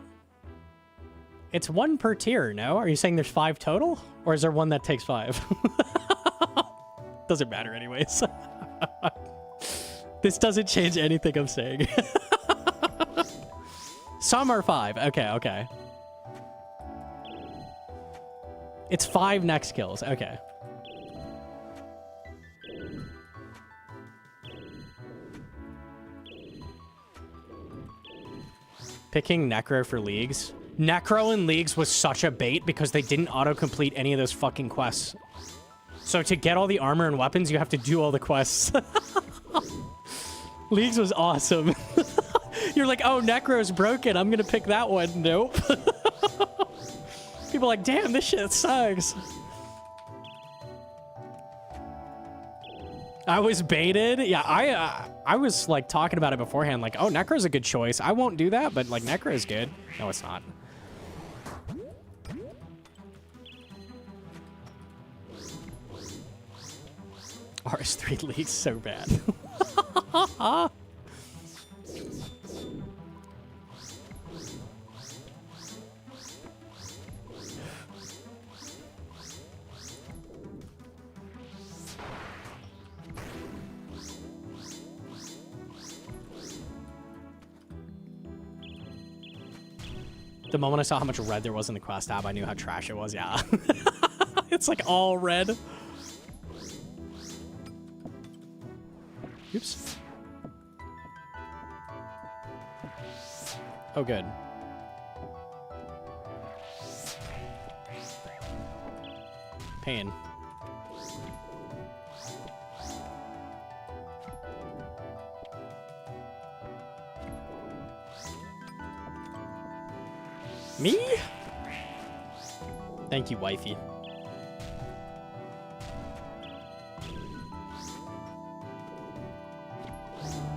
It's 1 per tier, no? Are you saying there's 5 total? Or is there 1 that takes 5? Doesn't matter anyways. This doesn't change anything I'm saying. Some are 5. Okay, okay. It's 5 next kills. Okay. Picking Necro for Leagues. Necro in Leagues was such a bait because they didn't auto-complete any of those fucking quests. So to get all the armor and weapons, you have to do all the quests. Leagues was awesome. You're like, oh, Necro's broken. I'm going to pick that one. Nope. People are like, damn, this shit sucks. I was baited. Yeah, I was like talking about it beforehand, like, oh, Necro's a good choice. I won't do that, but like Necro is good. No, it's not. RS3 leaks so bad. The moment I saw how much red there was in the quest tab, I knew how trash it was. Yeah. It's like all red. Oops. Oh, good. Pain. Me? Thank you, wifey.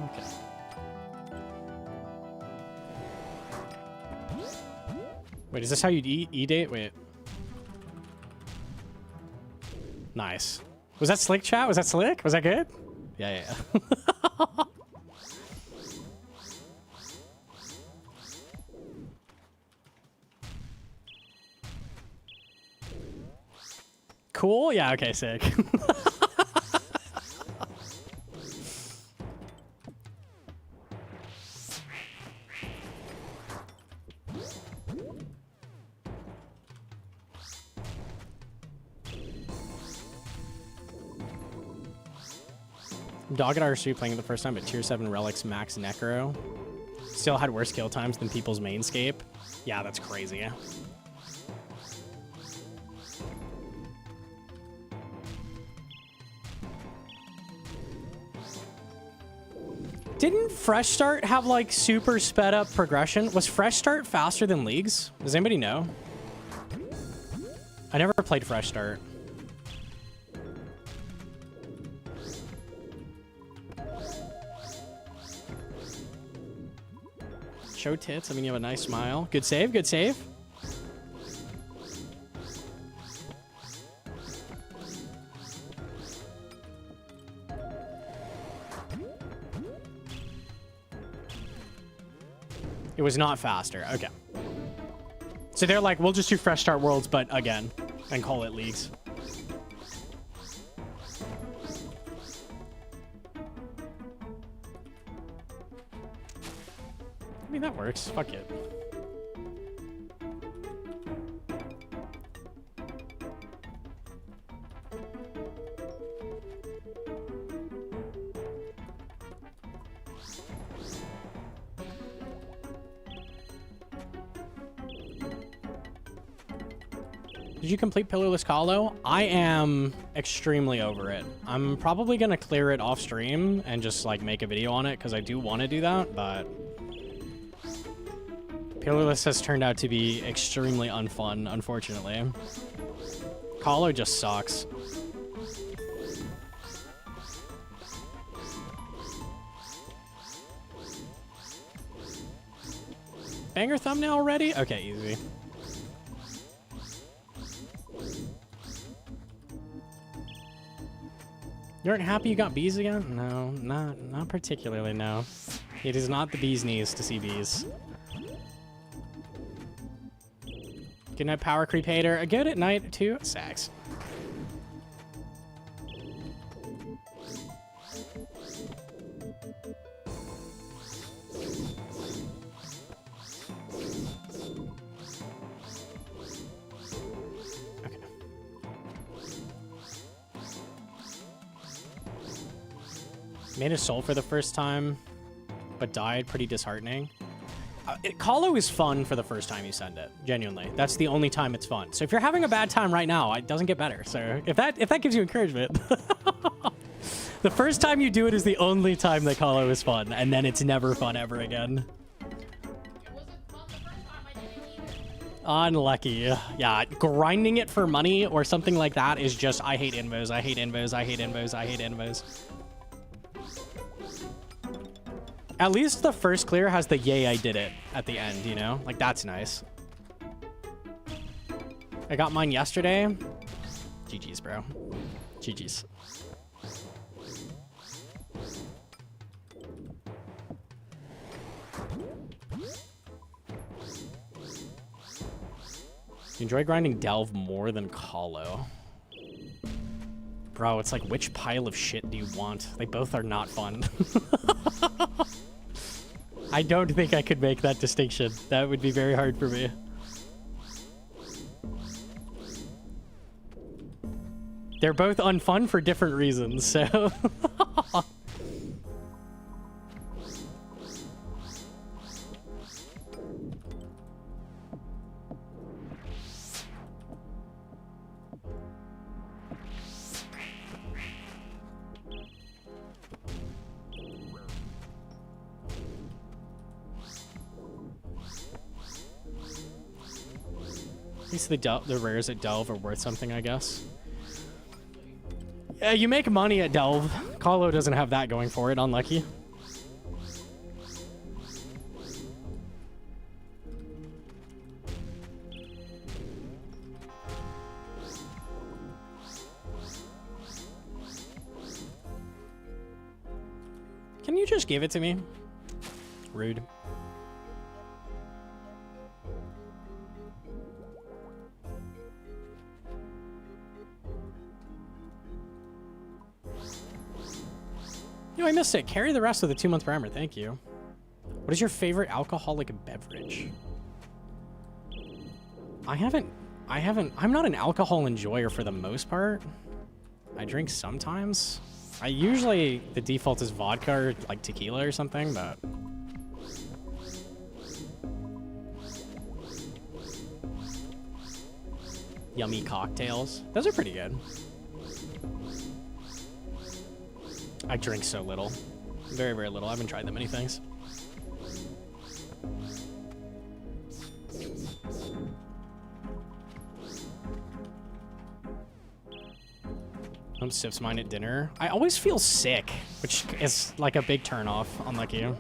Okay. Wait, is this how you'd eat it? Wait. Nice. Was that slick, chat? Was that slick? Was that good? Yeah, yeah, yeah. Cool? Yeah, okay, sick. Dog at RSU playing it the first time, but tier 7 relics max Necro. Still had worse kill times than people's mainscape. Yeah, that's crazy. Didn't Fresh Start have like super sped up progression? Was Fresh Start faster than Leagues? Does anybody know? I never played Fresh Start. Show tits. I mean, you have a nice smile. Good save. Good save. It was not faster. Okay. So they're like, we'll just do Fresh Start Worlds, but again, and call it Leagues. I mean, that works. Fuck it. Did you complete Pillarless Hollow? I am extremely over it. I'm probably gonna clear it off stream and just like make a video on it because I do want to do that, but Pillarless has turned out to be extremely unfun, unfortunately. Hollow just sucks. Banger thumbnail already? Okay, easy. You aren't happy you got bees again? No, not particularly, no. It is not the bee's knees to see bees. Good night, Power Creep Hater. A good at night, too. Sax. Made a soul for the first time, but died. Pretty disheartening. Hollow is fun for the first time you send it. Genuinely, that's the only time it's fun. So if you're having a bad time right now, it doesn't get better. So if that gives you encouragement, the first time you do it is the only time that Hollow is fun, and then it's never fun ever again. It wasn't fun the first time I did it either. Unlucky. Yeah, grinding it for money or something like that is just, I hate invos, I hate invos, I hate invos, I hate invos. At least the first clear has the yay I did it at the end, you know? Like, that's nice. I got mine yesterday. GG's, bro. GG's. Enjoy grinding Delve more than Colo. Bro, it's like, which pile of shit do you want? They both are not fun. I don't think I could make that distinction. That would be very hard for me. They're both unfun for different reasons, so... At least the rares at Delve are worth something, I guess. Yeah, you make money at Delve. Colo doesn't have that going for it, unlucky. Can you just give it to me? Rude. Yo, I missed it. Carry the rest of the 2-month primer. Thank you. What is your favorite alcoholic beverage? I'm not an alcohol enjoyer for the most part. I drink sometimes. The default is vodka or like tequila or something, but... Yummy cocktails. Those are pretty good. I drink so little. Very, very little. I haven't tried that many things. Sips mine at dinner. I always feel sick, which is like a big turn off, unlike you.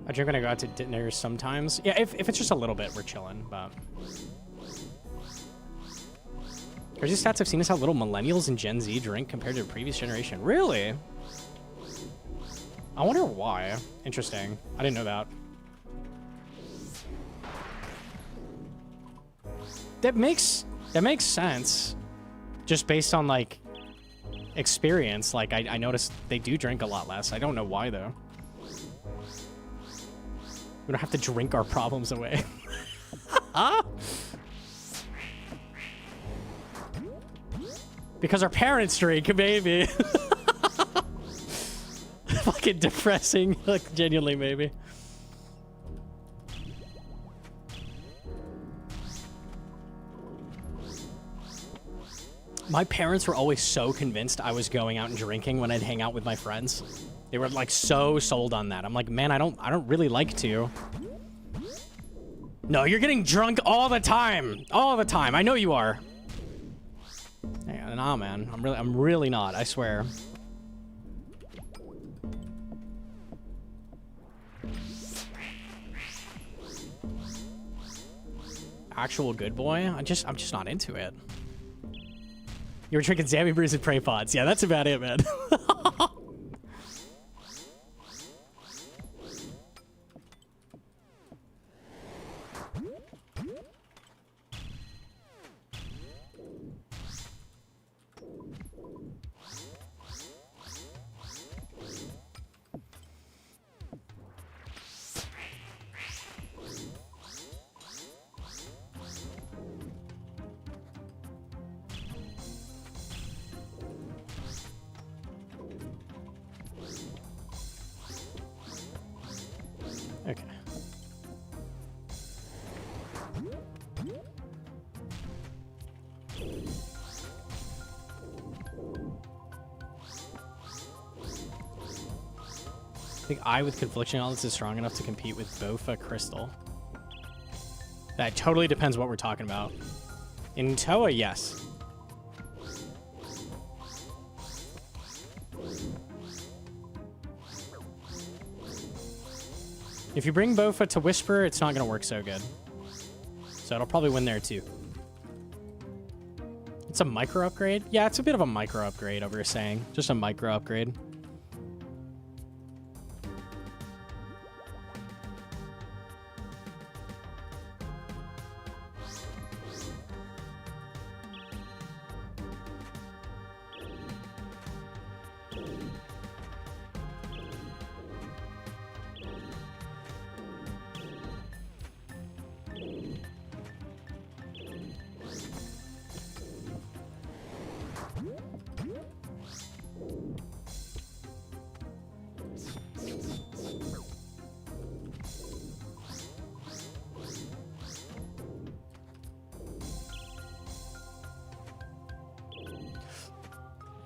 I drink when I go out to dinner sometimes. Yeah, if it's just a little bit, we're chilling, but... Crazy stats I've seen is how little millennials and Gen Z drink compared to the previous generation. Really? I wonder why. Interesting. I didn't know that. That makes sense. Just based on, like, experience. Like, I noticed they do drink a lot less. I don't know why, though. We don't have to drink our problems away. Because our parents drink, maybe. Fucking depressing. Like, genuinely, maybe. My parents were always so convinced I was going out and drinking when I'd hang out with my friends. They were like so sold on that. I'm like, man, I don't really like to. No, you're getting drunk all the time. All the time. I know you are. Yeah, nah, man. I'm really not, I swear. Actual good boy? I'm just not into it. You were drinking Zammy Brews and Prey Pods. Yeah, that's about it, man. Okay. I think I with Confliction Gauntlets is strong enough to compete with Bofa Crystal. That totally depends what we're talking about. In Toa, yes. If you bring Bofa to Whisper, it's not going to work so good. So it'll probably win there too. It's a micro upgrade? Yeah, it's a bit of a micro upgrade over saying. Just a micro upgrade.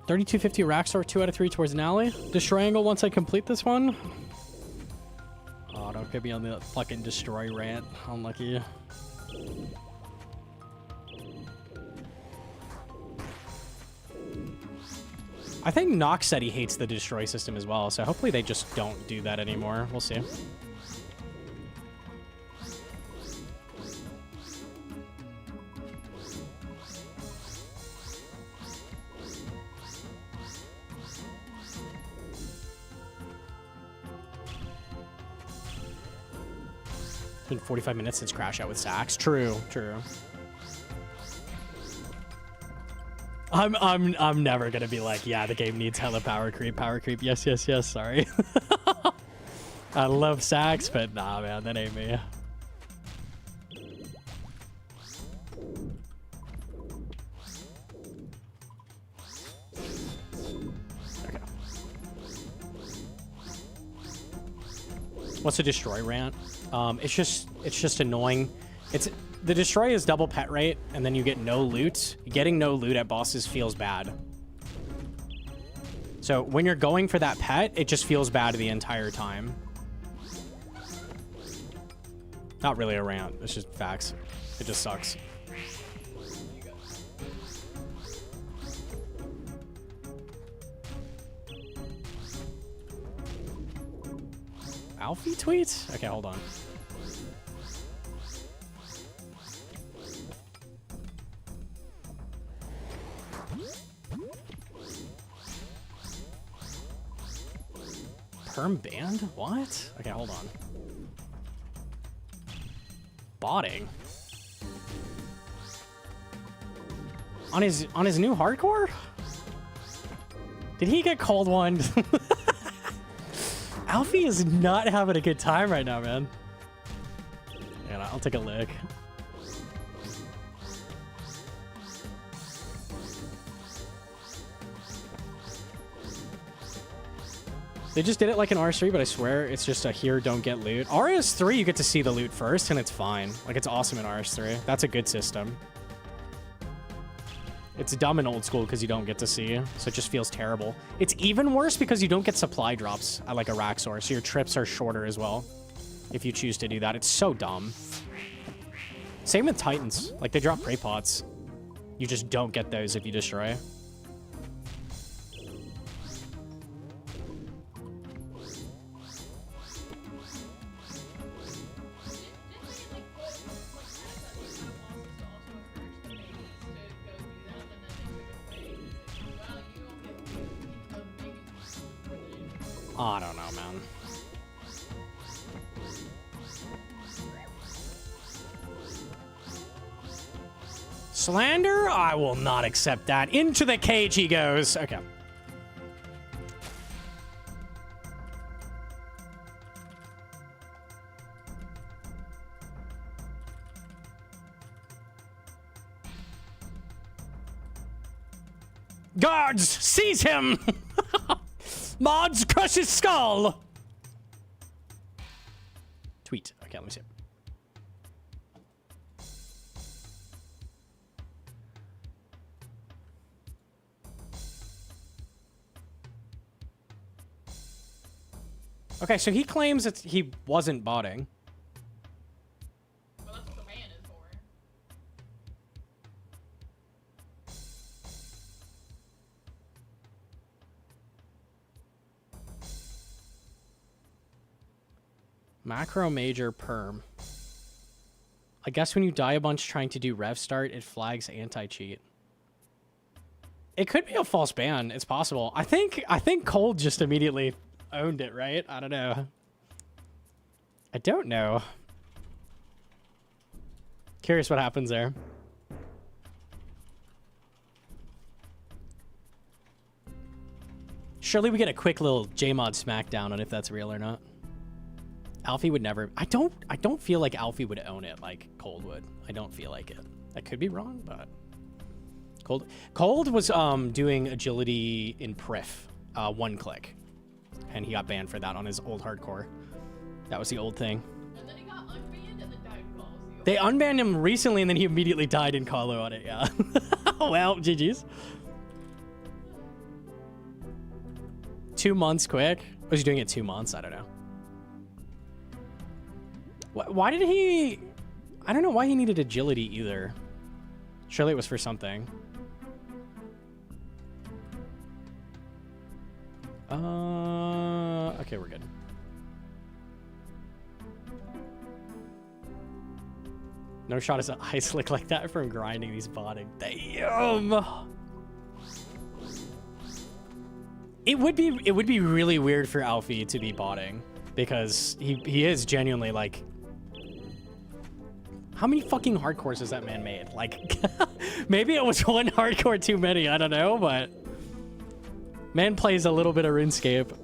$32.50 Rackstar, 2 out of 3 towards an alley. Destroy angle once I complete this one. Oh, don't get me on the fucking destroy rant. Unlucky. I think Nox said he hates the destroy system as well, so hopefully they just don't do that anymore. We'll see. It's been 45 minutes since Crash Out with Sax. True, true. I'm never gonna be like, yeah, the game needs hella power creep. Power creep. Yes, yes, yes. Sorry. I love Sax, but nah, man, that ain't me. Okay. What's a destroy rant? It's just annoying. The destroy is double pet rate, and then you get no loot. Getting no loot at bosses feels bad. So when you're going for that pet, it just feels bad the entire time. Not really a rant. It's just facts. It just sucks. Alfie tweets? Okay, hold on. Perm banned? What? Okay, hold on. Botting? On his new hardcore? Did he get cold one? Alfie is not having a good time right now, man. Yeah, I'll take a lick. They just did it like an RS3, but I swear it's just a here, don't get loot. RS3, you get to see the loot first, and it's fine. Like, it's awesome in RS3. That's a good system. It's dumb and old school because you don't get to see, so it just feels terrible. It's even worse because you don't get supply drops at, like, a Raxor, so your trips are shorter as well if you choose to do that. It's so dumb. Same with Titans. Like, they drop prey pots. You just don't get those if you destroy. Oh, I don't know, man. Slander? I will not accept that. Into the cage he goes. Okay. Guards, seize him! Mods, crush his skull! Tweet. Okay, let me see. Okay, so he claims that he wasn't botting. Well, that's what the man is for. Macro major perm. I guess when you die a bunch trying to do rev start, it flags anti-cheat. It could be a false ban. It's possible. I think Cold just immediately owned it, right? I don't know. I don't know. Curious what happens there. Surely we get a quick little Jmod smackdown on if that's real or not. Alfie would never. I don't feel like Alfie would own it like Cold would. I don't feel like it. I could be wrong, but Cold was doing agility in Prif, one click, and he got banned for that on his old hardcore. That was the old thing. And then he got unbanned and then died in Call. They unbanned him recently, and then he immediately died in Colo on it. Yeah. Well, GG's. 2 months quick. Was he doing it 2 months? I don't know. Why did he... I don't know why he needed agility either. Surely it was for something. Okay, we're good. No shot is an ice lick like that from grinding these botting. Damn! It would be really weird for Alfie to be botting because he is genuinely like... How many fucking hardcores has that man made? Like, maybe it was one hardcore too many, I don't know, but... Man plays a little bit of RuneScape.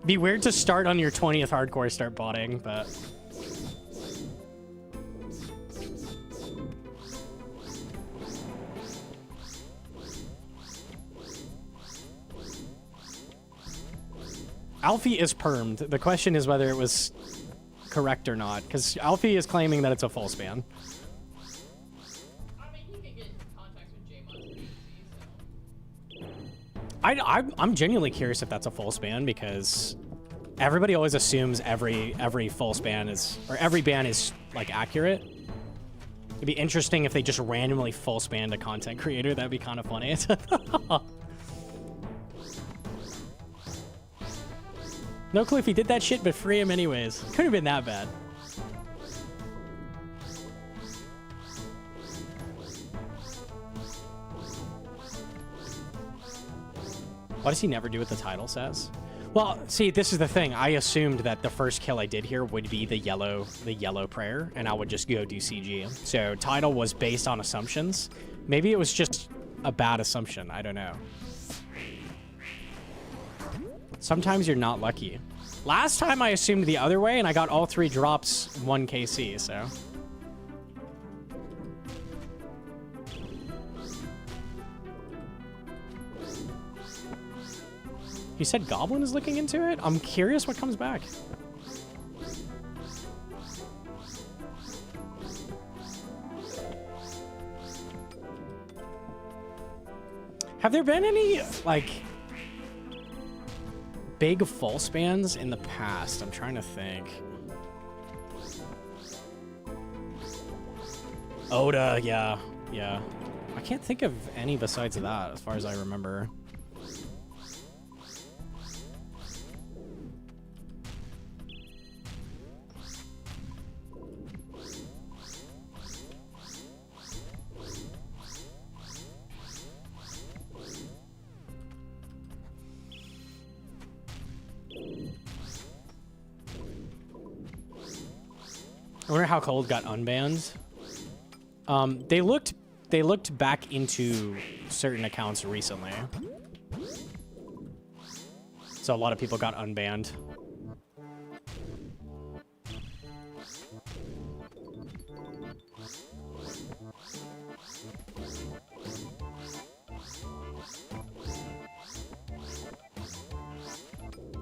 Be weird to start on your 20th hardcore, start botting, but... Alfie is permed. The question is whether it was correct or not, because Alfie is claiming that it's a false ban. I mean, he can get in contact with J-Mod, so... I'm genuinely curious if that's a false ban, because everybody always assumes every false ban is, or every ban is like accurate. It'd be interesting if they just randomly false banned a content creator. That'd be kind of funny. No clue if he did that shit, but free him anyways. Couldn't have been that bad. What does he never do what the title says? Well, see, this is the thing. I assumed that the first kill I did here would be the yellow prayer, and I would just go do CG. So title was based on assumptions. Maybe it was just a bad assumption. I don't know. Sometimes you're not lucky. Last time I assumed the other way, and I got all 3 drops 1 KC, so... You said Goblin is looking into it? I'm curious what comes back. Have there been any, like... big false bans in the past? I'm trying to think. Oda, yeah. I can't think of any besides that, as far as I remember. I wonder how Cold got unbanned. They looked back into certain accounts recently. So a lot of people got unbanned.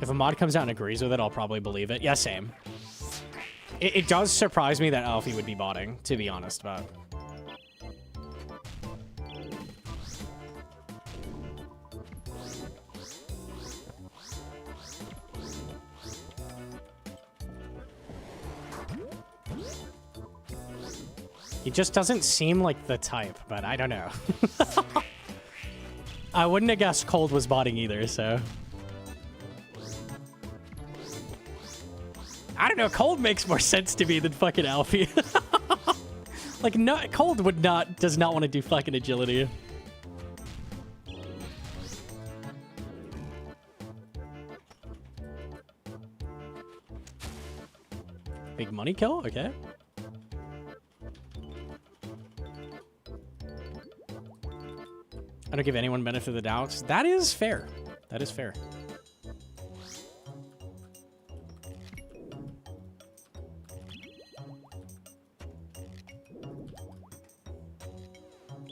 If a mod comes out and agrees with it, I'll probably believe it. Yeah, same. It does surprise me that Alfie would be botting, to be honest, but... He just doesn't seem like the type, but I don't know. I wouldn't have guessed Cold was botting either, so. I don't know, Cold makes more sense to me than fucking Alfie. Like, no, Cold does not want to do fucking agility. Big money kill, okay. I don't give anyone benefit of the doubt. That is fair. That is fair.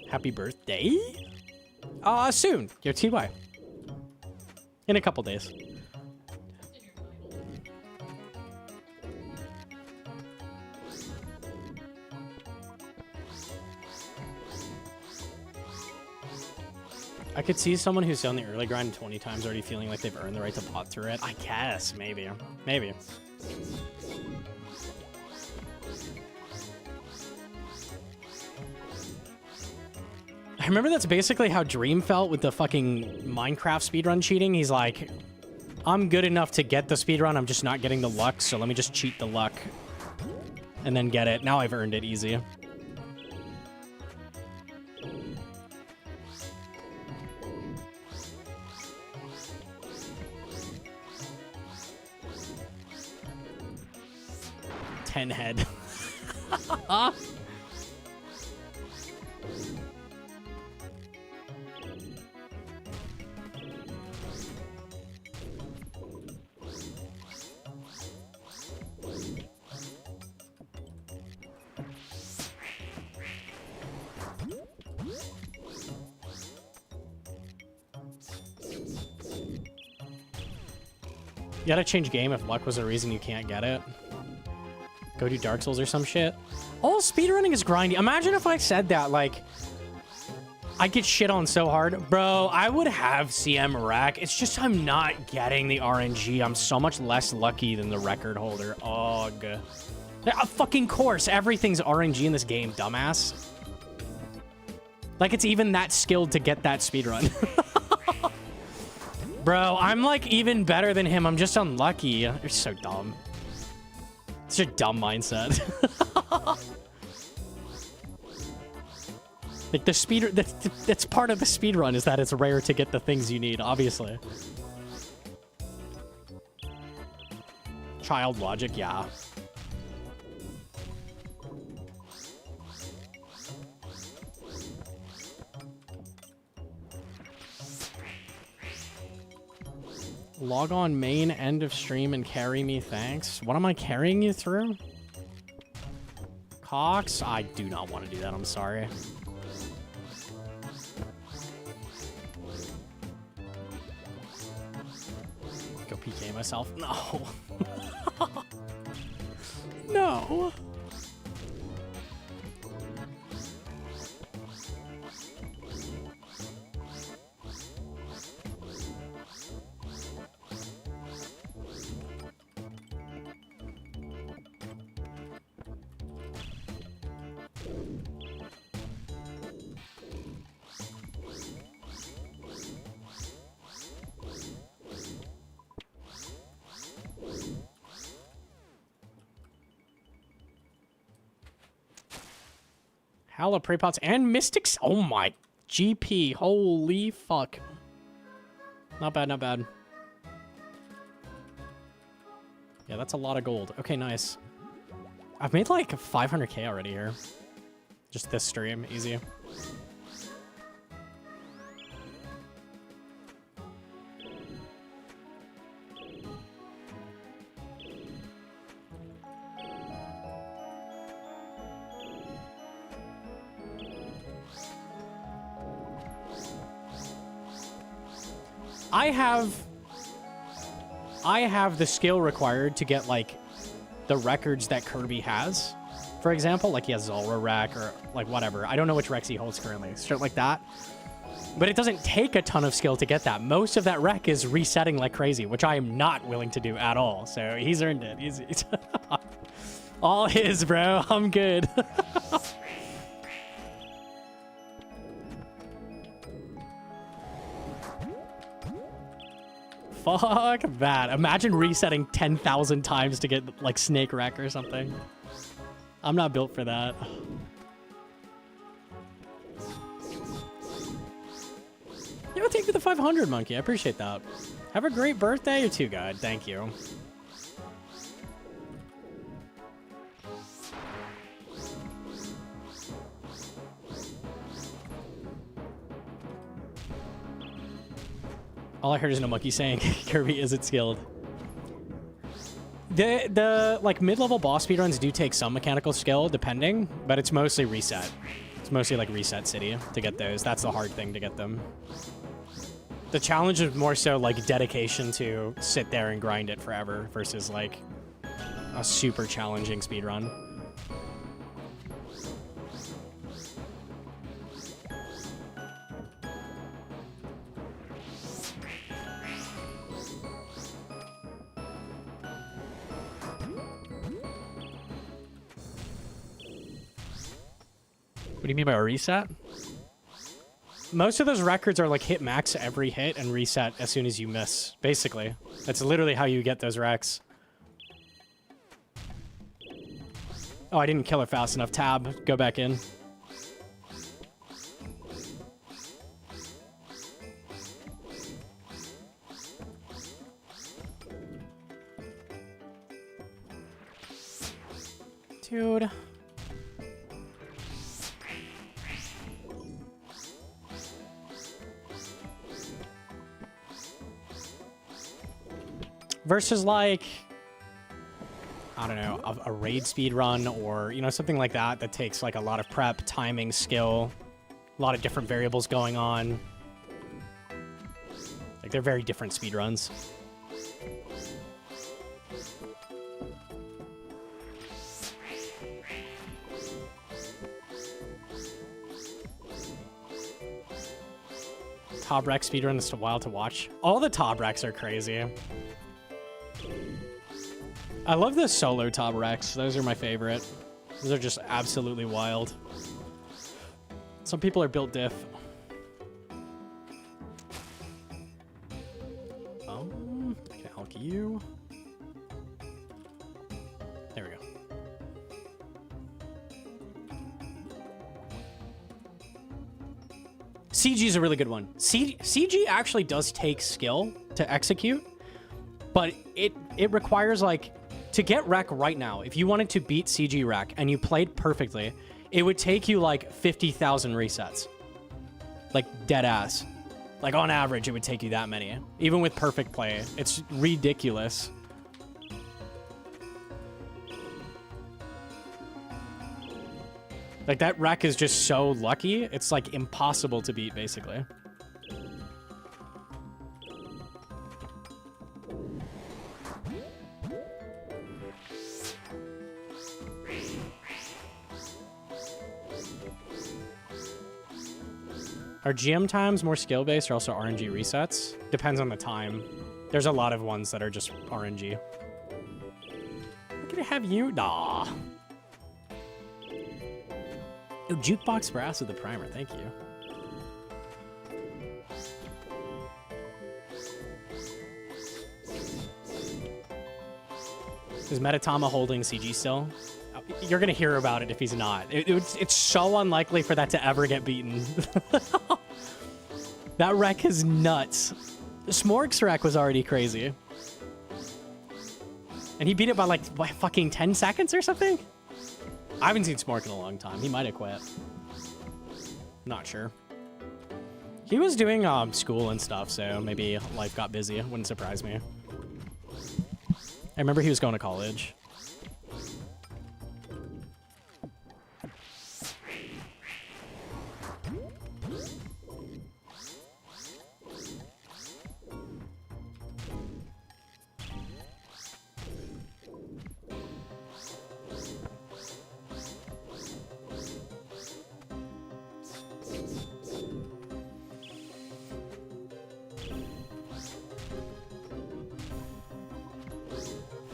Happy birthday? Soon. Your TY. In a couple days. I could see someone who's done the early grind 20 times already feeling like they've earned the right to bot through it. I guess, maybe. Maybe. I remember that's basically how Dream felt with the fucking Minecraft speedrun cheating. He's like, I'm good enough to get the speedrun, I'm just not getting the luck, so let me just cheat the luck. And then get it. Now I've earned it easy. Head. You gotta change game if luck was a reason you can't get it. Go do Dark Souls or some shit. All speedrunning is grindy. Imagine if I said that, like, I get shit on so hard. Bro, I would have CM rack. It's just I'm not getting the RNG. I'm so much less lucky than the record holder. Ugh. A fucking course. Everything's RNG in this game, dumbass. Like, it's even that skilled to get that speedrun. Bro, I'm, like, even better than him. I'm just unlucky. You're so dumb. It's a dumb mindset. Like the speed, that's part of the speed run is that it's rare to get the things you need, obviously. Child logic, yeah. Log on main end of stream and carry me, thanks. What am I carrying you through? Cox? I do not want to do that, I'm sorry. Go PK myself. No. No. Prepots and Mystics. Oh my GP. Holy fuck. Not bad, not bad. Yeah, that's a lot of gold. Okay, nice. I've made like 500k already here. Just this stream. Easy. I have the skill required to get, like, the records that Kirby has. For example, like, he has Zulrah Rack or, like, whatever. I don't know which Rex he holds currently. Shit like that. But it doesn't take a ton of skill to get that. Most of that rec is resetting like crazy, which I am not willing to do at all. So he's earned it. He's all his, bro. I'm good. Fuck that. Imagine resetting 10,000 times to get, like, Snake Wreck or something. I'm not built for that. Yeah, thank you for the 500, Monkey. I appreciate that. Have a great birthday. You're too good. Thank you. All I heard is Gnomonkey saying Kirby isn't skilled. The like mid-level boss speedruns do take some mechanical skill, depending, but it's mostly reset. It's mostly like reset city to get those. That's the hard thing to get them. The challenge is more so like dedication to sit there and grind it forever versus like a super challenging speedrun. What do you mean by a reset? Most of those records are like hit max every hit and reset as soon as you miss, basically. That's literally how you get those wrecks. Oh, I didn't kill her fast enough. Tab, go back in. Dude. Versus like, I don't know, a raid speed run or, you know, something like that that takes like a lot of prep, timing, skill, a lot of different variables going on. Like they're very different speed runs. Top Rec speedrun is wild to watch. All the Top Recs are crazy. I love the solo Top Recs. Those are my favorite. Those are just absolutely wild. Some people are built diff. Can I help you? There we go. CG is a really good one. CG actually does take skill to execute, but it requires like, to get Wreck right now, if you wanted to beat CG Wreck and you played perfectly, it would take you like 50,000 resets. Like dead ass. Like on average, it would take you that many. Even with perfect play. It's ridiculous. Like that Wreck is just so lucky, it's like impossible to beat basically. Are GM times more skill-based or also RNG resets? Depends on the time. There's a lot of ones that are just RNG. Can I have you? Nah. Oh, Jukebox Brass with the primer. Thank you. Is Metatama holding CG still? You're gonna hear about it if he's not. It's so unlikely for that to ever get beaten. That wreck is nuts. Smork's wreck was already crazy. And he beat it by like, what, fucking 10 seconds or something? I haven't seen Smork in a long time. He might have quit. Not sure. He was doing school and stuff, so maybe life got busy. It wouldn't surprise me. I remember he was going to college.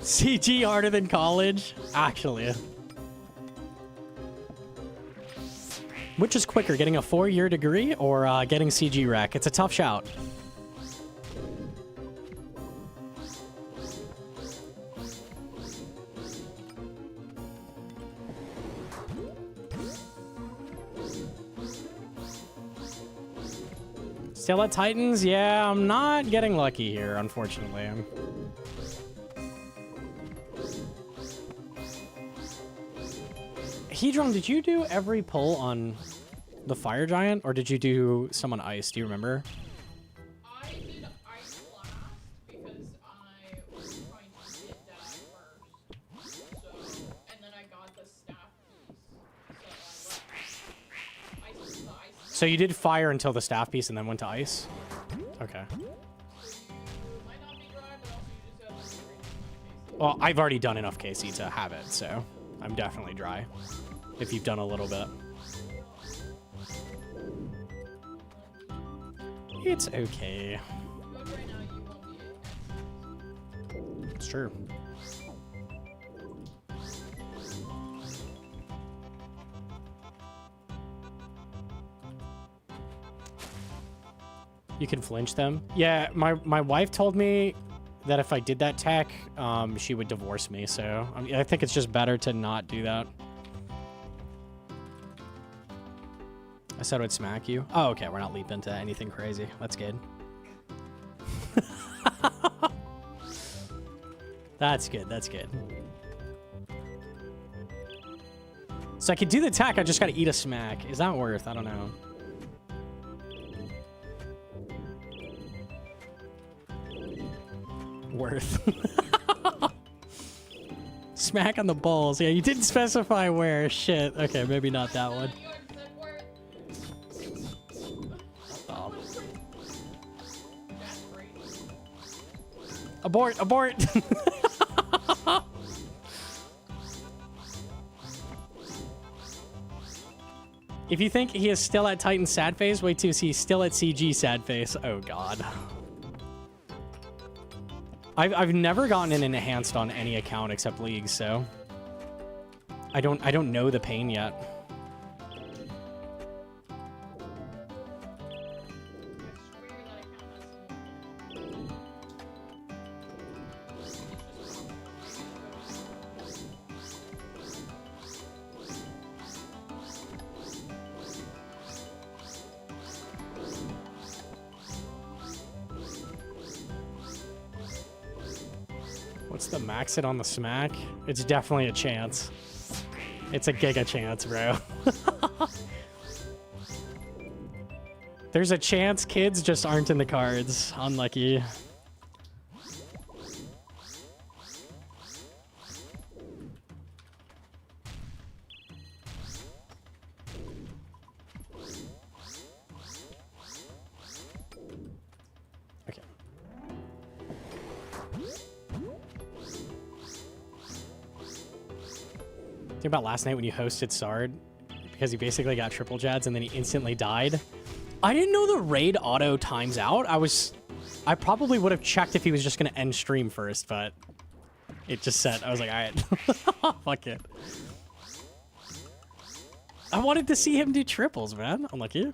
CG harder than college? Actually. Which is quicker, getting a 4-year degree or getting CG rec? It's a tough shout. Still at Titans? Yeah, I'm not getting lucky here, unfortunately. Hedron, did you do every pull on the Fire Giant, or did you do some on Ice? Do you remember? I did Ice last because I was trying to get Deadeye first. So, and then I got the staff piece. So I went Ice to Ice. So you did Fire until the staff piece and then went to Ice? Okay. So you might not be dry, but also you just have to read Well, I've already done enough KC to have it, so I'm definitely dry. If you've done a little bit. It's okay. But right now you won't be It's true. You can flinch them. Yeah, my wife told me that if I did that tech, she would divorce me. So I think it's just better to not do that. I said I would smack you. Oh, okay. We're not leaping into anything crazy. That's good. That's good. That's good. So I could do the attack. I just got to eat a smack. Is that worth? I don't know. Worth. Smack on the balls. Yeah, you didn't specify where. Shit. Okay, maybe not that one. Oh. Abort! Abort! If you think he is still at Titan sad face, wait till he's still at CG sad face. Oh god. I've never gotten an enhanced on any account except League, so I don't know the pain yet. What's the max it on the smack? It's definitely a chance. It's a giga chance, bro. There's a chance kids just aren't in the cards. Unlucky. Okay. Think about last night when you hosted Sard because he basically got triple jads and then he instantly died. I didn't know the raid auto times out. I probably would have checked if he was just going to end stream first, but it just said, I was like, all right, fuck it. I wanted to see him do triples, man. Unlucky.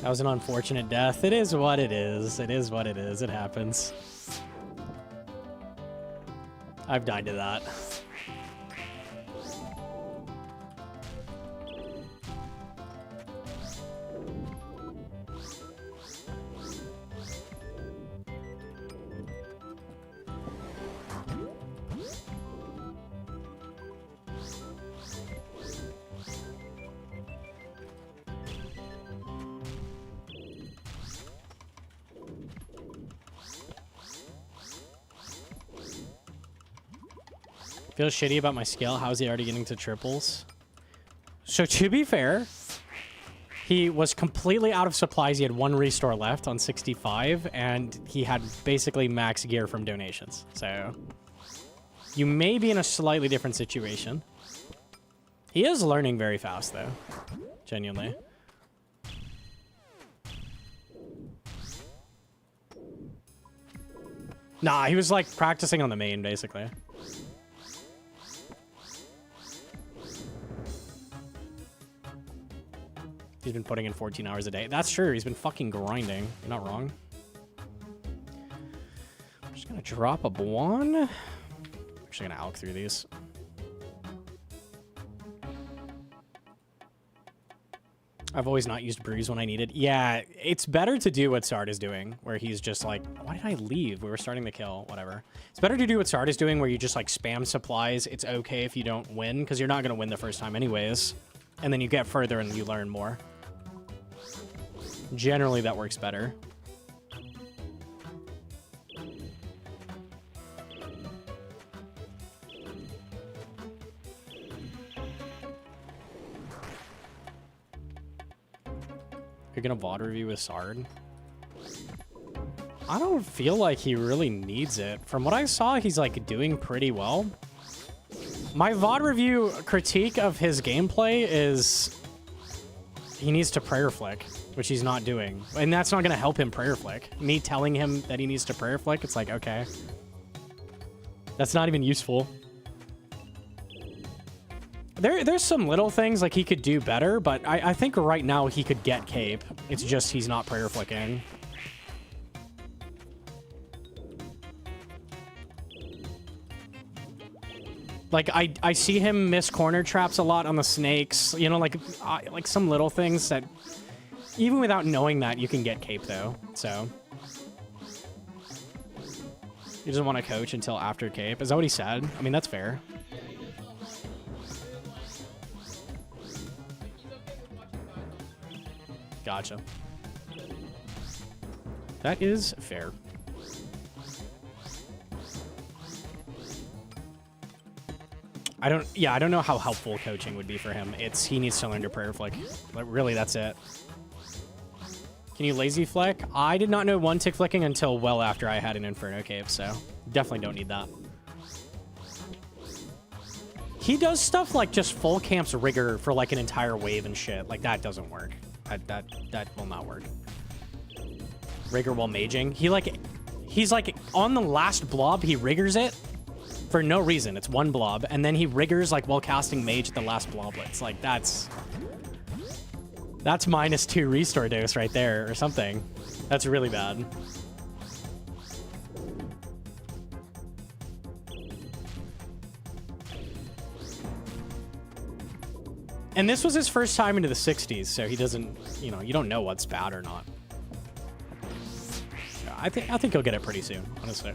That was an unfortunate death. It is what it is. It is what it is. It happens. I've died to that. Feels shitty about my skill. How's he already getting to triples? So to be fair, he was completely out of supplies. He had one restore left on 65, and he had basically max gear from donations. So you may be in a slightly different situation. He is learning very fast, though. Genuinely. Nah, he was like practicing on the main, basically. He's been putting in 14 hours a day. That's true. He's been fucking grinding. You're not wrong. I'm just gonna drop a one. I'm actually gonna alk through these. I've always not used Bruise when I needed. Yeah, it's better to do what Sard is doing, where he's just like, why did I leave? We were starting the kill, whatever. It's better to do what Sard is doing, where you just like spam supplies. It's okay if you don't win, because you're not going to win the first time anyways. And then you get further and you learn more. Generally, that works better. You're gonna VOD review with Sard? I don't feel like he really needs it. From what I saw, he's like doing pretty well. My VOD review critique of his gameplay is he needs to prayer flick, which he's not doing. And that's not gonna help him prayer flick. Me telling him that he needs to prayer flick, it's like, okay. That's not even useful. There's some little things like he could do better, but I think right now he could get cape. It's just he's not prayer flicking. Like I see him miss corner traps a lot on the snakes. You know, like some little things that even without knowing that you can get cape though. So he doesn't want to coach until after cape. Is that what he said? I mean, that's fair. Gotcha. That is fair. I don't know how helpful coaching would be for him. He needs to learn to prayer flick. Like, really, that's it. Can you lazy flick? I did not know one tick flicking until well after I had an Inferno Cave, so definitely don't need that. He does stuff like just full camps rigor for like an entire wave and shit. Like that doesn't work. That will not work. Rigor while maging. He's like on the last blob, he riggers it for no reason. It's one blob, and then he riggers like while casting mage at the last bloblets. Like that's -2 restore dose right there or something. That's really bad. And this was his first time into the 60s, so he doesn't, you know, you don't know what's bad or not. Yeah, I think he'll get it pretty soon, honestly.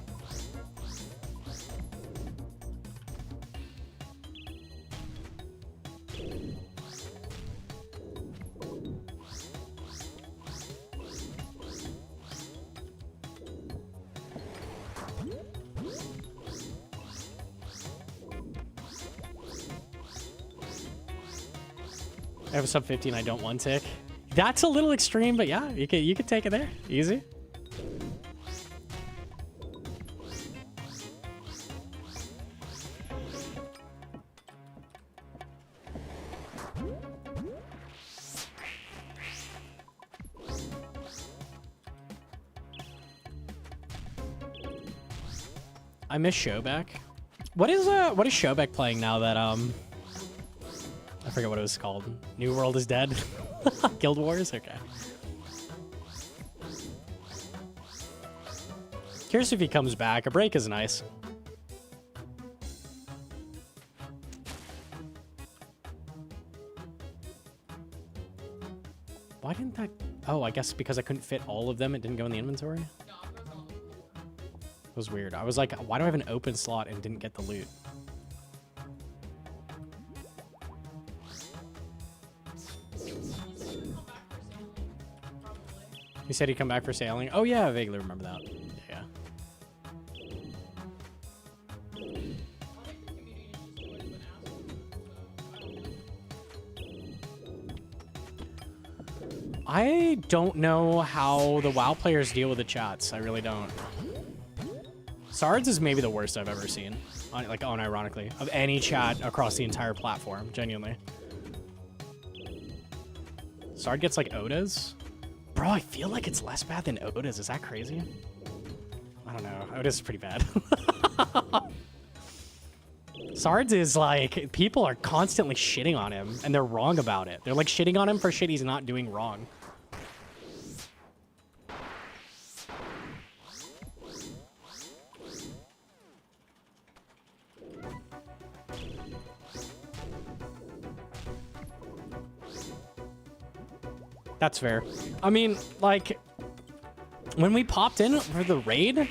I have a sub 50 and I don't one tick. That's a little extreme, but yeah, you could take it there. Easy. I miss Showback. What is Showback playing now that I forget what it was called. New World is Dead? Guild Wars? Okay. Curious if he comes back. A break is nice. Why didn't that... Oh, I guess because I couldn't fit all of them, it didn't go in the inventory? It was weird. I was like, why do I have an open slot and didn't get the loot? He said he'd come back for sailing. Oh yeah, I vaguely remember that. Yeah. I don't know how the WoW players deal with the chats. I really don't. Sards is maybe the worst I've ever seen. Like, unironically. Of any chat across the entire platform. Genuinely. Sard gets like Odas. Bro, I feel like it's less bad than Oda's. Is that crazy? I don't know. Oda's is pretty bad. Sards is like, people are constantly shitting on him, and they're wrong about it. They're like shitting on him for shit he's not doing wrong. That's fair. I mean, like, when we popped in for the raid,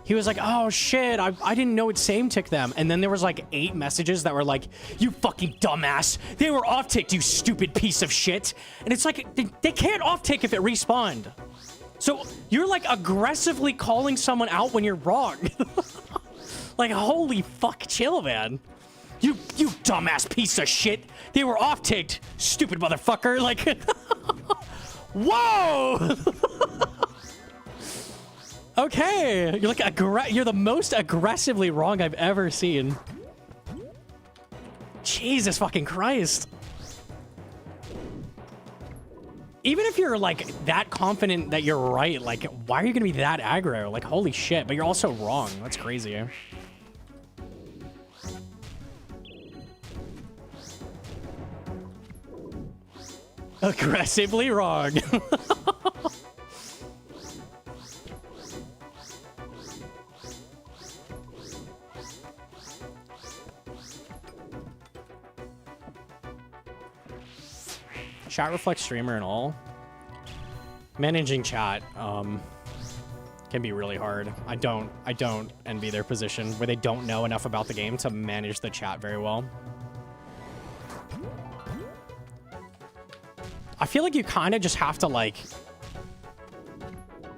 he was like, oh shit, I didn't know it same ticked them. And then there was like 8 messages that were like, you fucking dumbass. They were off ticked, you stupid piece of shit. And it's like, they can't off tick if it respawned. So you're like aggressively calling someone out when you're wrong. Like, holy fuck, chill, man. You dumbass piece of shit. They were off ticked, stupid motherfucker. Like, whoa. Okay, you're like you're the most aggressively wrong I've ever seen. Jesus fucking Christ. Even if you're like that confident that you're right, like, why are you gonna be that aggro? Like, holy shit, but you're also wrong. That's crazy. Aggressively wrong. Chat reflects streamer and all. Managing chat can be really hard. I don't envy their position where they don't know enough about the game to manage the chat very well. I feel like you kind of just have to, like,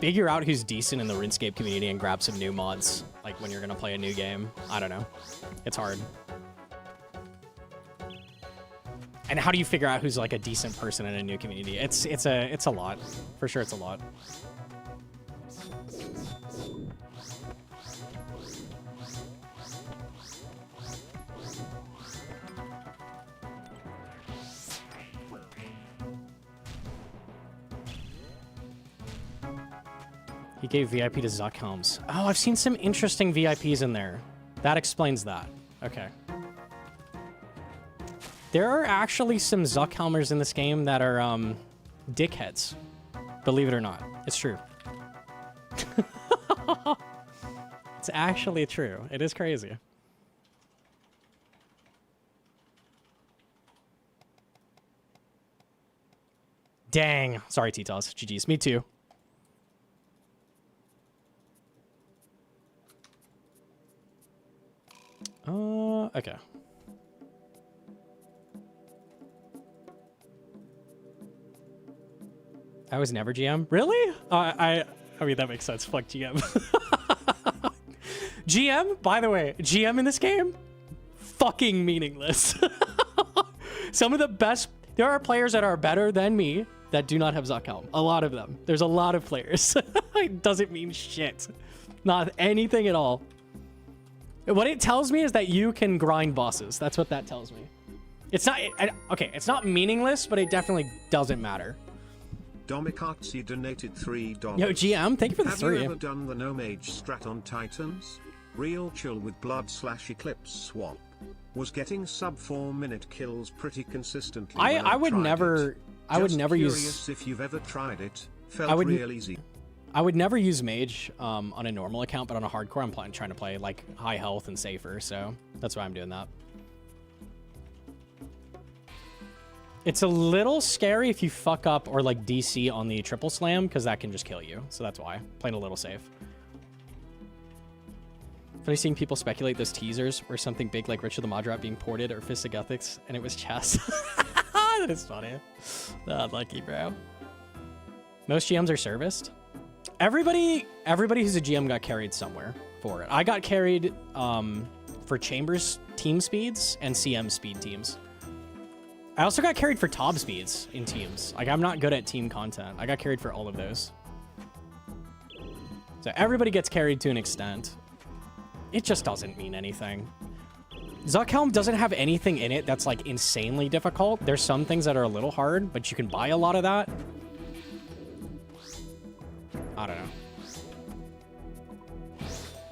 figure out who's decent in the RuneScape community and grab some new mods, like, when you're gonna play a new game. I don't know. It's hard. And how do you figure out who's, like, a decent person in a new community? It's a lot. For sure, it's a lot. He gave VIP to Zuckhelms. Oh, I've seen some interesting VIPs in there. That explains that. Okay. There are actually some Zuckhelmers in this game that are, dickheads. Believe it or not. It's true. It's actually true. It is crazy. Dang. Sorry, T-Toss. GG's. Me too. Okay. I was never GM. Really? I mean, that makes sense. Fuck GM. GM, by the way, GM in this game, fucking meaningless. Some of the best, there are players that are better than me that do not have Zuckhelm. A lot of them. There's a lot of players. It doesn't mean shit. Not anything at all. What it tells me is that you can grind bosses. That's what that tells me. It's not, okay, it's not meaningless, but it definitely doesn't matter. Domikatsi donated $3. Yo, GM, thank you for the 3. Have you ever done the no mage strat on Titans? Real chill with blood/eclipse swap. Was getting sub 4-minute kills pretty consistently. I would never, use. If you've ever tried it, felt real easy. I would never use mage on a normal account, but on a hardcore, I'm trying to play like high health and safer, so that's why I'm doing that. It's a little scary if you fuck up or like DC on the triple slam, because that can just kill you. So that's why. Playing a little safe. Funny seeing people speculate those teasers were something big like Richard the Modrat being ported or Fist of Ethics, and it was chess. That is funny. Lucky, bro. Most GMs are serviced. Everybody who's a GM got carried somewhere for it. I got carried for Chambers team speeds and CM speed teams. I also got carried for top speeds in teams. Like, I'm not good at team content. I got carried for all of those. So everybody gets carried to an extent. It just doesn't mean anything. Zuckhelm doesn't have anything in it that's like insanely difficult. There's some things that are a little hard, but you can buy a lot of that. I don't know.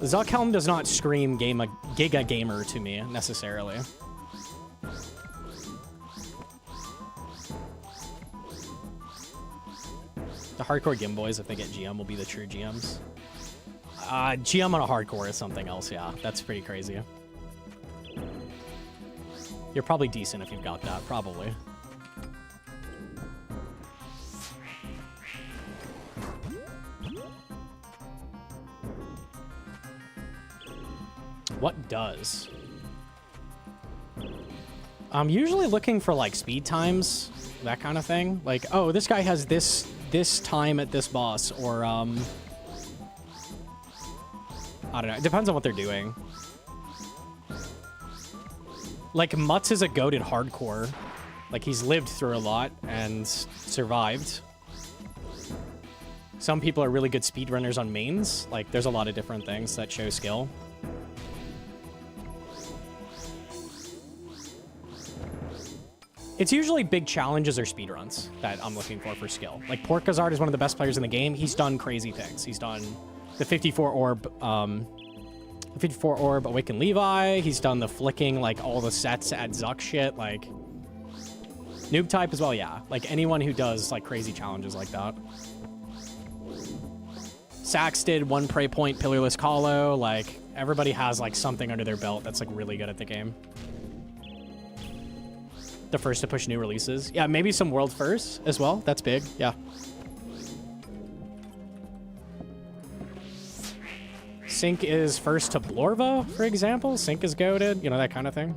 Zuckhelm does not scream Giga Gamer to me, necessarily. The hardcore Gim boys, if they get GM, will be the true GMs. GM on a hardcore is something else, yeah. That's pretty crazy. You're probably decent if you've got that, probably. What does? I'm usually looking for, like, speed times, that kind of thing. Like, oh, this guy has this time at this boss, or, I don't know. It depends on what they're doing. Like, Mutz is a goated hardcore. Like, he's lived through a lot and survived. Some people are really good speedrunners on mains. Like, there's a lot of different things that show skill. It's usually big challenges or speedruns that I'm looking for skill. Like, Porkazard is one of the best players in the game. He's done crazy things. He's done the 54 orb Awaken Levi. He's done the flicking, like, all the sets at Zuck shit. Like, noob type as well, yeah. Like, anyone who does, like, crazy challenges like that. Sax did one prey point, Pillarless Colo. Like, everybody has, like, something under their belt that's, like, really good at the game. The first to push new releases. Yeah, maybe some world firsts as well. That's big, yeah. Sync is first to Blorva, for example. Sync is goated, you know, that kind of thing.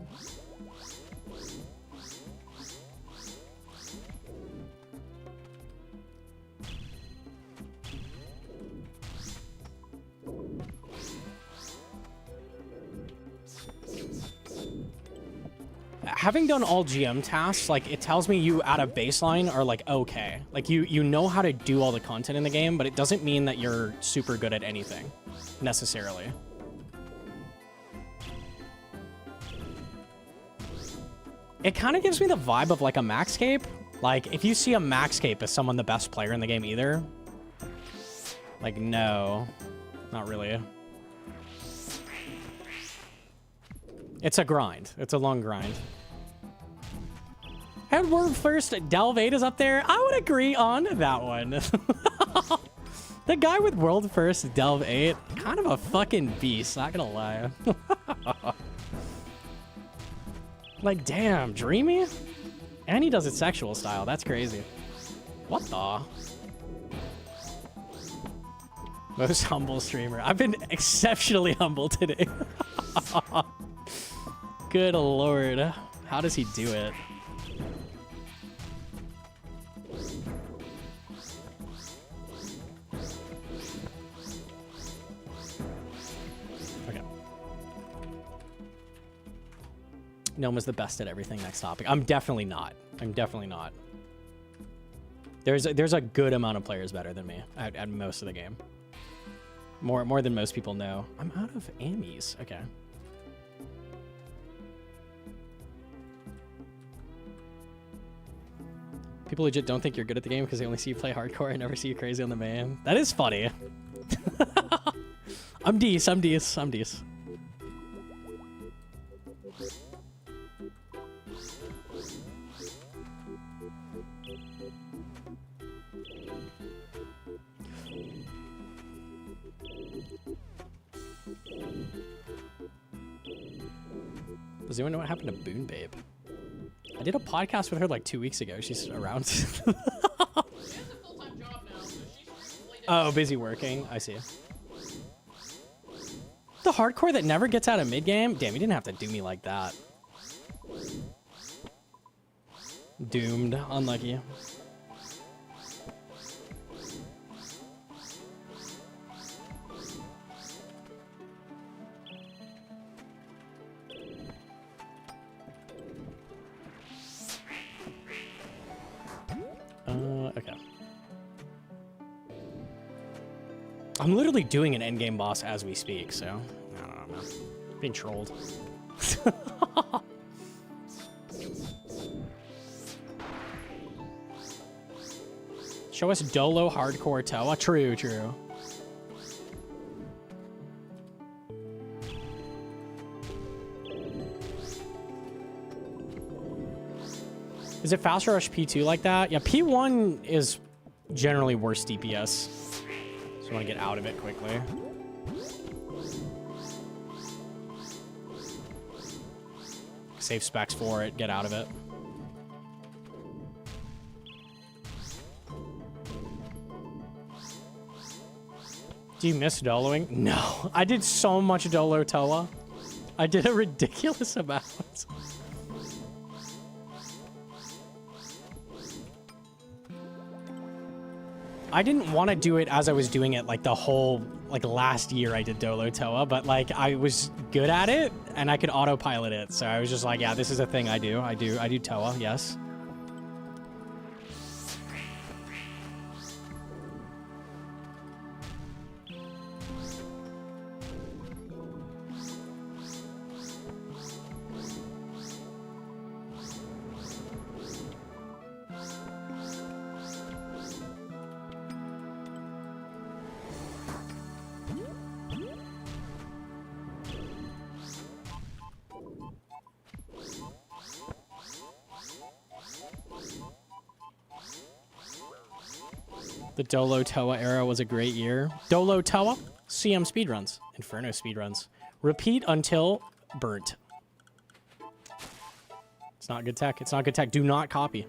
Having done all GM tasks, like, it tells me you at a baseline are, like, okay. Like, you know how to do all the content in the game, but it doesn't mean that you're super good at anything, necessarily. It kind of gives me the vibe of, like, a Maxscape. Like, if you see a Maxscape as someone the best player in the game either, like, no, not really. It's a grind. It's a long grind. And World First, Delve 8 is up there. I would agree on that one. The guy with World First, Delve 8, kind of a fucking beast, not gonna lie. Like, damn, Dreamy? And he does it sexual style. That's crazy. What the? Most humble streamer. I've been exceptionally humble today. Good lord. How does he do it? Okay. Noma's the best at everything. Next topic. I'm definitely not. I'm definitely not. There's a good amount of players better than me at most of the game. More than most people know. I'm out of ammies. Okay. People legit don't think you're good at the game because they only see you play hardcore and never see you crazy on the main. That is funny. I'm Dees. Does anyone know what happened to Boon Babe? I did a podcast with her like 2 weeks ago. She's around. She has a full-time job now, so she's late. Oh, busy working. I see. The hardcore that never gets out of mid-game? Damn, you didn't have to do me like that. Doomed. Unlucky. Okay. I'm literally doing an endgame boss as we speak, so I don't know, man. Being trolled. Show us Dolo hardcore Toa. True. Is it faster rush P2 like that? Yeah, P1 is generally worse DPS. So I want to get out of it quickly. Save specs for it, get out of it. Do you miss doloing? No, I did so much dolo Toa. I did a ridiculous amount. I didn't want to do it as I was doing it like the whole, like last year I did Dolo Toa, but like I was good at it and I could autopilot it. So I was just like, yeah, this is a thing I do. I do Toa, yes. The Dolo Toa era was a great year. Dolo Toa, CM speedruns, Inferno speedruns. Repeat until burnt. It's not good tech. It's not good tech. Do not copy.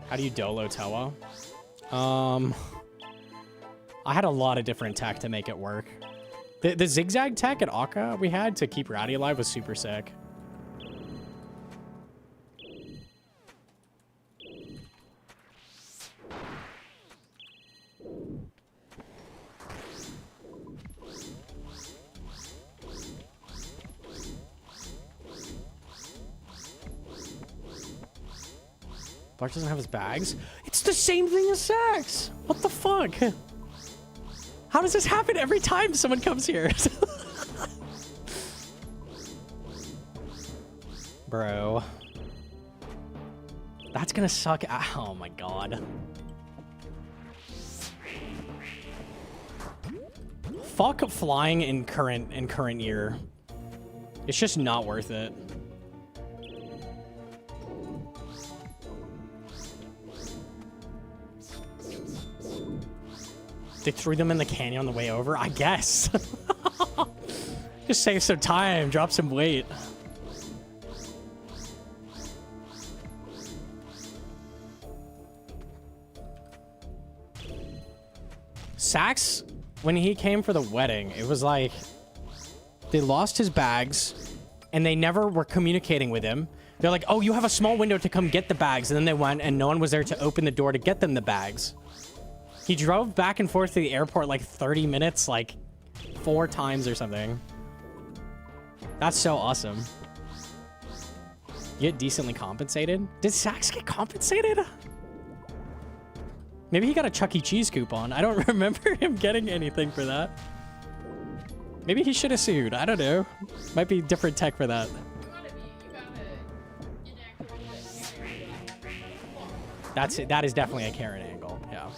How do you Dolo Toa? I had a lot of different tech to make it work. The zigzag tech at Akka we had to keep Rowdy alive was super sick. Bart doesn't have his bags? It's the same thing as Sax! What the fuck? How does this happen every time someone comes here? Bro. That's gonna suck. Oh my god. Fuck flying in current year. It's just not worth it. They threw them in the canyon on the way over? I guess. Just save some time, drop some weight. Sax, when he came for the wedding, it was like they lost his bags and they never were communicating with him. They're like, oh, you have a small window to come get the bags. And then they went and no one was there to open the door to get them the bags. He drove back and forth to the airport like 30 minutes, like 4 times or something. That's so awesome. You get decently compensated? Did Sax get compensated? Maybe he got a Chuck E. Cheese coupon. I don't remember him getting anything for that. Maybe he should have sued. I don't know. Might be different tech for that. That is definitely a Karen angle. Yeah.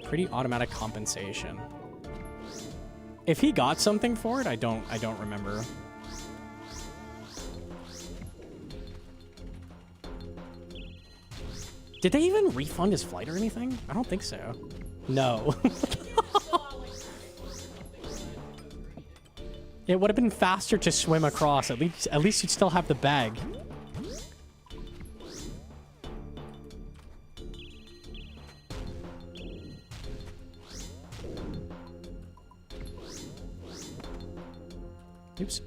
Pretty automatic compensation. If he got something for it, I don't remember. Did they even refund his flight or anything? I don't think so. No. It would have been faster to swim across. At least you'd still have the bag. Oops.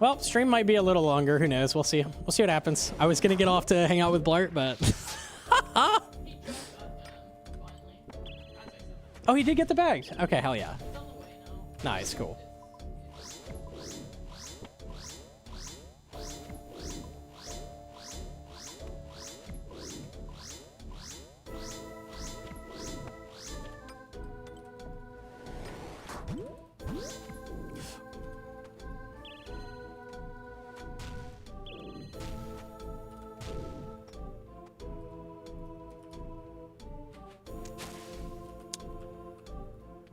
Well, stream might be a little longer. Who knows? We'll see. We'll see what happens. I was gonna get off to hang out with Blart, but oh, he did get the bag. Okay, hell yeah. Nice, cool.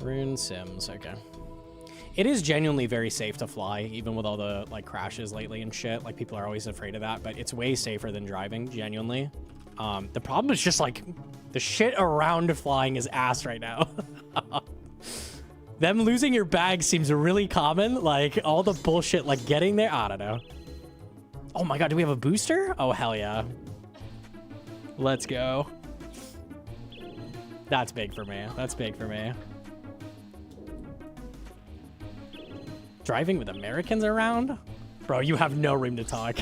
Rune Sims, okay. It is genuinely very safe to fly, even with all the like crashes lately and shit. Like people are always afraid of that, but it's way safer than driving, genuinely. The problem is just like the shit around flying is ass right now. Them losing your bag seems really common. Like all the bullshit, like getting there. I don't know. Oh my God, do we have a booster? Oh, hell yeah. Let's go. That's big for me. That's big for me. Driving with Americans around? Bro, you have no room to talk.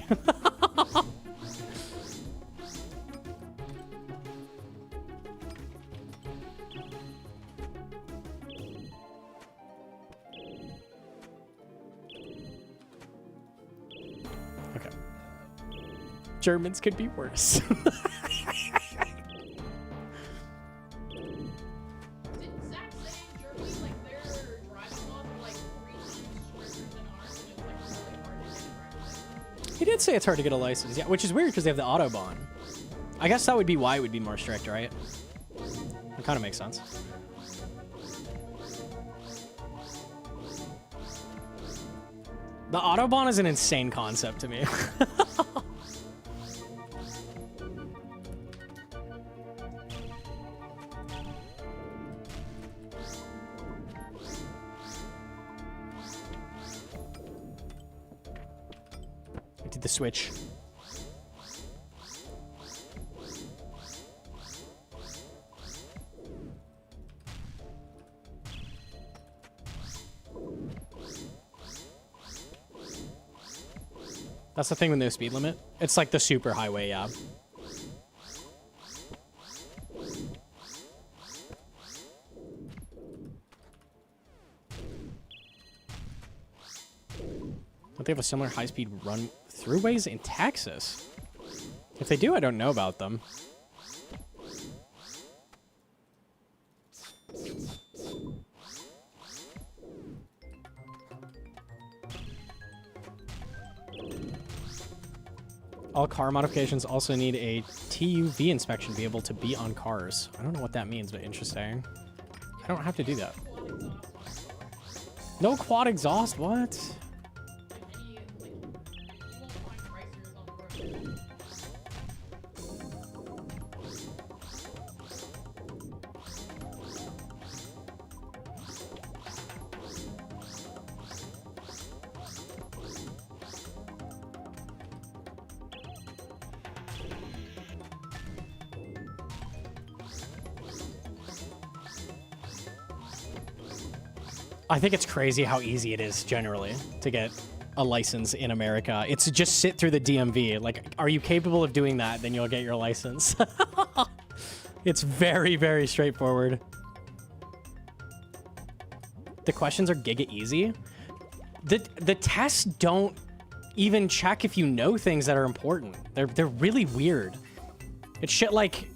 Okay. Germans could be worse. He did say it's hard to get a license, yeah, which is weird because they have the Autobahn. I guess that would be why it would be more strict, right? It kind of makes sense. The Autobahn is an insane concept to me. The switch. That's the thing with no speed limit. It's like the super highway, yeah. Don't they have a similar high-speed run throughways in Texas? If they do, I don't know about them. All car modifications also need a TUV inspection to be able to be on cars. I don't know what that means, but interesting. I don't have to do that. No quad exhaust? What? I think it's crazy how easy it is generally to get a license in America. It's just sit through the DMV. Like, are you capable of doing that? Then you'll get your license. It's very, very straightforward. The questions are giga easy. The tests don't even check if you know things that are important. They're really weird. It's shit like,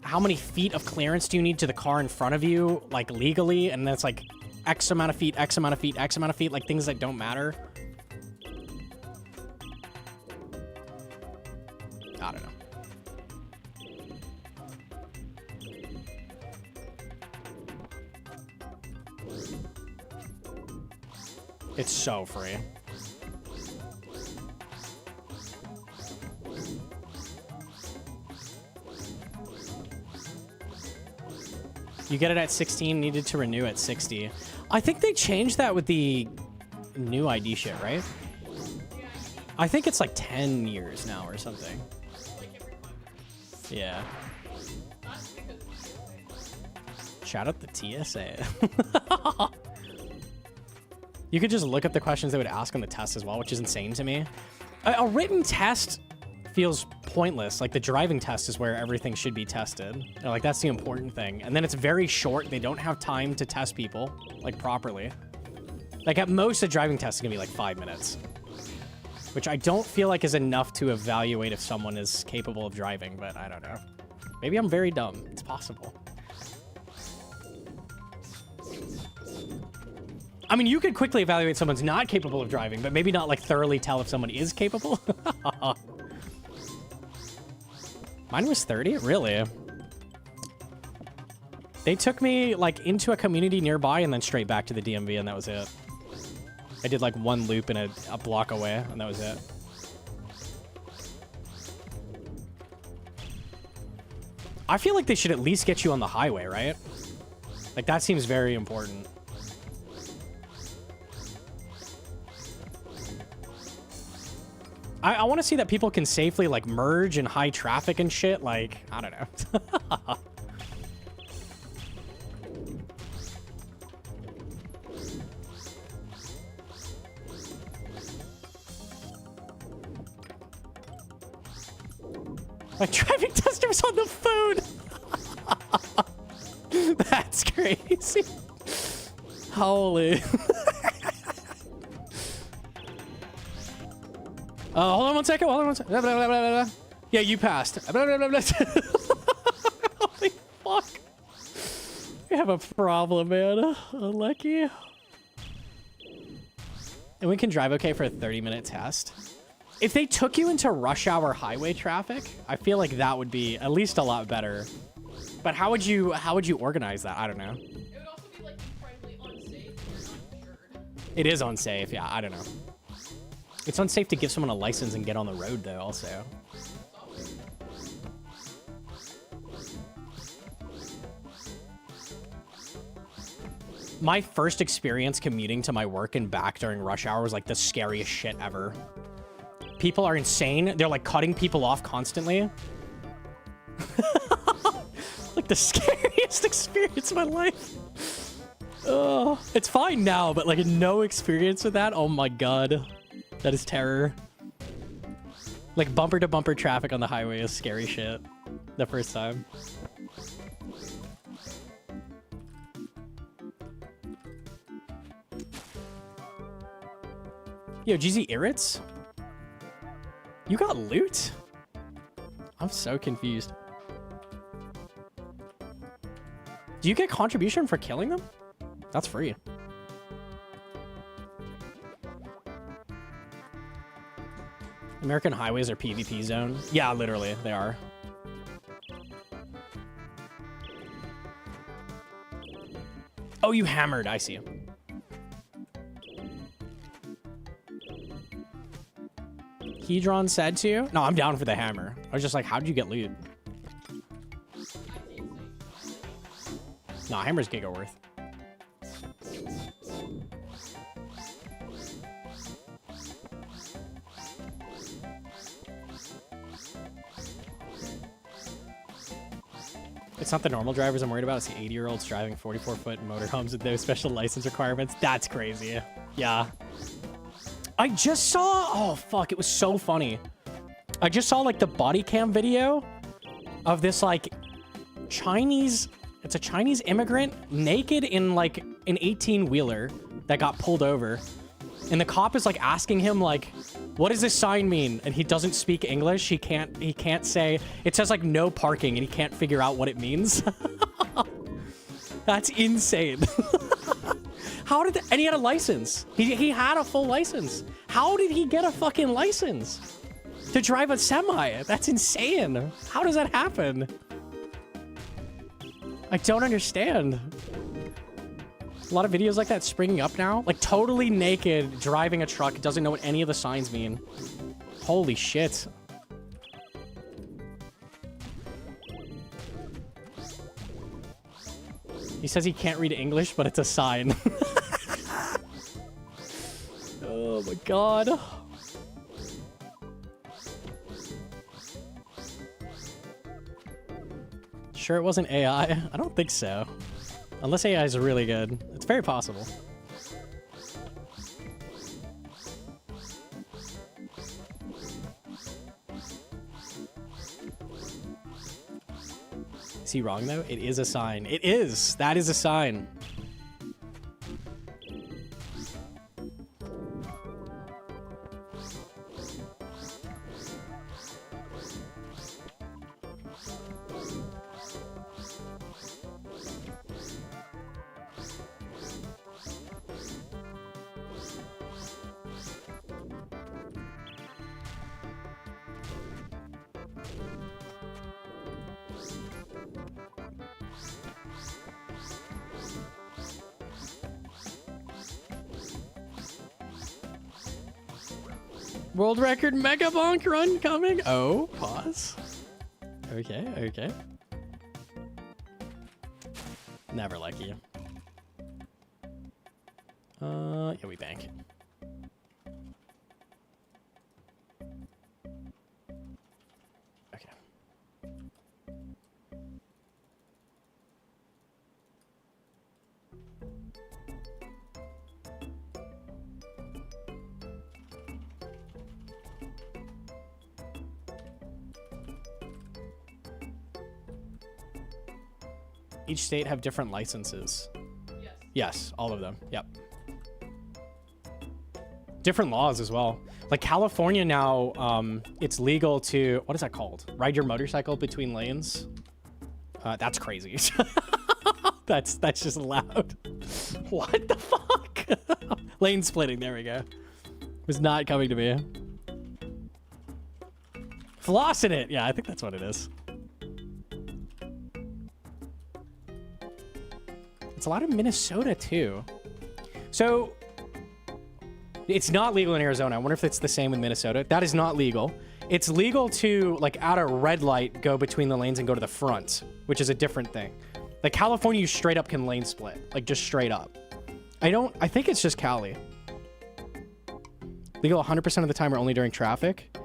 how many feet of clearance do you need to the car in front of you, like legally? And then it's like X amount of feet, X amount of feet, X amount of feet, like things that don't matter. I don't know. It's so free. You get it at 16, needed to renew at 60. I think they changed that with the new ID shit, right? I think it's like 10 years now or something. Yeah. Shout out the TSA. You could just look up the questions they would ask on the test as well, which is insane to me. A written test feels pointless. Like the driving test is where everything should be tested. They're like, that's the important thing. And then it's very short. They don't have time to test people like properly. Like at most, a driving test is gonna be like 5 minutes, which I don't feel like is enough to evaluate if someone is capable of driving, but I don't know. Maybe I'm very dumb. It's possible. I mean, you could quickly evaluate someone's not capable of driving, but maybe not like thoroughly tell if someone is capable. Mine was 30? Really? They took me like into a community nearby and then straight back to the DMV, and that was it. I did like one loop and a block away, and that was it. I feel like they should at least get you on the highway, right? Like, that seems very important. I want to see that people can safely, like, merge in high traffic and shit. Like, I don't know. My driving tester was on the phone. That's crazy. Holy. Hold on one second. Hold on one second. Blah, blah, blah, blah, blah. Yeah, you passed. Blah, blah, blah, blah. Holy fuck. We have a problem, man. Unlucky. And we can drive okay for a 30-minute test. If they took you into rush hour highway traffic, I feel like that would be at least a lot better. But how would you organize that? I don't know. It would also be like incredibly unsafe if you're not insured. It is unsafe. Yeah, I don't know. It's unsafe to give someone a license and get on the road, though, also. My first experience commuting to my work and back during rush hour was like the scariest shit ever. People are insane. They're like cutting people off constantly. Like the scariest experience of my life. Oh, it's fine now, but like no experience with that. Oh my God. That is terror. Like bumper to bumper traffic on the highway is scary shit. The first time. Yo, GZ Irrits? You got loot? I'm so confused. Do you get contribution for killing them? That's free. American highways are PvP zone. Yeah, literally, they are. Oh, you hammered. I see. Hedron said to? No, I'm down for the hammer. I was just like, how did you get loot? Nah, hammer's giga worth. It's not the normal drivers I'm worried about. It's the 80-year-olds driving 44-foot motorhomes with no special license requirements. That's crazy. Yeah. I just saw... Oh, fuck. It was so funny. I just saw, like, the body cam video of this, like, Chinese... It's a Chinese immigrant naked in, like, an 18-wheeler that got pulled over. And the cop is, like, asking him, like, what does this sign mean? And he doesn't speak English. He can't say... It says, like, no parking, and he can't figure out what it means. That's insane. How did... And he had a license. He had a full license. How did he get a fucking license to drive a semi? That's insane. How does that happen? I don't understand. A lot of videos like that springing up now. Like, totally naked, driving a truck, doesn't know what any of the signs mean. Holy shit. He says he can't read English, but it's a sign. Oh my God. Sure it wasn't AI? I don't think so. Unless AI is really good. It's very possible. Is he wrong, though? It is a sign. It is! That is a sign. World record Mega Bonk run coming. Oh, pause. Okay, okay. Never like you. Yeah, we bank. Okay. Each state have different licenses. Yes. Yes, all of them. Yep. Different laws as well. Like California now, it's legal to, what is that called? Ride your motorcycle between lanes. That's crazy. that's just loud. What the fuck? Lane splitting. There we go. Was not coming to me. Flossing it. Yeah, I think that's what it is. It's a lot of Minnesota too. So it's not legal in Arizona. I wonder if it's the same with Minnesota. That is not legal. It's legal to, like, at a red light, go between the lanes and go to the front, which is a different thing. Like California, you straight up can lane split, like just straight up. I think it's just Cali. Legal 100% of the time or only during traffic.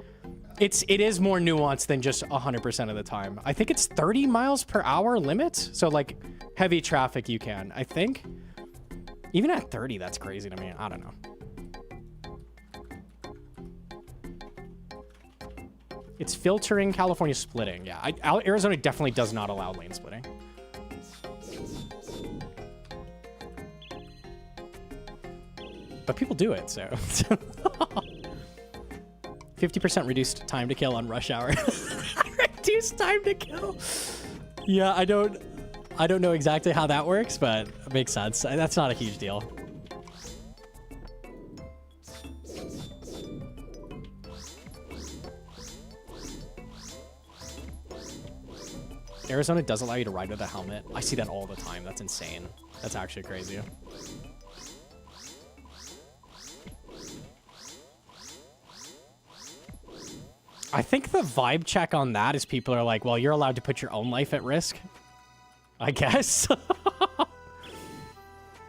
It is more nuanced than just 100% of the time. I think it's 30 miles per hour limit. So like heavy traffic you can, I think. Even at 30, that's crazy to me. I don't know. It's filtering, California splitting. Yeah, Arizona definitely does not allow lane splitting. But people do it, so. 50% reduced time to kill on rush hour. Reduced time to kill. Yeah, I don't know exactly how that works, but it makes sense. That's not a huge deal. Arizona does allow you to ride with a helmet. I see that all the time. That's insane. That's actually crazy. I think the vibe check on that is people are like, well, you're allowed to put your own life at risk. I guess.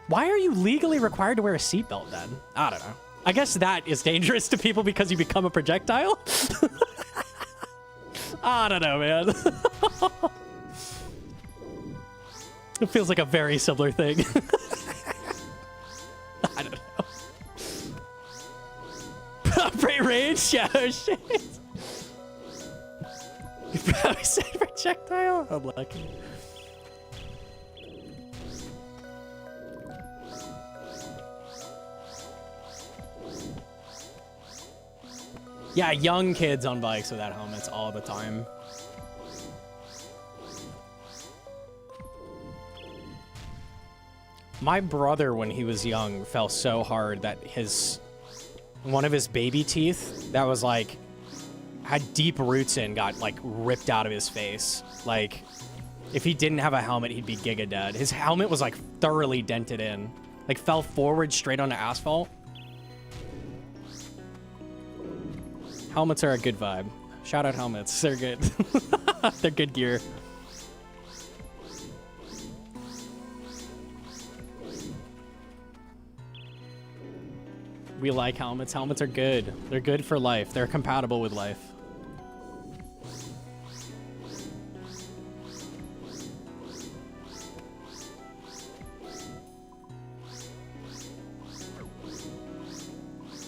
Why are you legally required to wear a seatbelt then? I don't know. I guess that is dangerous to people because you become a projectile. I don't know, man. It feels like a very similar thing. I don't know. Brain range? Yeah, oh shit. You probably said projectile? I'm lucky. Yeah, young kids on bikes without helmets all the time. My brother, when he was young, fell so hard that one of his baby teeth that was like, had deep roots in, got like ripped out of his face. Like, if he didn't have a helmet, he'd be giga dead. His helmet was like thoroughly dented in. Like fell forward straight onto asphalt. Helmets are a good vibe. Shout out helmets, they're good. They're good gear. We like helmets. Helmets are good. They're good for life. They're compatible with life.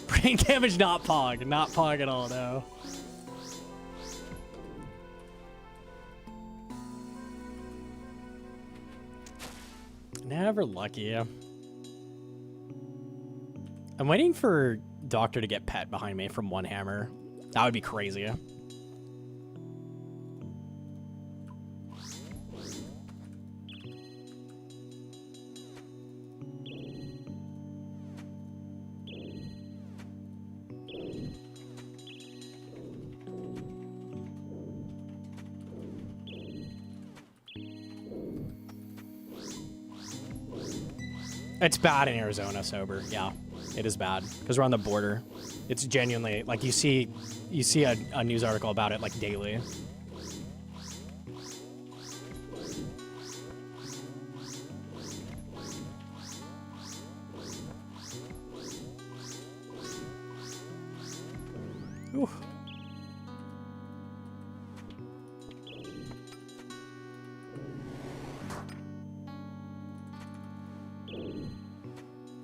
Brain damage, not Pog. Not Pog at all, no. Never lucky. I'm waiting for Doctor to get pet behind me from one hammer. That would be crazy. It's bad in Arizona, sober. Yeah, it is bad because we're on the border. It's genuinely like you see a news article about it like daily. Ooh.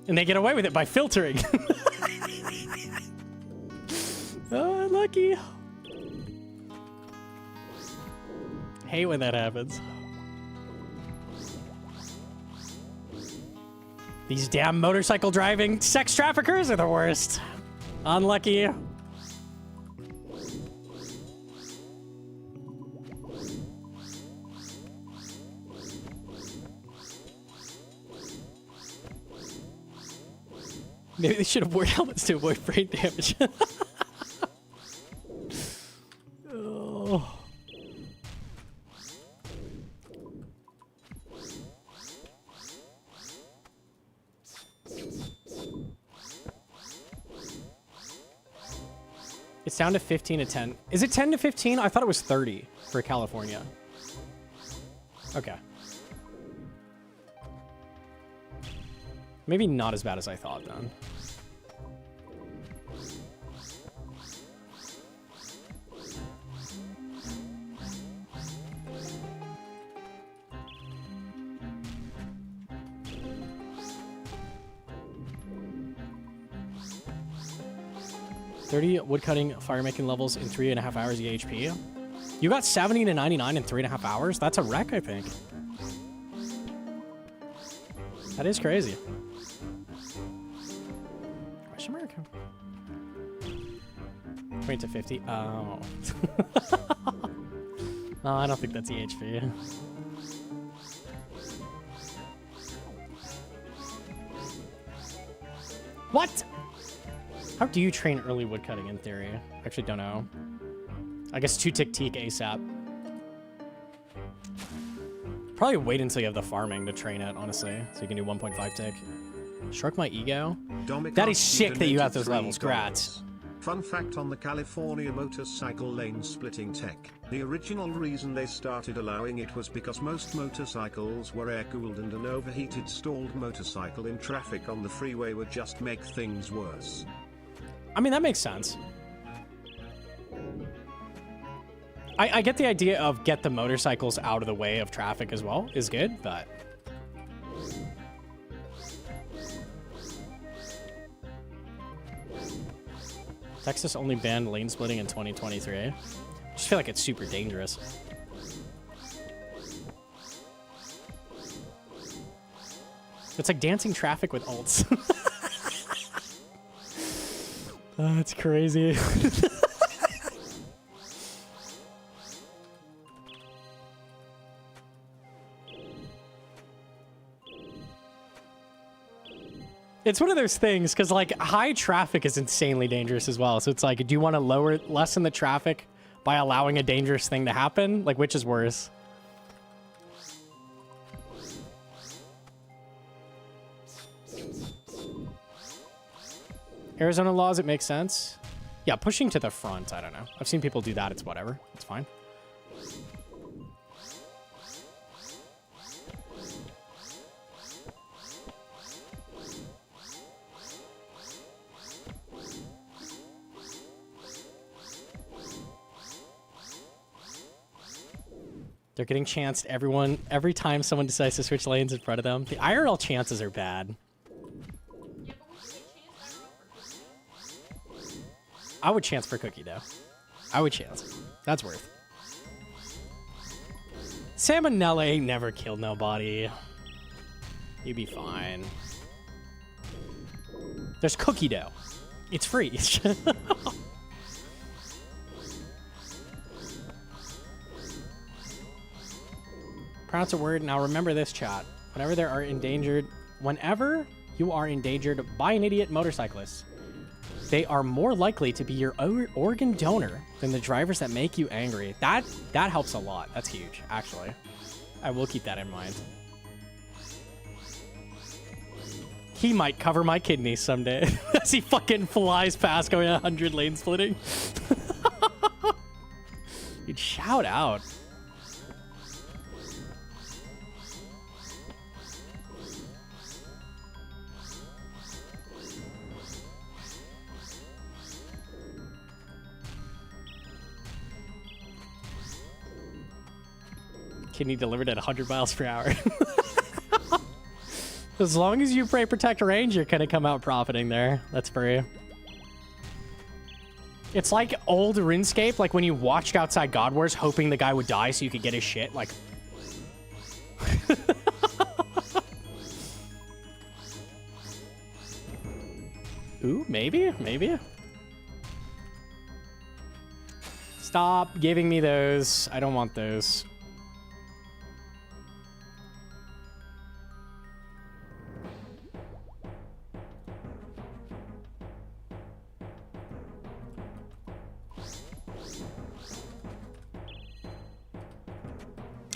And they get away with it by filtering. Oh, lucky. Hate when that happens. These damn motorcycle driving sex traffickers are the worst. Unlucky. Maybe they should have worn helmets to avoid brain damage. Oh. It's down to 15 to 10. Is it 10 to 15? I thought it was 30 for California. Okay. Maybe not as bad as I thought then. $30 woodcutting firemaking levels in 3.5 hours EHP. You got 70 to 99 in 3.5 hours? That's a wreck, I think. That is crazy. Question mark? 20 to 50. Oh. No, I don't think that's EHP. What? How do you train early woodcutting in theory? I actually don't know. I guess 2-tick-teak ASAP. Probably wait until you have the farming to train it, honestly. So you can do 1.5 tick. Stroke my ego? That is sick that you have those levels. Grats. Fun fact on the California motorcycle lane splitting tech. The original reason they started allowing it was because most motorcycles were air-cooled and an overheated stalled motorcycle in traffic on the freeway would just make things worse. I mean, that makes sense. I get the idea of get the motorcycles out of the way of traffic as well is good, but... Texas only banned lane splitting in 2023. I just feel like it's super dangerous. It's like dancing traffic with ults. Oh, that's crazy. It's one of those things, because like high traffic is insanely dangerous as well. So it's like, do you want to lessen the traffic by allowing a dangerous thing to happen? Like, which is worse? Arizona laws, it makes sense. Yeah, pushing to the front, I don't know. I've seen people do that, it's whatever. It's fine. They're getting chanced every time someone decides to switch lanes in front of them. The IRL chances are bad. I would chance for Cookie, though. I would chance. That's worth. Salmonella ain't never killed nobody. You'd be fine. There's cookie dough. It's free. Pronounce a word. Now remember this, chat. Whenever you are endangered by an idiot motorcyclist, they are more likely to be your organ donor than the drivers that make you angry. That helps a lot. That's huge, actually. I will keep that in mind. He might cover my kidneys someday. As he fucking flies past going 100 lane splitting. Dude, shout out. Kidney delivered at 100 miles per hour. As long as you pray protect range, you're gonna come out profiting there. That's free. It's like old RuneScape, like when you watched outside God Wars hoping the guy would die so you could get his shit, like... Ooh, maybe? Maybe? Stop giving me those. I don't want those.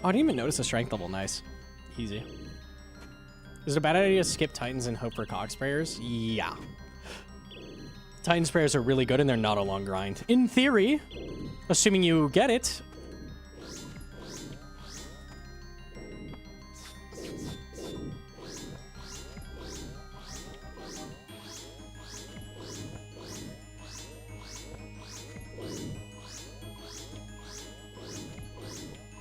Oh, I didn't even notice the strength level. Nice. Easy. Is it a bad idea to skip Titans and hope for cock sprayers? Yeah. Titan sprayers are really good and they're not a long grind. In theory, assuming you get it.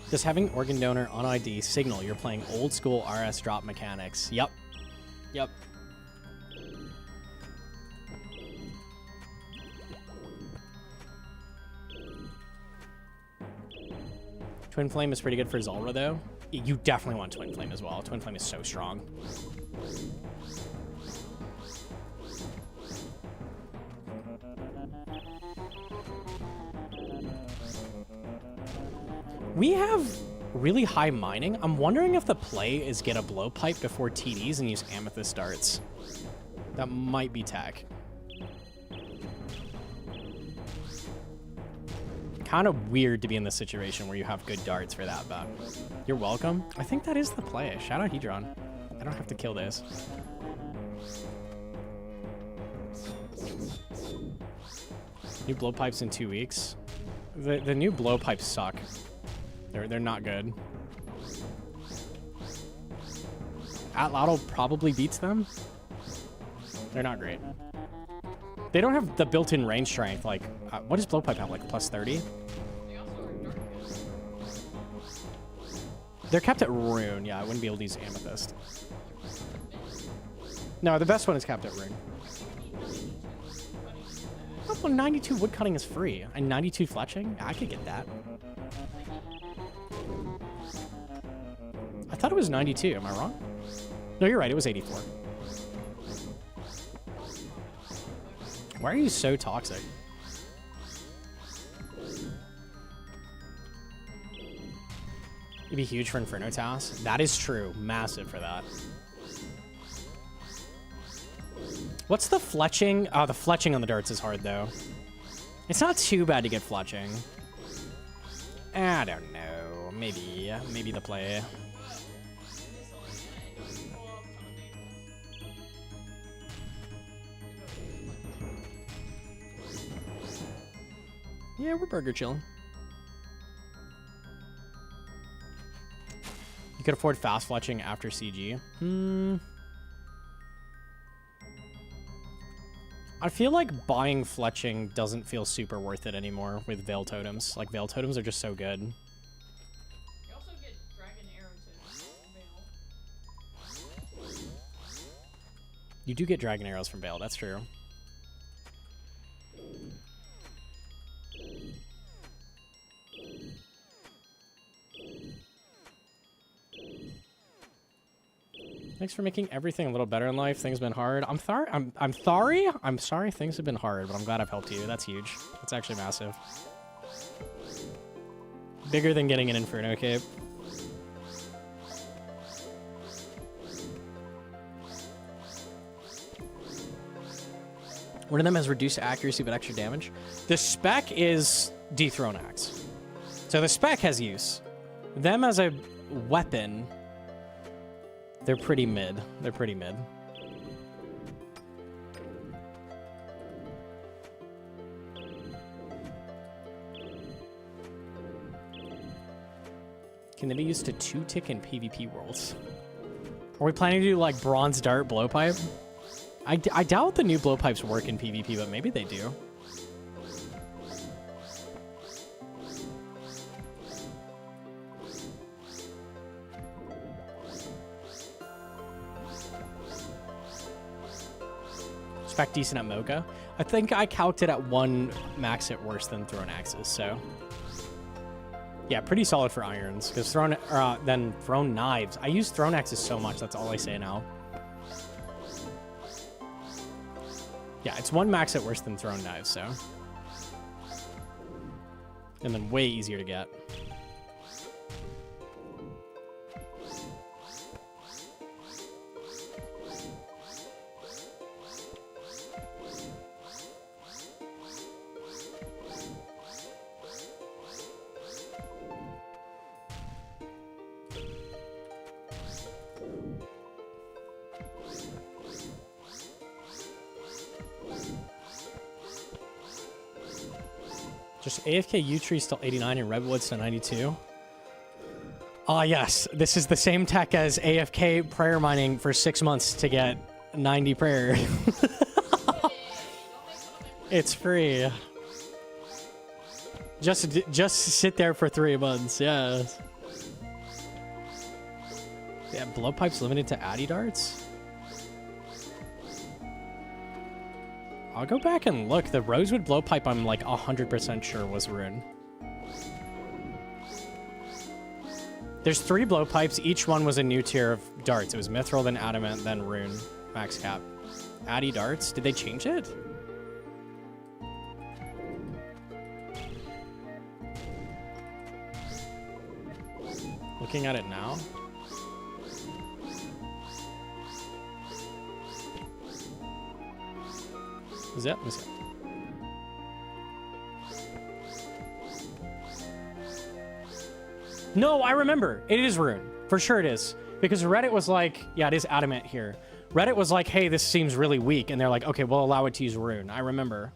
Does having organ donor on ID signal you're playing old school RS drop mechanics? Yep. Yep. Twin Flame is pretty good for Zulrah, though. You definitely want Twin Flame as well. Twin Flame is so strong. We have really high mining. I'm wondering if the play is get a blowpipe before TDs and use Amethyst darts. That might be tech. Kind of weird to be in this situation where you have good darts for that, but you're welcome. I think that is the play. Shout out Hedron. I don't have to kill this. New blowpipes in 2 weeks. The new blowpipes suck. They're not good. Atlatl probably beats them. They're not great. They don't have the built-in range strength. Like, what does blowpipe have? Like plus 30? They're kept at rune. Yeah, I wouldn't be able to use amethyst. No, the best one is kept at rune. Oh, well, 92 woodcutting is free. And 92 fletching? I could get that. I thought it was 92. Am I wrong? No, you're right. It was 84. Why are you so toxic? It'd be huge for Inferno Task. That is true. Massive for that. What's the fletching? Oh, the fletching on the darts is hard, though. It's not too bad to get fletching. I don't know. Maybe the play. Yeah, we're burger chilling. You could afford fast fletching after CG. I feel like buying fletching doesn't feel super worth it anymore with Veil Totems. Like, Veil Totems are just so good. You also get Dragon Arrow to Veil. You do get Dragon Arrows from Veil, that's true. Thanks for making everything a little better in life. Things have been hard. I'm sorry things have been hard, but I'm glad I've helped you. That's huge. That's actually massive. Bigger than getting an Inferno Cape. One of them has reduced accuracy but extra damage. The spec is Dethrone Axe. So the spec has use. Them as a weapon... They're pretty mid. They're pretty mid. Can they be used to 2-tick in PvP worlds? Are we planning to do like bronze dart blowpipe? I doubt the new blowpipes work in PvP, but maybe they do. Spec decent at Mocha. I think I calced it at 1 max it worse than thrown axes, so. Yeah, pretty solid for irons, because then thrown knives. I use thrown axes so much, that's all I say now. Yeah, it's 1 max it worse than thrown knives, so. And then way easier to get. Just AFK U tree still 89 and Redwood still 92. Ah, yes. This is the same tech as AFK prayer mining for 6 months to get 90 prayer. It's free. Just sit there for 3 months, yeah. Yeah, blowpipes limited to Addy darts? I'll go back and look. The rosewood blowpipe I'm like 100% sure was rune. There's 3 blowpipes. Each one was a new tier of darts. It was mithril, then adamant, then rune. Max cap. Addy darts? Did they change it? Looking at it now. Is that? Is it? No, I remember. It is rune. For sure it is. Because Reddit was like, yeah, it is adamant here. Reddit was like, hey, this seems really weak. And they're like, okay, we'll allow it to use rune. I remember.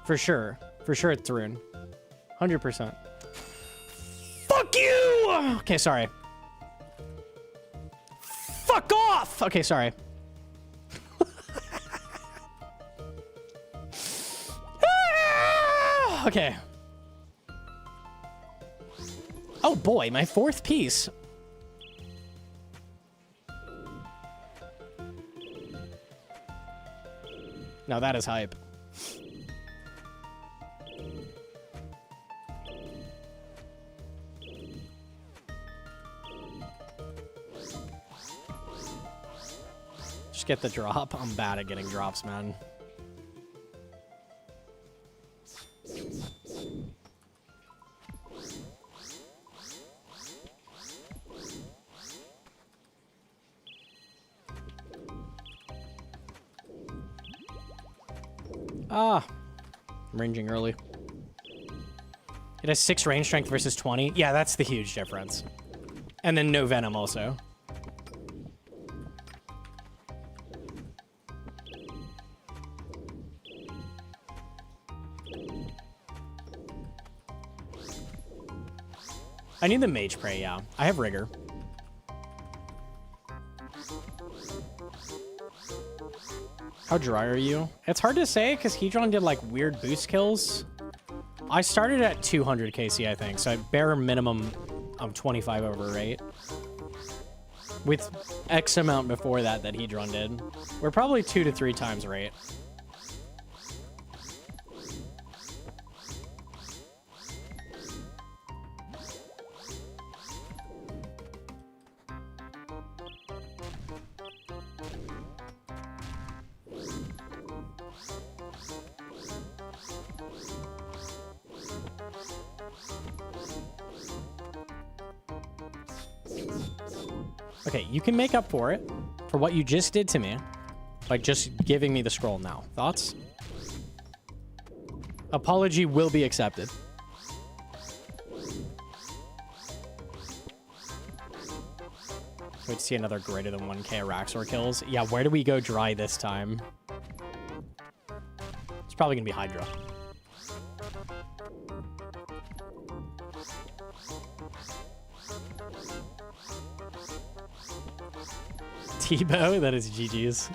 For sure. For sure it's rune. 100%. Fuck you! Okay, sorry. Fuck off! Okay, sorry. Okay. Oh boy, my 4th piece. Now that is hype. Just get the drop. I'm bad at getting drops, man. Ah, I'm ranging early. It has 6 range strength versus 20. Yeah, that's the huge difference. And then no venom also. I need the mage prey, yeah. I have rigor. How dry are you? It's hard to say because Hedron did like weird boost kills. I started at 200 KC, I think, so I bare minimum of 25 over rate. With X amount before that Hedron did. We're probably 2 to 3 times rate. Okay, you can make up for it, for what you just did to me, by just giving me the scroll now. Thoughts? Apology will be accepted. Wait to see another greater than 1k Araxor kills. Yeah, where do we go dry this time? It's probably gonna be Hydra. Tebow, that is GG's.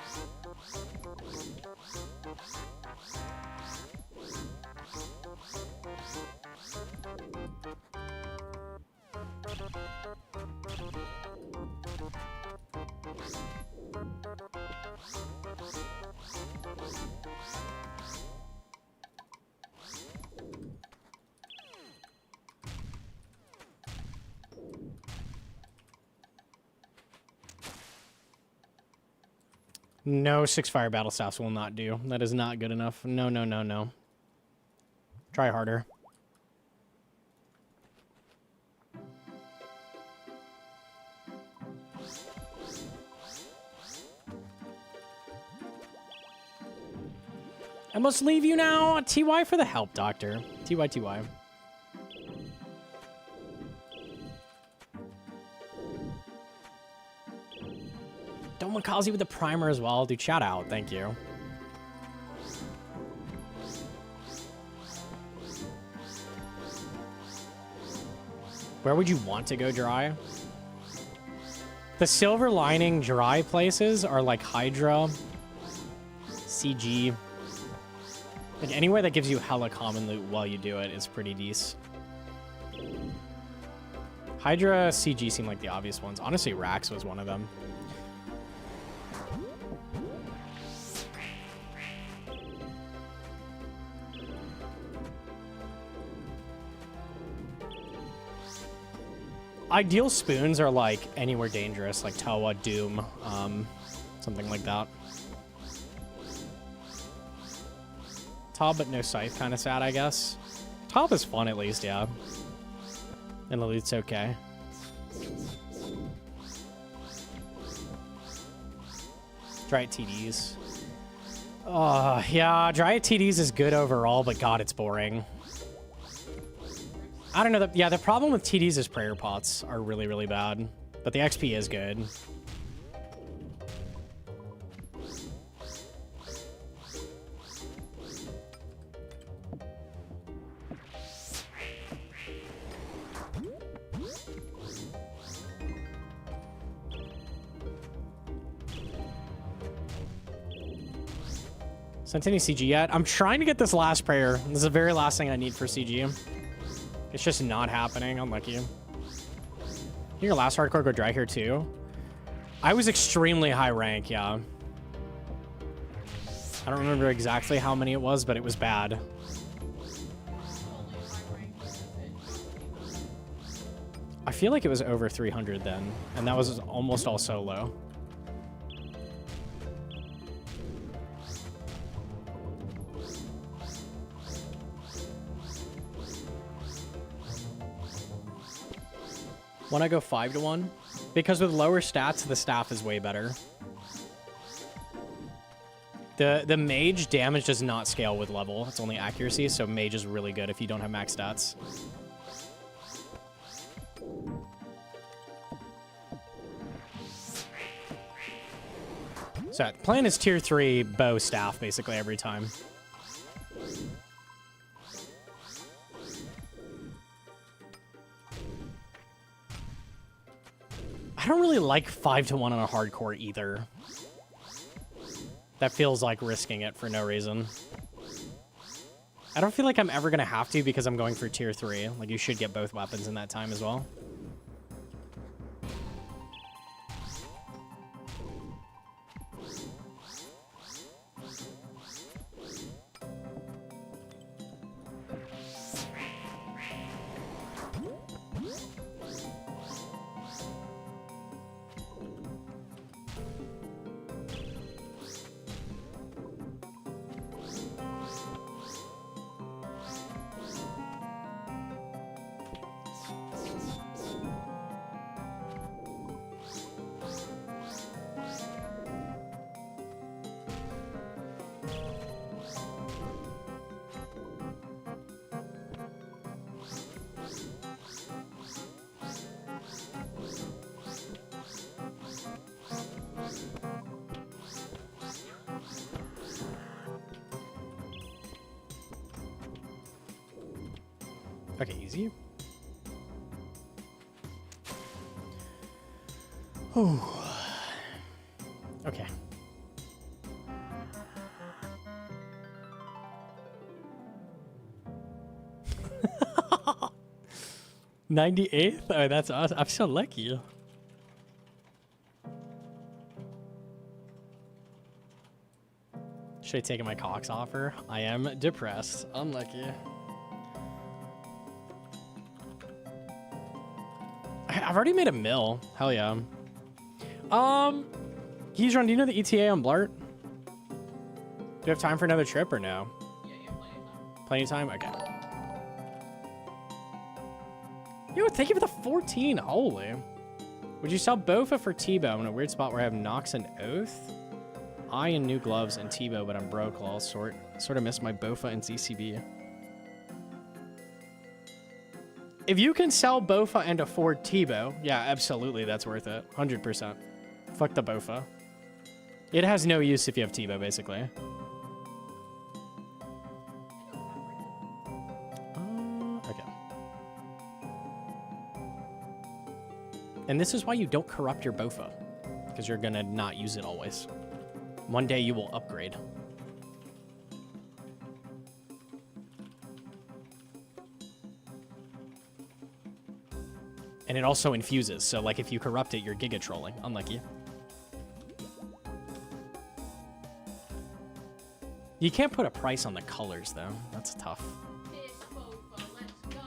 No 6 fire battle staffs will not do. That is not good enough. No, no, no, no. Try harder. I must leave you now. TY for the help, Doctor. TY, TY. Gnomonkey with the primer as well. Dude, shout out. Thank you. Where would you want to go dry? The silver lining dry places are like Hydra, CG. Like anywhere that gives you hella common loot while you do it is pretty decent. Hydra, CG seem like the obvious ones. Honestly, Rax was one of them. Ideal spoons are like anywhere dangerous, like Tawa, Doom, something like that. Tob but no scythe, kind of sad, I guess. Tob is fun at least, yeah. And the loot's okay. Dry at TDs. Yeah, dry at TDs is good overall, but God, it's boring. I don't know. Yeah, the problem with TDs is prayer pots are really, really bad. But the XP is good. Sent any CG yet? I'm trying to get this last prayer. This is the very last thing I need for CG. It's just not happening. Unlucky. Your last hardcore go dry here too? I was extremely high rank, yeah. I don't remember exactly how many it was, but it was bad. I feel like it was over 300 then, and that was almost all solo. Want to go 5-1? Because with lower stats, the staff is way better. The mage damage does not scale with level. It's only accuracy, so mage is really good if you don't have max stats. So, plan is tier 3 bow staff basically every time. I don't really like 5-1 on a hardcore either. That feels like risking it for no reason. I don't feel like I'm ever going to have to because I'm going for tier 3. Like, you should get both weapons in that time as well. Okay, easy. Oh. 98th? Oh, that's awesome. I'm so lucky. Should I take my Cox offer? I am depressed. Unlucky. I've already made a mill. Hell yeah. Heezron, do you know the ETA on Blart? Do you have time for another trip or no? Yeah, you have plenty of time. Plenty of time? Okay. Yo, thank you for the 14. Holy. Would you sell Bofa for Tebow in a weird spot where I have Nox and Oath? I and new gloves and Tebow, but I'm broke. Lol. Sort of miss my Bofa and ZCB. If you can sell Bofa and afford Tebow, yeah, absolutely, that's worth it. 100%. Fuck the Bofa. It has no use if you have Tebow, basically. Okay. And this is why you don't corrupt your Bofa, because you're gonna not use it always. One day you will upgrade. And it also infuses, so like if you corrupt it, you're giga trolling. Unlucky. You can't put a price on the colors though. That's tough. Piss Bofa, let's go.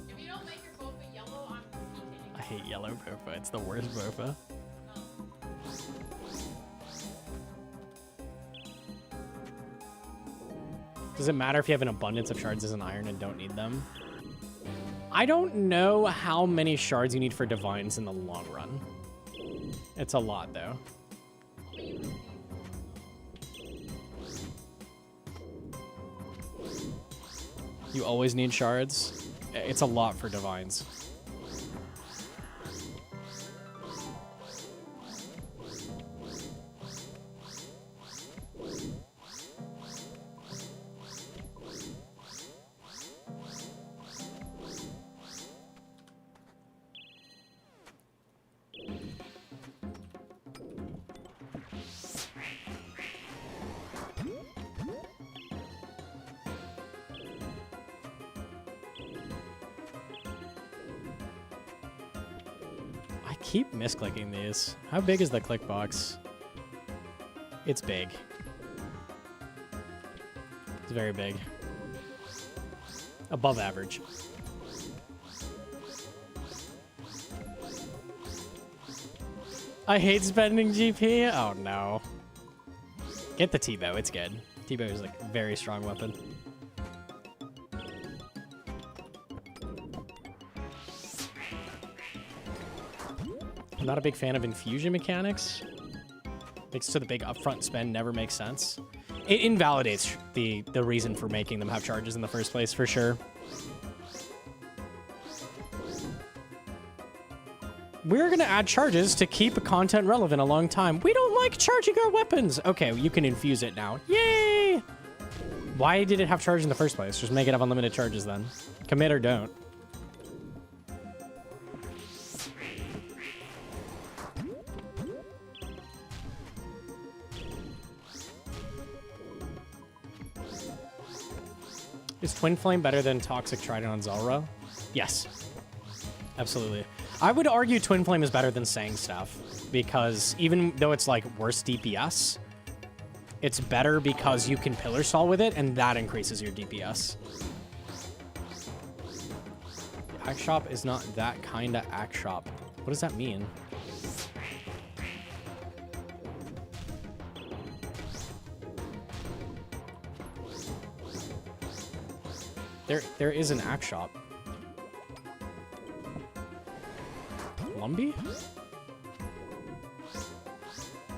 If you don't make your Bofa yellow, I'm mutating. I hate yellow Bofa. It's the worst Bofa. Does it matter if you have an abundance of shards as an iron and don't need them? I don't know how many shards you need for divines in the long run. It's a lot, though. You always need shards? It's a lot for divines. Keep misclicking these. How big is the click box? It's big. It's very big. Above average. I hate spending GP. Oh no. Get the Tebow. It's good. Tebow is like a very strong weapon. I'm not a big fan of infusion mechanics. So the big upfront spend never makes sense. It invalidates the reason for making them have charges in the first place, for sure. We're gonna add charges to keep content relevant a long time. We don't like charging our weapons. Okay, you can infuse it now. Yay! Why did it have charge in the first place? Just make it have unlimited charges then. Commit or don't. Is Twin Flame better than Toxic Trident on Zelra? Yes. Absolutely. I would argue Twin Flame is better than Sang Staff, because even though it's like worse DPS, it's better because you can Pillar Stall with it, and that increases your DPS. Axe Shop is not that kind of Axe Shop. What does that mean? There is an Axe Shop. Lumby?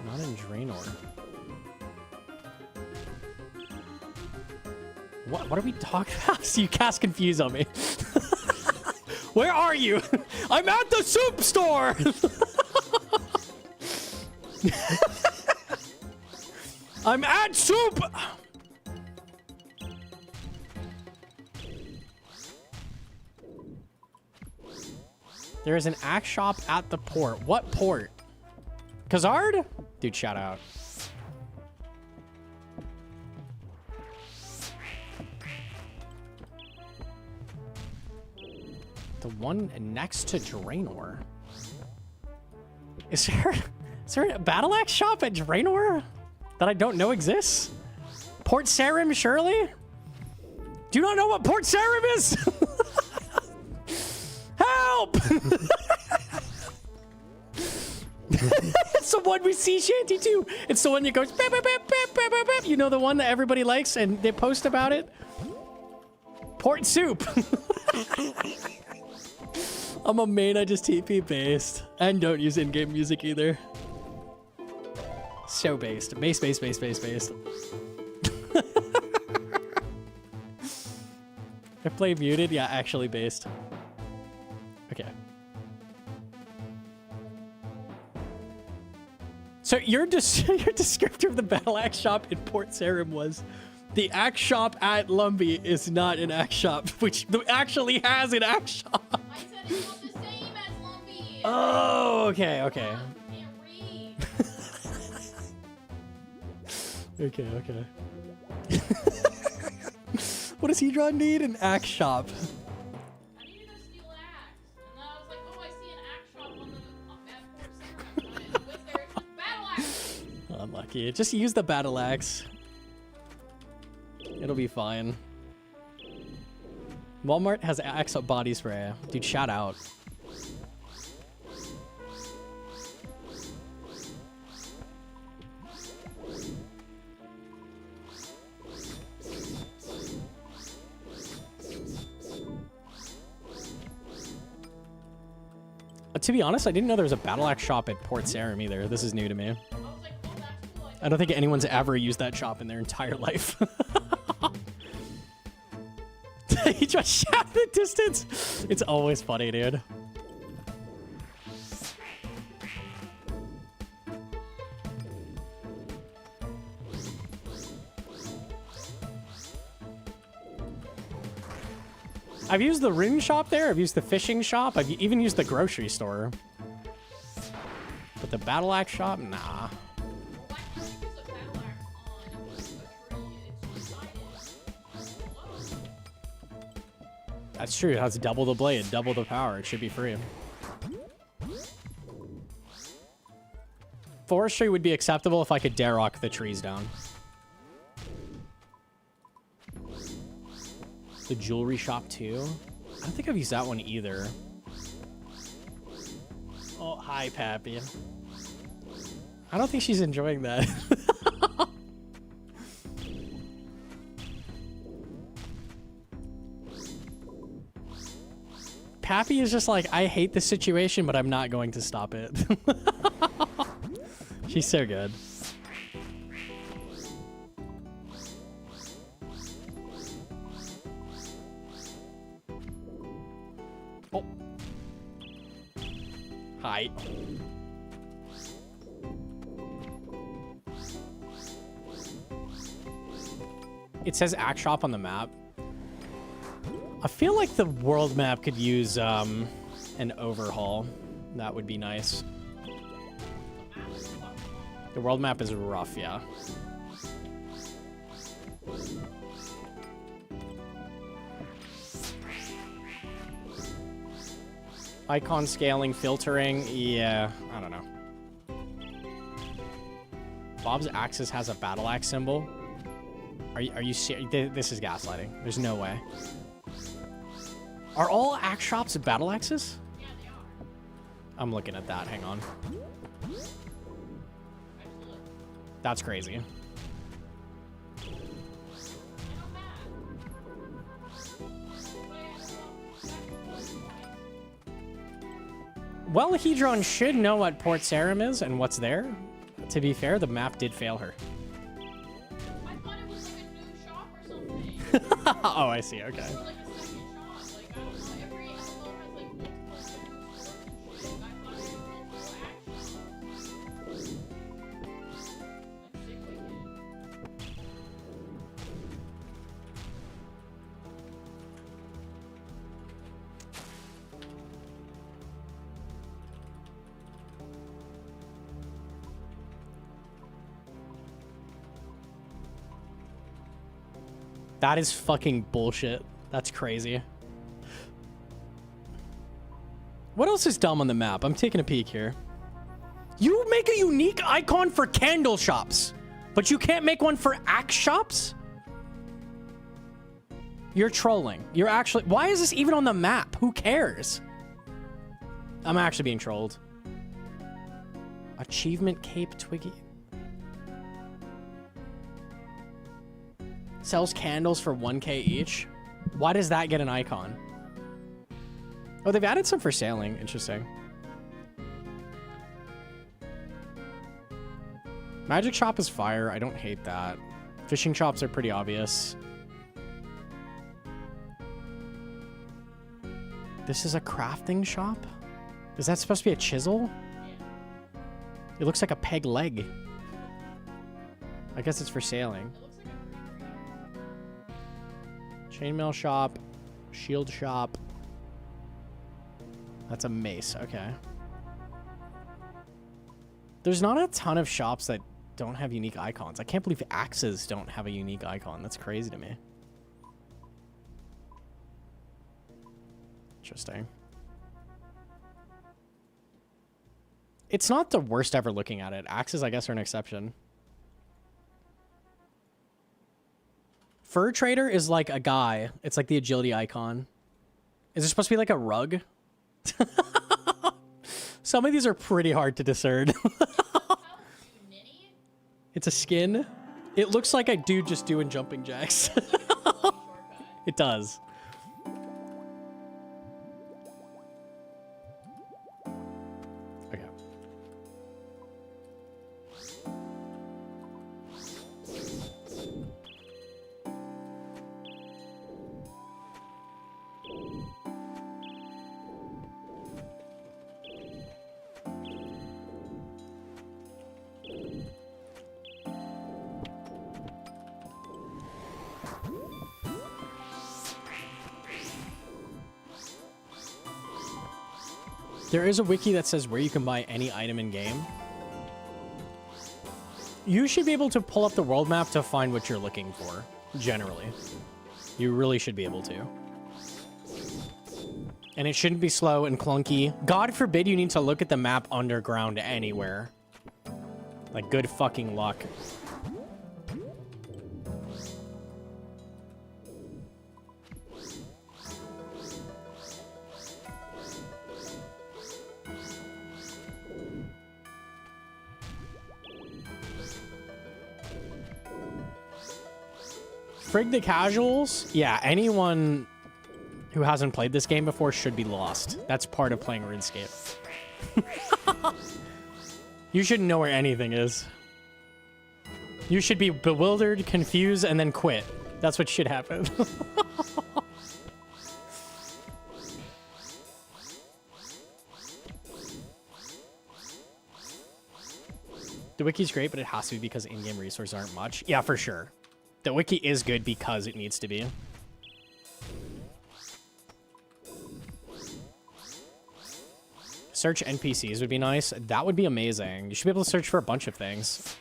Not in Draenor. What are we talking about? You cast confuse on me. Where are you? I'm at the soup store! I'm at soup! There is an Axe Shop at the port. What port? Khazard? Dude, shout out. one next to Draenor. Is there a battle axe shop at Draenor that I don't know exists? Port Seren, surely? Do you not know what Port Seren is? Help! It's the one we see Shanty too. It's the one that goes bap, bap, bap, bap, bap, bap, bap. You know, the one that everybody likes and they post about it? Port Soup. I'm a main, I just TP based. And don't use in-game music either. So based. Based. I play muted? Yeah, actually based. Okay. So your descriptor of the battle axe shop in Port Sarim was the axe shop at Lumbee is not an axe shop, which actually has an axe shop. I said it's not the same as Lumbee. Oh, okay. I can't read. Okay. What does Hedron need? An axe shop. I needed a steel axe. And then I was like, oh, I see an axe shop on the at Port Sarim. And I went there, it's just battle axe. Unlucky. Just use the battle axe. It'll be fine. Walmart has axe body spray. Dude, shout out. To be honest, I didn't know there was a battle axe shop at Port Sarim either. This is new to me. I was like, oh, that's cool. I don't think anyone's ever used that shop in their entire life. He just shot the distance. It's always funny, dude. I've used the rune shop there. I've used the fishing shop. I've even used the grocery store. But the battle axe shop, nah. Why can't you use a battle axe on a tree? It's two-sided. That's true. It has double the blade, double the power. It should be free. Forestry would be acceptable if I could dare rock the trees down. The jewelry shop too. I don't think I've used that one either. Oh, hi, Pappy. I don't think she's enjoying that. Pappy is just like, I hate this situation, but I'm not going to stop it. She's so good. Oh. Hi. It says axe shop on the map. I feel like the world map could use an overhaul. That would be nice. The world map is rough, yeah. Icon scaling, filtering, yeah, I don't know. Bob's Axis has a battle axe symbol. Are you serious? This is gaslighting. There's no way. Are all axe shops battle axes? Yeah, they are. I'm looking at that. Hang on. That's crazy. Well, Hedron should know what Port Sarim is and what's there. To be fair, the map did fail her. I thought it was like a new shop or something. Oh, I see. Okay. Or like a second shop. Like, I don't know. Every MMO has like multiple different stores and shit. I thought it was multiple axe shops. Like, sick wicked. That is fucking bullshit. That's crazy. What else is dumb on the map? I'm taking a peek here. You make a unique icon for candle shops, but you can't make one for axe shops? You're trolling. You're actually... Why is this even on the map? Who cares? I'm actually being trolled. Achievement Cape Twiggy. Sells candles for 1K each. Why does that get an icon? Oh, they've added some for sailing. Interesting. Magic shop is fire. I don't hate that. Fishing shops are pretty obvious. This is a crafting shop? Is that supposed to be a chisel? Yeah. It looks like a peg leg. I guess it's for sailing. It looks like a Chainmail shop. Shield shop. That's a mace. Okay. There's not a ton of shops that don't have unique icons. I can't believe axes don't have a unique icon. That's crazy to me. Interesting. It's not the worst ever looking at it. Axes, I guess, are an exception. Fur trader is like a guy. It's like the agility icon. Is it supposed to be like a rug? Some of these are pretty hard to discern. It's a skin. It looks like a dude just doing jumping jacks. It does. Okay. There is a wiki that says where you can buy any item in game. You should be able to pull up the world map to find what you're looking for, generally. You really should be able to. And it shouldn't be slow and clunky. God forbid you need to look at the map underground anywhere. Like, good fucking luck. Frig the casuals? Yeah, anyone who hasn't played this game before should be lost. That's part of playing RuneScape. You shouldn't know where anything is. You should be bewildered, confused, and then quit. That's what should happen. The wiki's great, but it has to be because in-game resources aren't much. Yeah, for sure. The wiki is good because it needs to be. Search NPCs would be nice. That would be amazing. You should be able to search for a bunch of things.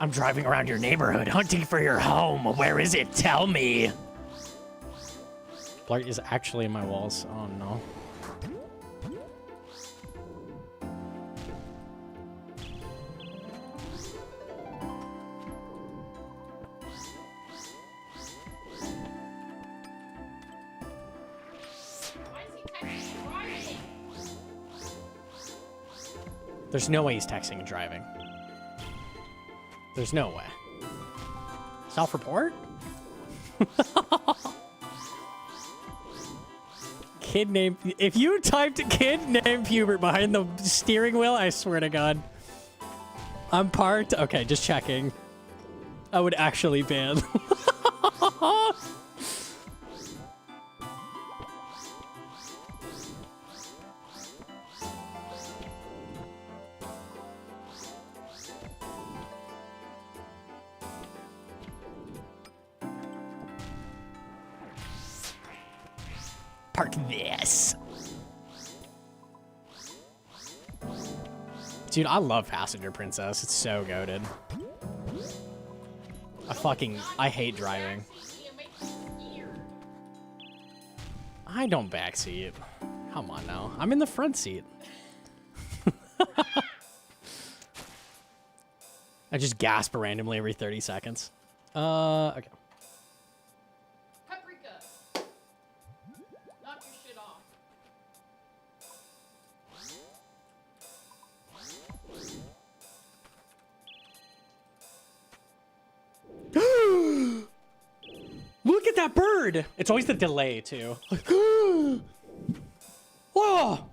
I'm driving around your neighborhood, hunting for your home. Where is it? Tell me. Blart is actually in my walls. Oh, no. There's no way he's texting and driving. There's no way. Self-report? Kid named... If you typed kid named Hubert behind the steering wheel, I swear to God. I'm parked. Okay, just checking. I would actually ban. Park this. Dude, I love Passenger Princess. It's so goated. I hate driving. I don't backseat. Come on now. I'm in the front seat. I just gasp randomly every 30 seconds. Okay. Paprika. Knock your shit off. Look at that bird! It's always the delay, too. Whoa!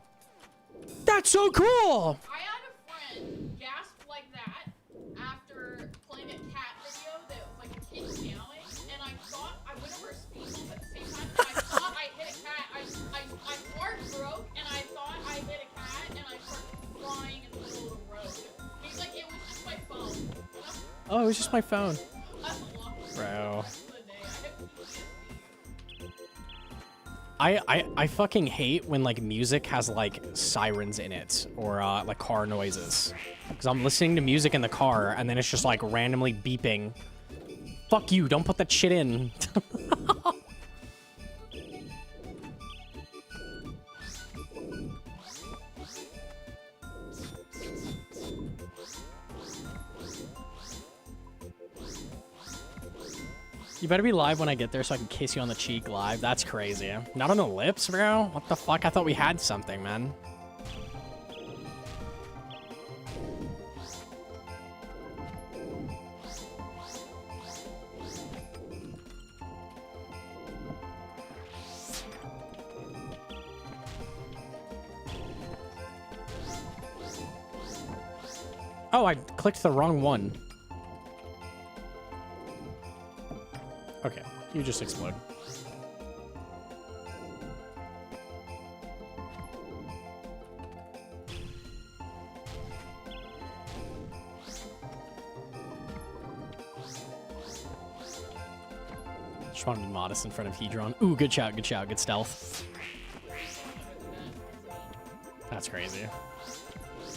That's so cool! I had a friend gasp like that after playing a cat video that was like a kid meowing, and I thought I went over a speed bump at the same time, and I thought I hit a cat. My heart broke, and I thought I hit a cat, and I started flying in the middle of the road. He's like, it was just my phone. Oh, it was just my phone. I lost Bro. the day. I have PTSD. I fucking hate when like music has like sirens in it or like car noises. Because I'm listening to music in the car and then it's just like randomly beeping. Fuck you, don't put that shit in. You better be live when I get there so I can kiss you on the cheek live. That's crazy. Not on the lips, bro? What the fuck? I thought we had something, man. Oh, I clicked the wrong one. Okay, you just explode. Just want to be modest in front of Hedron. Ooh, good shout, good shout, good stealth. That's crazy.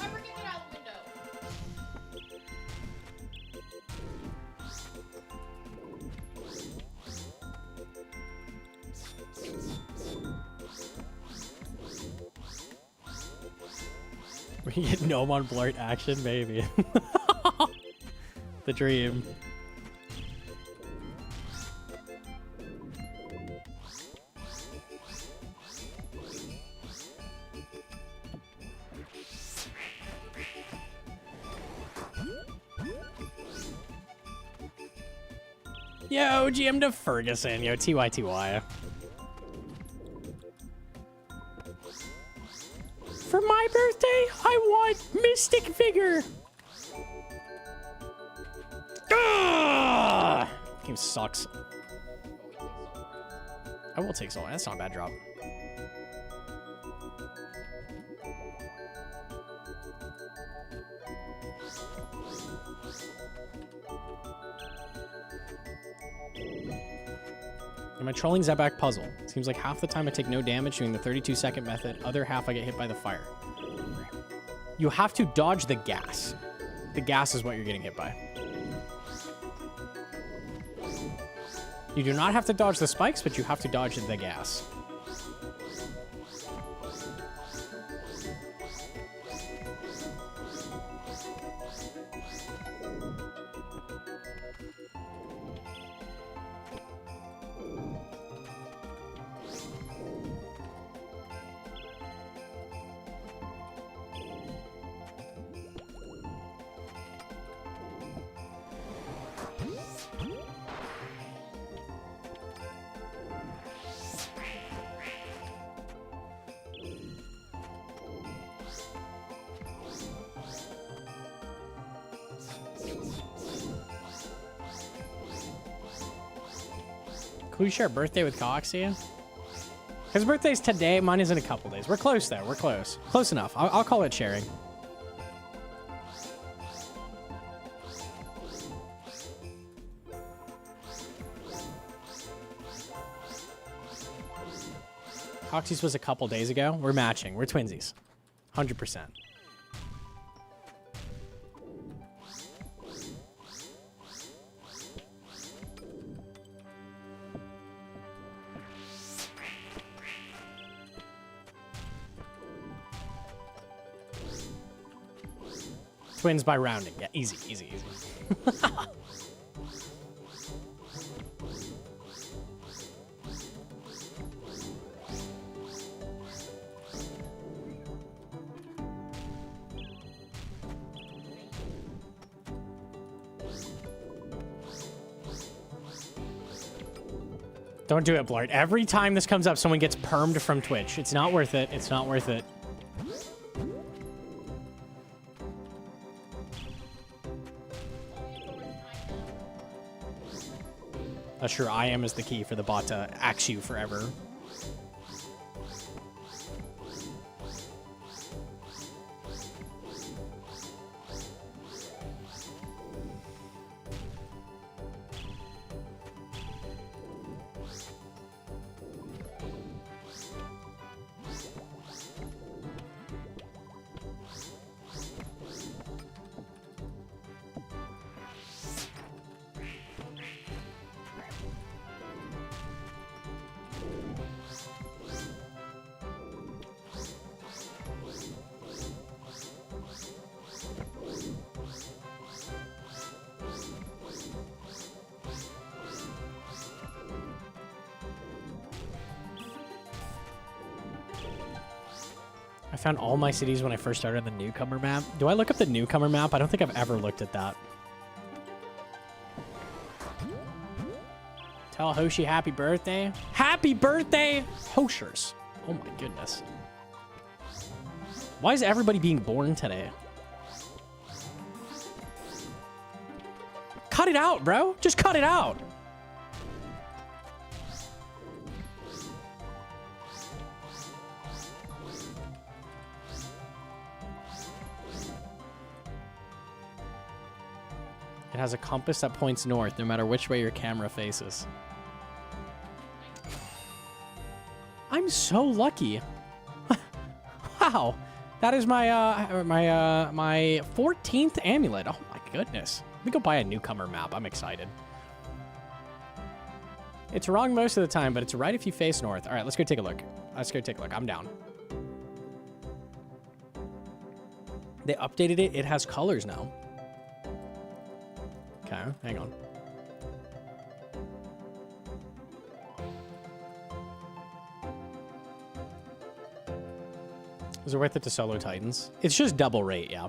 Paprika, get out the window. We can get Gnome on Blurt action, baby. The dream. Yo, GM to Ferguson. Yo, TYTY. For my birthday, I want Mystic Vigor. Ah! Game sucks. I will take Soul. That's not a bad drop. Am I trolling Zebak puzzle? Seems like half the time I take no damage doing the 32-second method, other half I get hit by the fire. You have to dodge the gas. The gas is what you're getting hit by. You do not have to dodge the spikes, but you have to dodge the gas. Can we share a birthday with Coxie? His birthday's today. Mine is in a couple days. We're close, though. We're close. Close enough. I'll call it sharing. Coxie's was a couple days ago. We're matching. We're twinsies. 100%. Twins by rounding. Yeah, easy, easy, easy. Don't do it, Blart. Every time this comes up, someone gets permed from Twitch. It's not worth it. It's not worth it. Sure, I am is the key for the bot to axe you forever. I found all my cities when I first started on the newcomer map. Do I look up the newcomer map? I don't think I've ever looked at that. Tell Hoshi happy birthday. Happy birthday, Hoshers. Oh my goodness. Why is everybody being born today? Cut it out, bro. Just cut it out. It has a compass that points north, no matter which way your camera faces. I'm so lucky. Wow, that is my my 14th amulet. Oh my goodness. Let me go buy a newcomer map. I'm excited. It's wrong most of the time, but it's right if you face north. All right, let's go take a look. Let's go take a look. I'm down. They updated it. It has colors now. Okay, hang on. Is it worth it to solo Titans? It's just double rate, yeah.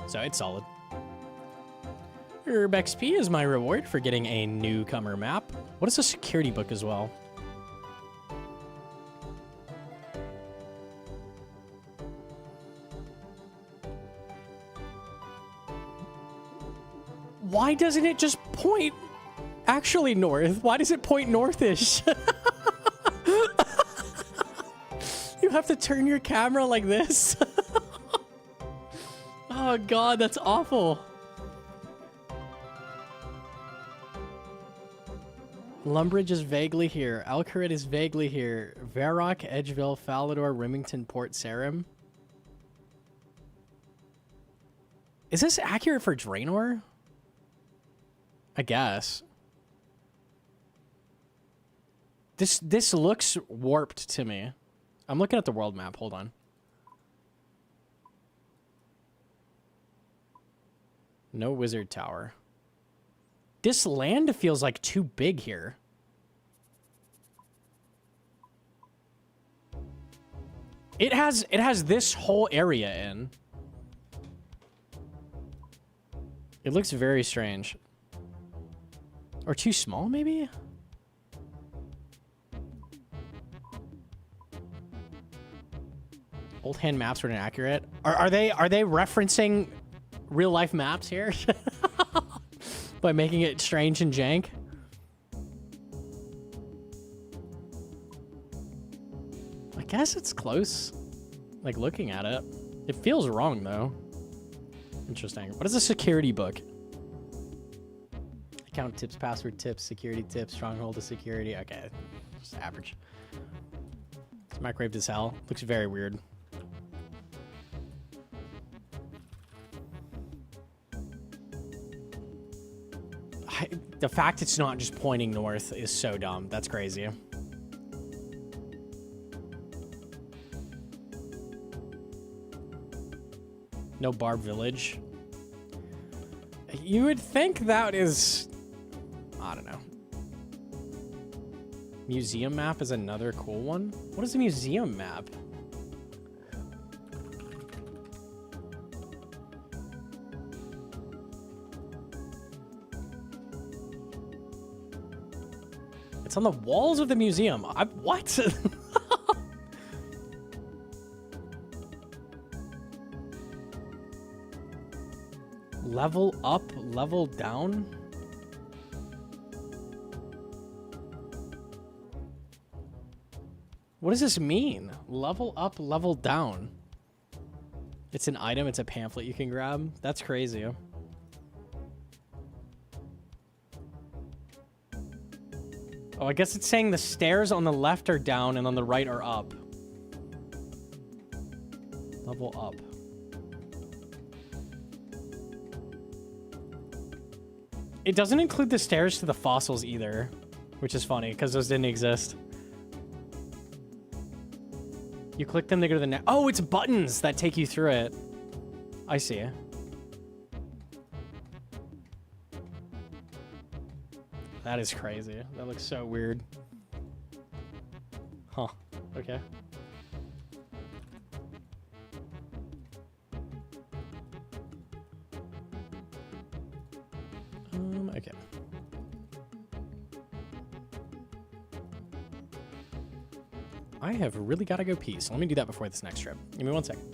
So it's solid. Herb XP is my reward for getting a newcomer map. What is a security book as well? Why doesn't it just point actually north? Why does it point northish? You have to turn your camera like this. Oh god, that's awful. Lumbridge is vaguely here. Alcarid is vaguely here. Varrock, Edgeville, Falador, Remington, Port Sarim. Is this accurate for Draenor? I guess. This looks warped to me. I'm looking at the world map. Hold on. No wizard tower. This land feels like too big here. It has this whole area in. It looks very strange. Or too small, maybe? Old hand maps were inaccurate. Are they referencing real life maps here? By making it strange and jank? I guess it's close. Like looking at it. It feels wrong though. Interesting. What is a security book? Account tips, password tips, security tips, stronghold of security. Okay, just average. It's microwaved as hell. Looks very weird. The fact it's not just pointing north is so dumb. That's crazy. No Barb Village. You would think that is... I don't know. Museum map is another cool one. What is a museum map? It's on the walls of the museum. What? Level up, level down? What does this mean? Level up, level down. It's an item, it's a pamphlet you can grab. That's crazy. Oh, I guess it's saying the stairs on the left are down and on the right are up. Level up. It doesn't include the stairs to the fossils either, which is funny because those didn't exist. You click them to go to the next. Oh, it's buttons that take you through it. I see. That is crazy. That looks so weird. Huh. Okay. Okay. I have really got to go pee, so let me do that before this next trip. Give me 1 second.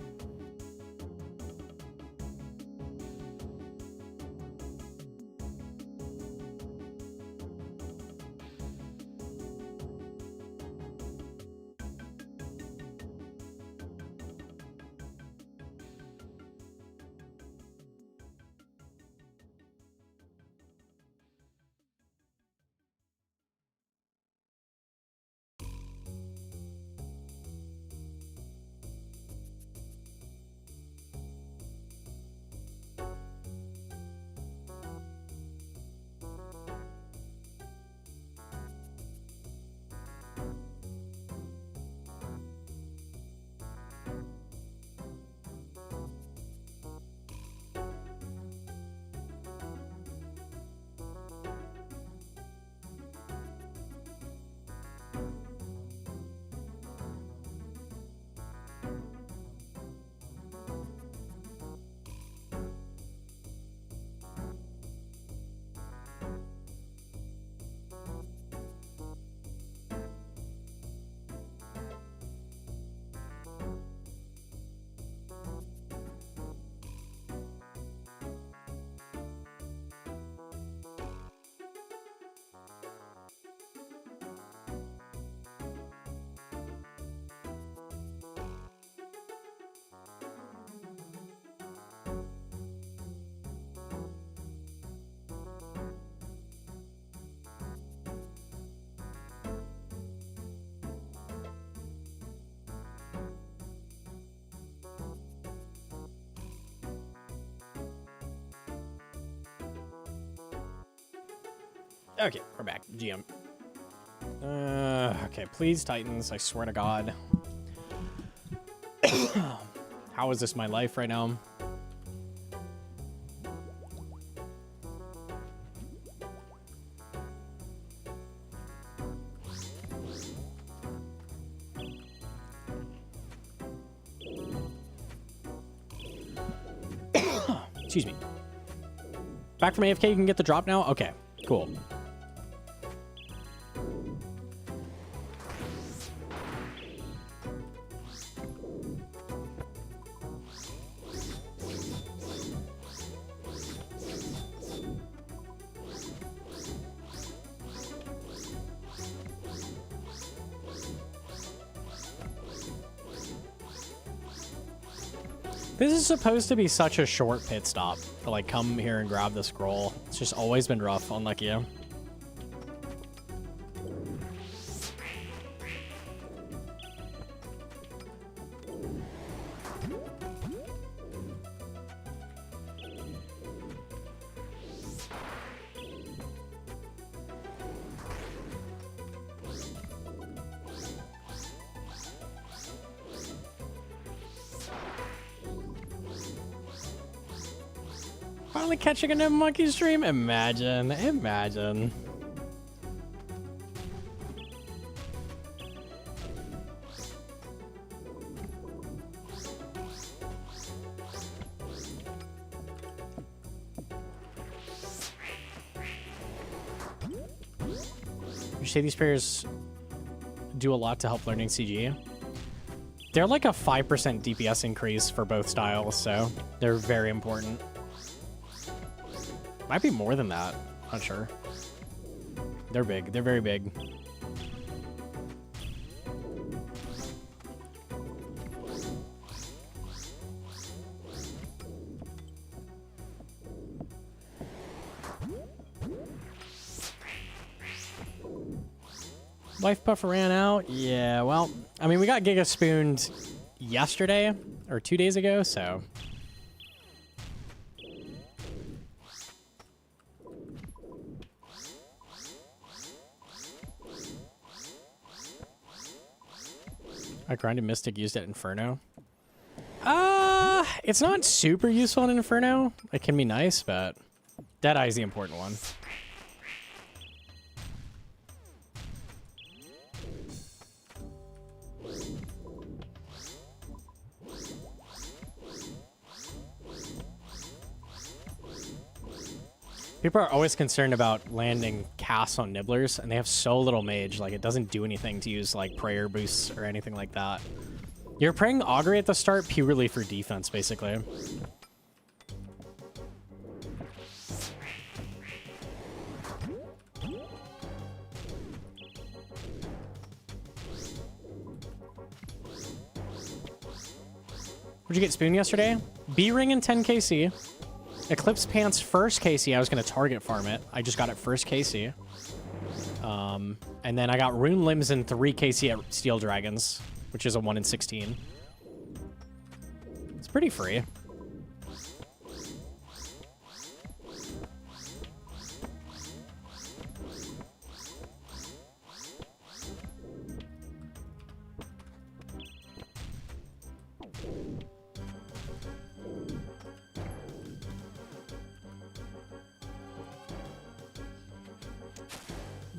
Okay, we're back. GM. Okay, please, Titans. I swear to God. How is this my life right now? Excuse me. Back from AFK, you can get the drop now? Okay, cool. This is supposed to be such a short pit stop to like come here and grab the scroll. It's just always been rough, unlike you. Finally catching a Gnomonkey stream? Imagine, imagine. You say these pairs do a lot to help learning CG. They're like a 5% DPS increase for both styles, so they're very important. Might be more than that. Not sure. They're big. They're very big. Life buffer ran out. Yeah, well, I mean, we got Giga Spooned yesterday or 2 days ago, so. I grinded Mystic, used it Inferno. It's not super useful in Inferno. It can be nice, but Deadeye's the important one. People are always concerned about landing casts on Nibblers, and they have so little mage, like it doesn't do anything to use like prayer boosts or anything like that. You're praying Augury at the start purely for defense, basically. What'd you get Spoon yesterday? B-Ring and 10 KC. Eclipse Pants first KC, I was going to target farm it. I just got it first KC. And then I got Rune Limbs and 3 KC at Steel Dragons, which is a 1 in 16. It's pretty free.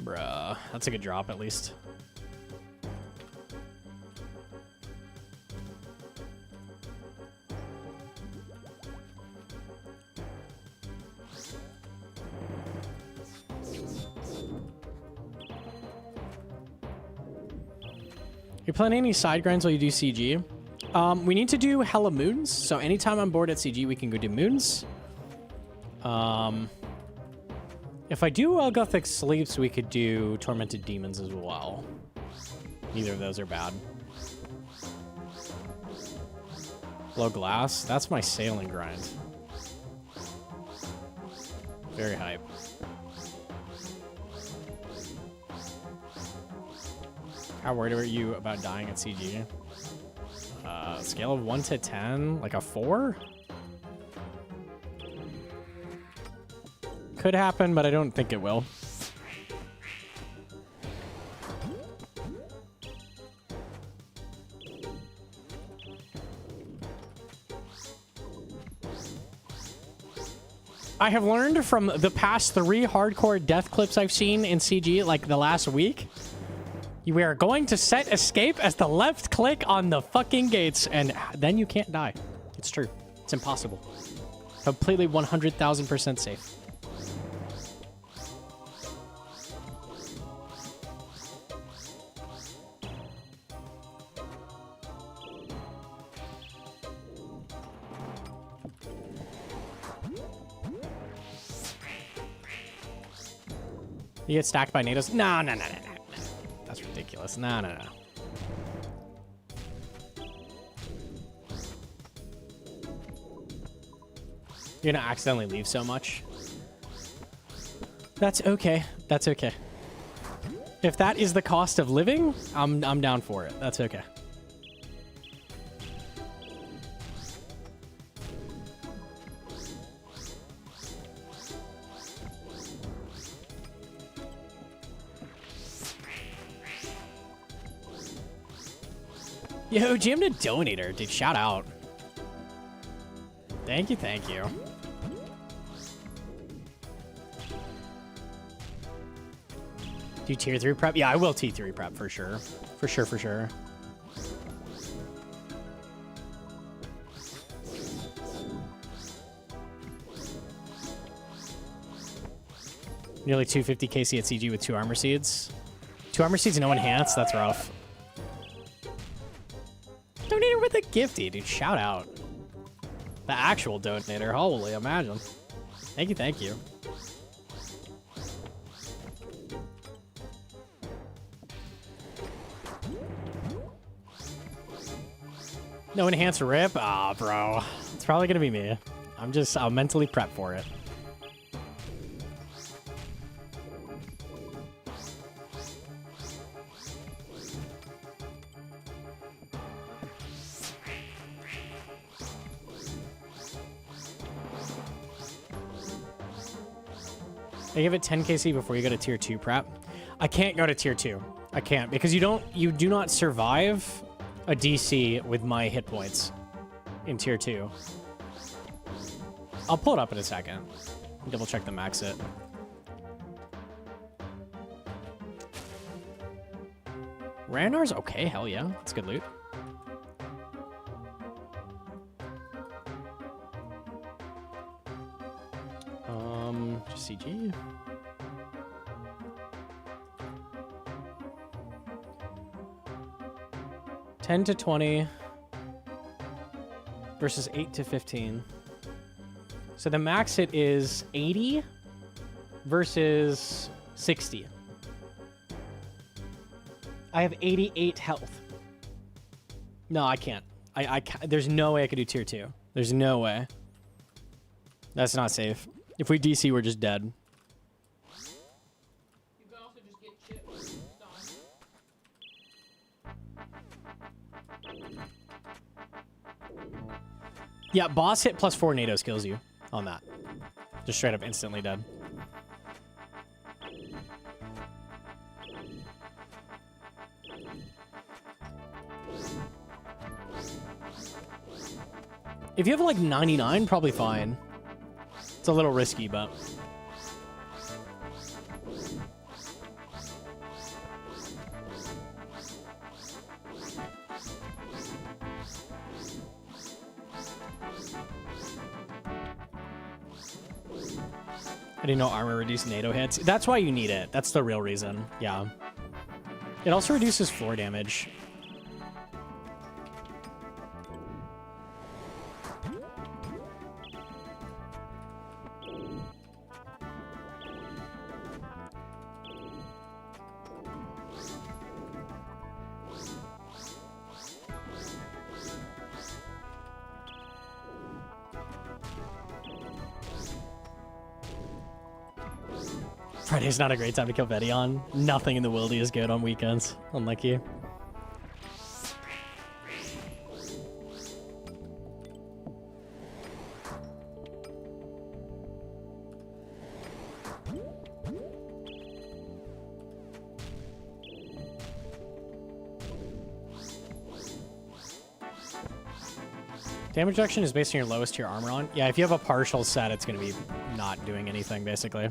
Bruh, that's a good drop at least. You plan any side grinds while you do CG? We need to do hella moons, so anytime I'm bored at CG, we can go do moons. If I do Gothic Sleeps, we could do Tormented Demons as well. Neither of those are bad. Blow Glass, that's my sailing grind. Very hype. How worried are you about dying at CG? Scale of 1 to 10, like a 4? Could happen, but I don't think it will. I have learned from the past 3 hardcore death clips I've seen in CG, like the last week. We are going to set escape as the left click on the fucking gates, and then you can't die. It's true. It's impossible. Completely 100,000% safe. You get stacked by NATOs? No. That's ridiculous. No. You're gonna accidentally leave so much. That's okay. That's okay. If that is the cost of living, I'm down for it. That's okay. Yo, Jim the Donator, dude, shout out. Thank you. Do tier 3 prep? Yeah, I will tier 3 prep for sure. For sure, for sure. Nearly 250 KC at CG with 2 armor seeds. 2 armor seeds, no enhance? That's rough. Donator with a gifty, dude. Shout out. The actual donator. Holy, imagine. Thank you, thank you. No enhance rip? Ah, bro. It's probably gonna be me. I'll mentally prep for it. I give it 10 KC before you go to tier 2 prep. I can't go to tier 2. I can't because you do not survive a DC with my hit points in tier 2. I'll pull it up in a second. Double check the max hit. Ranar's okay, hell yeah. That's good loot. Just CG. $10 to $20 versus $8 to $15. So the max hit is 80 versus 60. I have 88 health. No, I can't. I can't. There's no way I could do tier 2. There's no way. That's not safe. If we DC, we're just dead. You can also just get chips. Yeah, boss hit plus 4 NATO kills you on that. Just straight up instantly dead. If you have like 99, probably fine. It's a little risky, but... I didn't know armor reduced NATO hits. That's why you need it. That's the real reason. Yeah. It also reduces floor damage. Friday's not a great time to kill Betty on. Nothing in the wildy is good on weekends. Unlucky. Damage reduction is based on your lowest tier armor on. Yeah, if you have a partial set, it's going to be not doing anything, basically.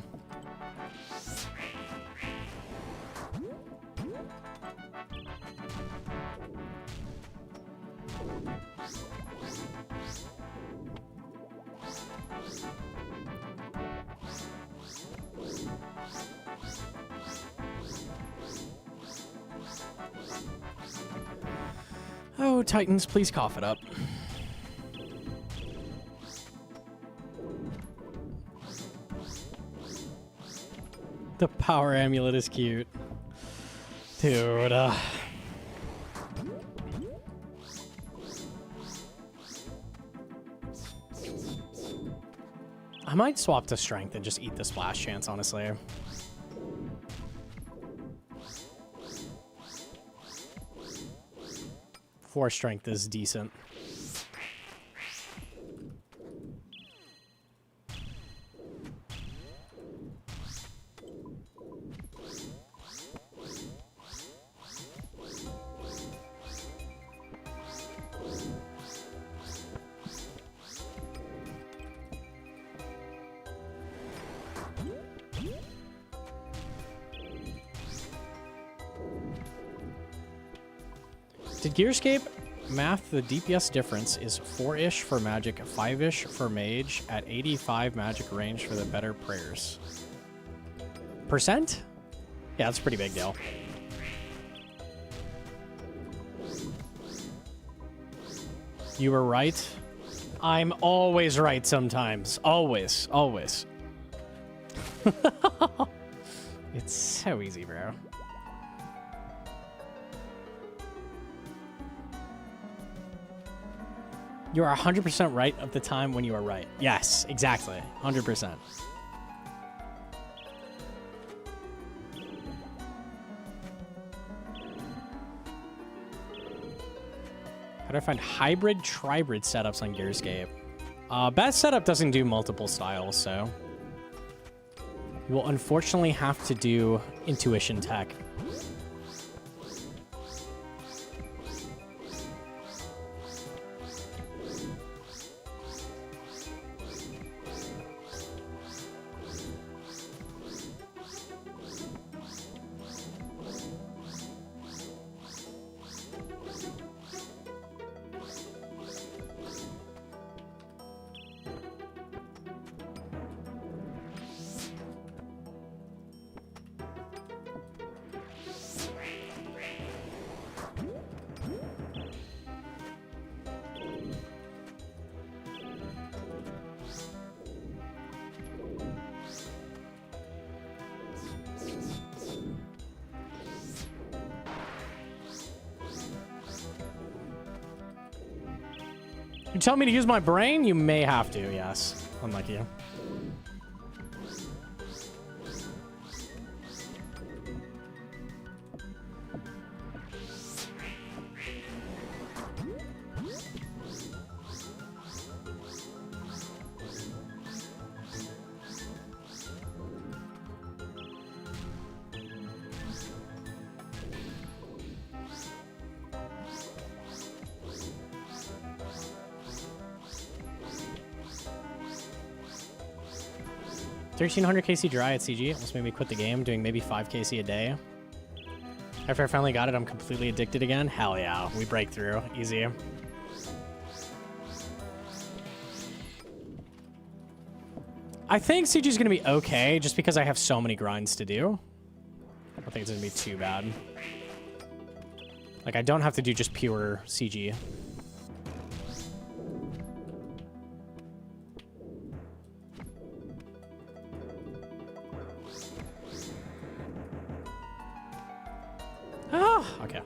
Oh, Titans, please cough it up. The power amulet is cute. Dude, I might swap to strength and just eat the splash chance, honestly. Force strength is decent. Did Gearscape math the DPS difference is 4-ish for magic, 5-ish for mage, at 85 magic range for the better prayers? Percent? Yeah, that's a pretty big deal. You were right. I'm always right sometimes. Always. Always. It's so easy, bro. You are 100% right at the time when you are right. Yes, exactly. 100%. How do I find hybrid, tribrid setups on Gearscape? Best setup doesn't do multiple styles, so you will unfortunately have to do intuition tech. You tell me to use my brain? You may have to, yes. Unlike you. $1,300 KC dry at CG. Almost made me quit the game, doing maybe 5 KC a day. After I finally got it, I'm completely addicted again. Hell yeah, we break through. Easy. I think CG is going to be okay, just because I have so many grinds to do. I don't think it's going to be too bad. Like, I don't have to do just pure CG. Okay.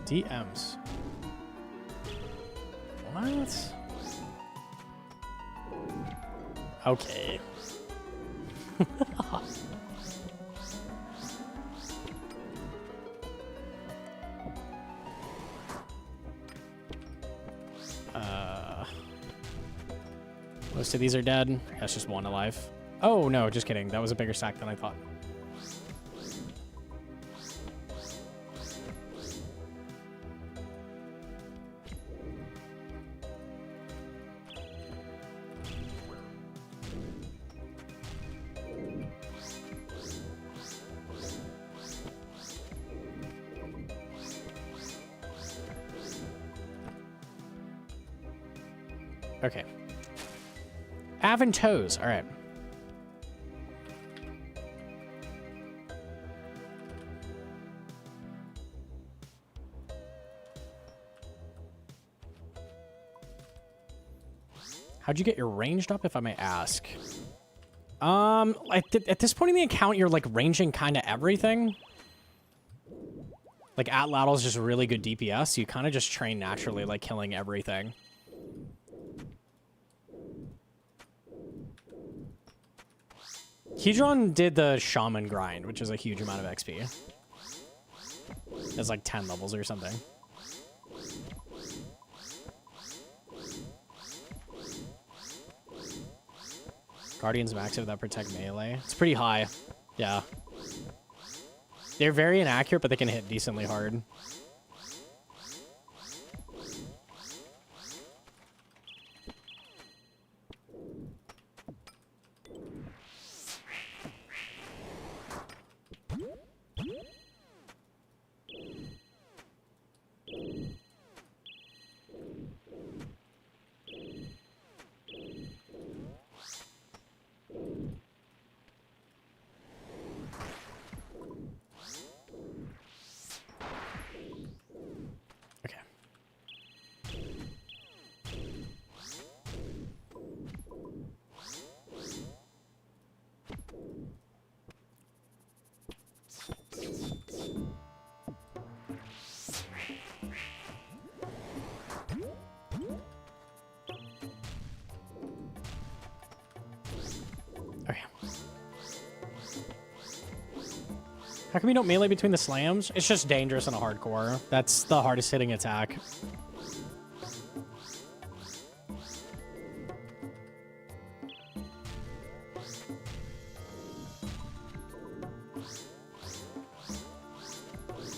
DMs. What? Okay. Most of these are dead. That's just one alive. Oh, no, just kidding. That was a bigger stack than I thought. Okay. Avon toes. All right. How'd you get your ranged up, if I may ask? At this point in the account, you're like ranging kind of everything. Like Atladdle's just really good DPS. You kind of just train naturally, like killing everything. Hedron did the Shaman grind, which is a huge amount of XP. It's like 10 levels or something. Guardians max that protect melee. It's pretty high. Yeah. They're very inaccurate, but they can hit decently hard. How come you don't melee between the slams? It's just dangerous in a hardcore. That's the hardest hitting attack.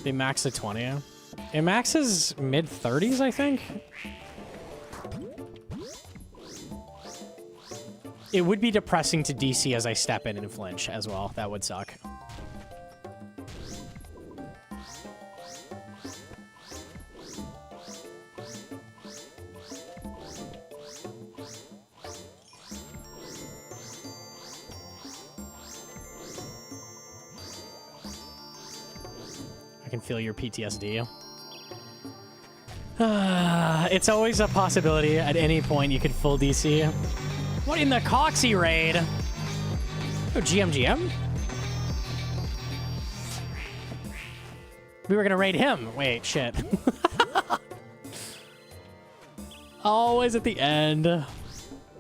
They max at 20. It maxes mid-30s, I think. It would be depressing to DC as I step in and flinch as well. That would suck. I can feel your PTSD. It's always a possibility. At any point, you could full DC. What in the Coxie raid? Oh, GM? We were gonna raid him. Wait, shit. Always at the end.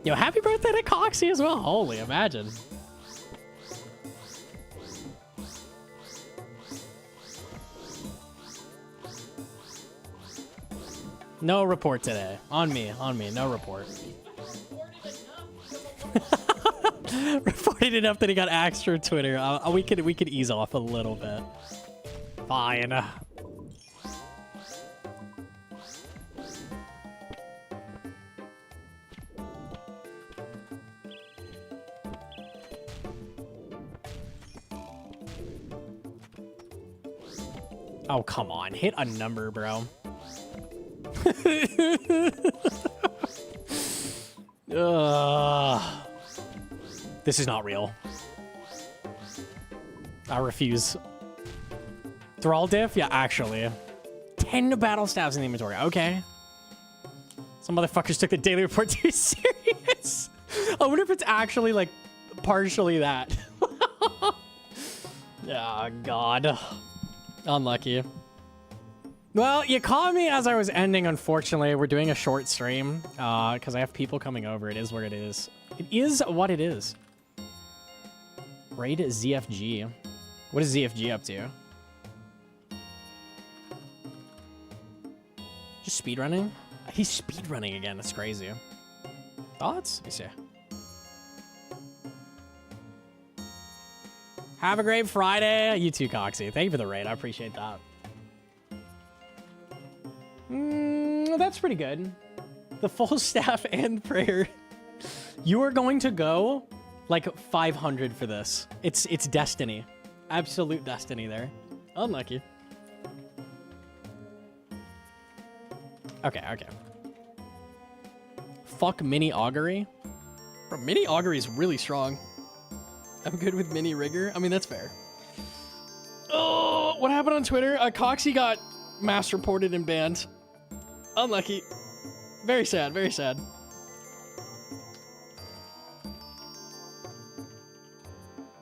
Yo, happy birthday to Coxie as well. Holy, imagine. No report today. On me, no report. Reported enough that he got axed for Twitter. We could ease off a little bit. Fine. Oh, come on. Hit a number, bro. This is not real. I refuse. Thrall diff? Yeah, actually. 10 battle staves in the inventory. Okay. Some motherfuckers took the daily report too serious. I wonder if it's actually, like, partially that. Oh, God. Unlucky. Well, you caught me as I was ending, unfortunately. We're doing a short stream because I have people coming over. It is what it is. It is what it is. Raid ZFG. What is ZFG up to? Just speedrunning? He's speedrunning again. That's crazy. Thoughts? Let me see. Have a great Friday. You too, Coxie. Thank you for the raid. I appreciate that. That's pretty good. The full staff and prayer. You are going to go like 500 for this. It's destiny. Absolute destiny there. Unlucky. Okay. Fuck Mini Augury. Bro, Mini Augury is really strong. I'm good with Mini Rigger. I mean, that's fair. Oh, what happened on Twitter? Coxie got mass reported and banned. Unlucky. Very sad, very sad.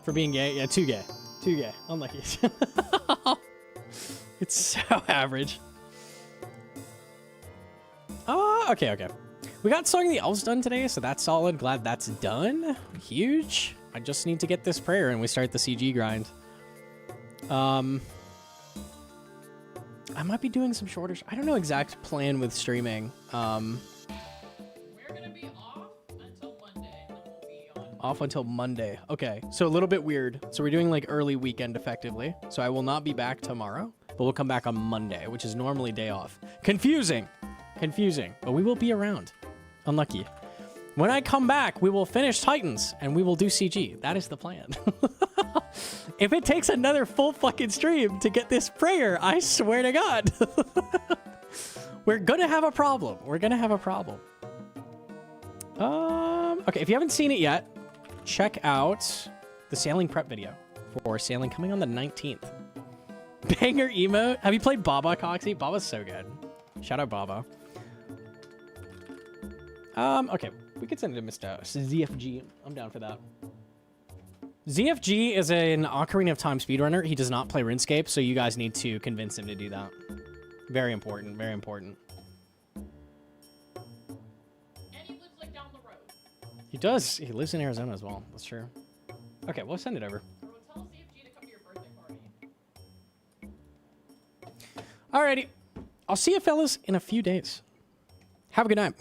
For being gay? Yeah, too gay. Too gay. Unlucky. It's so average. Okay. We got Song of the Elves done today, so that's solid. Glad that's done. Huge. I just need to get this prayer and we start the CG grind. I might be doing some shorter. I don't know exact plan with streaming. We're gonna be off until Monday, and then we'll be on. Off until Monday. Okay, so a little bit weird. So we're doing like early weekend effectively. So I will not be back tomorrow, but we'll come back on Monday, which is normally day off. Confusing, but we will be around. Unlucky. When I come back, we will finish Titans and we will do CG. That is the plan. If it takes another full fucking stream to get this prayer, I swear to God. We're gonna have a problem. Okay, if you haven't seen it yet, check out the sailing prep video for sailing coming on the 19th. Banger emote. Have you played Baba, Coxie? Baba's so good. Shout out Baba. Okay. We could send it to Mr. ZFG. I'm down for that. ZFG is an Ocarina of Time speedrunner. He does not play RuneScape, so you guys need to convince him to do that. Very important, very important. And he lives like down the road. He does. He lives in Arizona as well. That's true. Okay, we'll send it over. Or we'll tell ZFG to come to your birthday party. Alrighty. I'll see you fellas in a few days. Have a good night.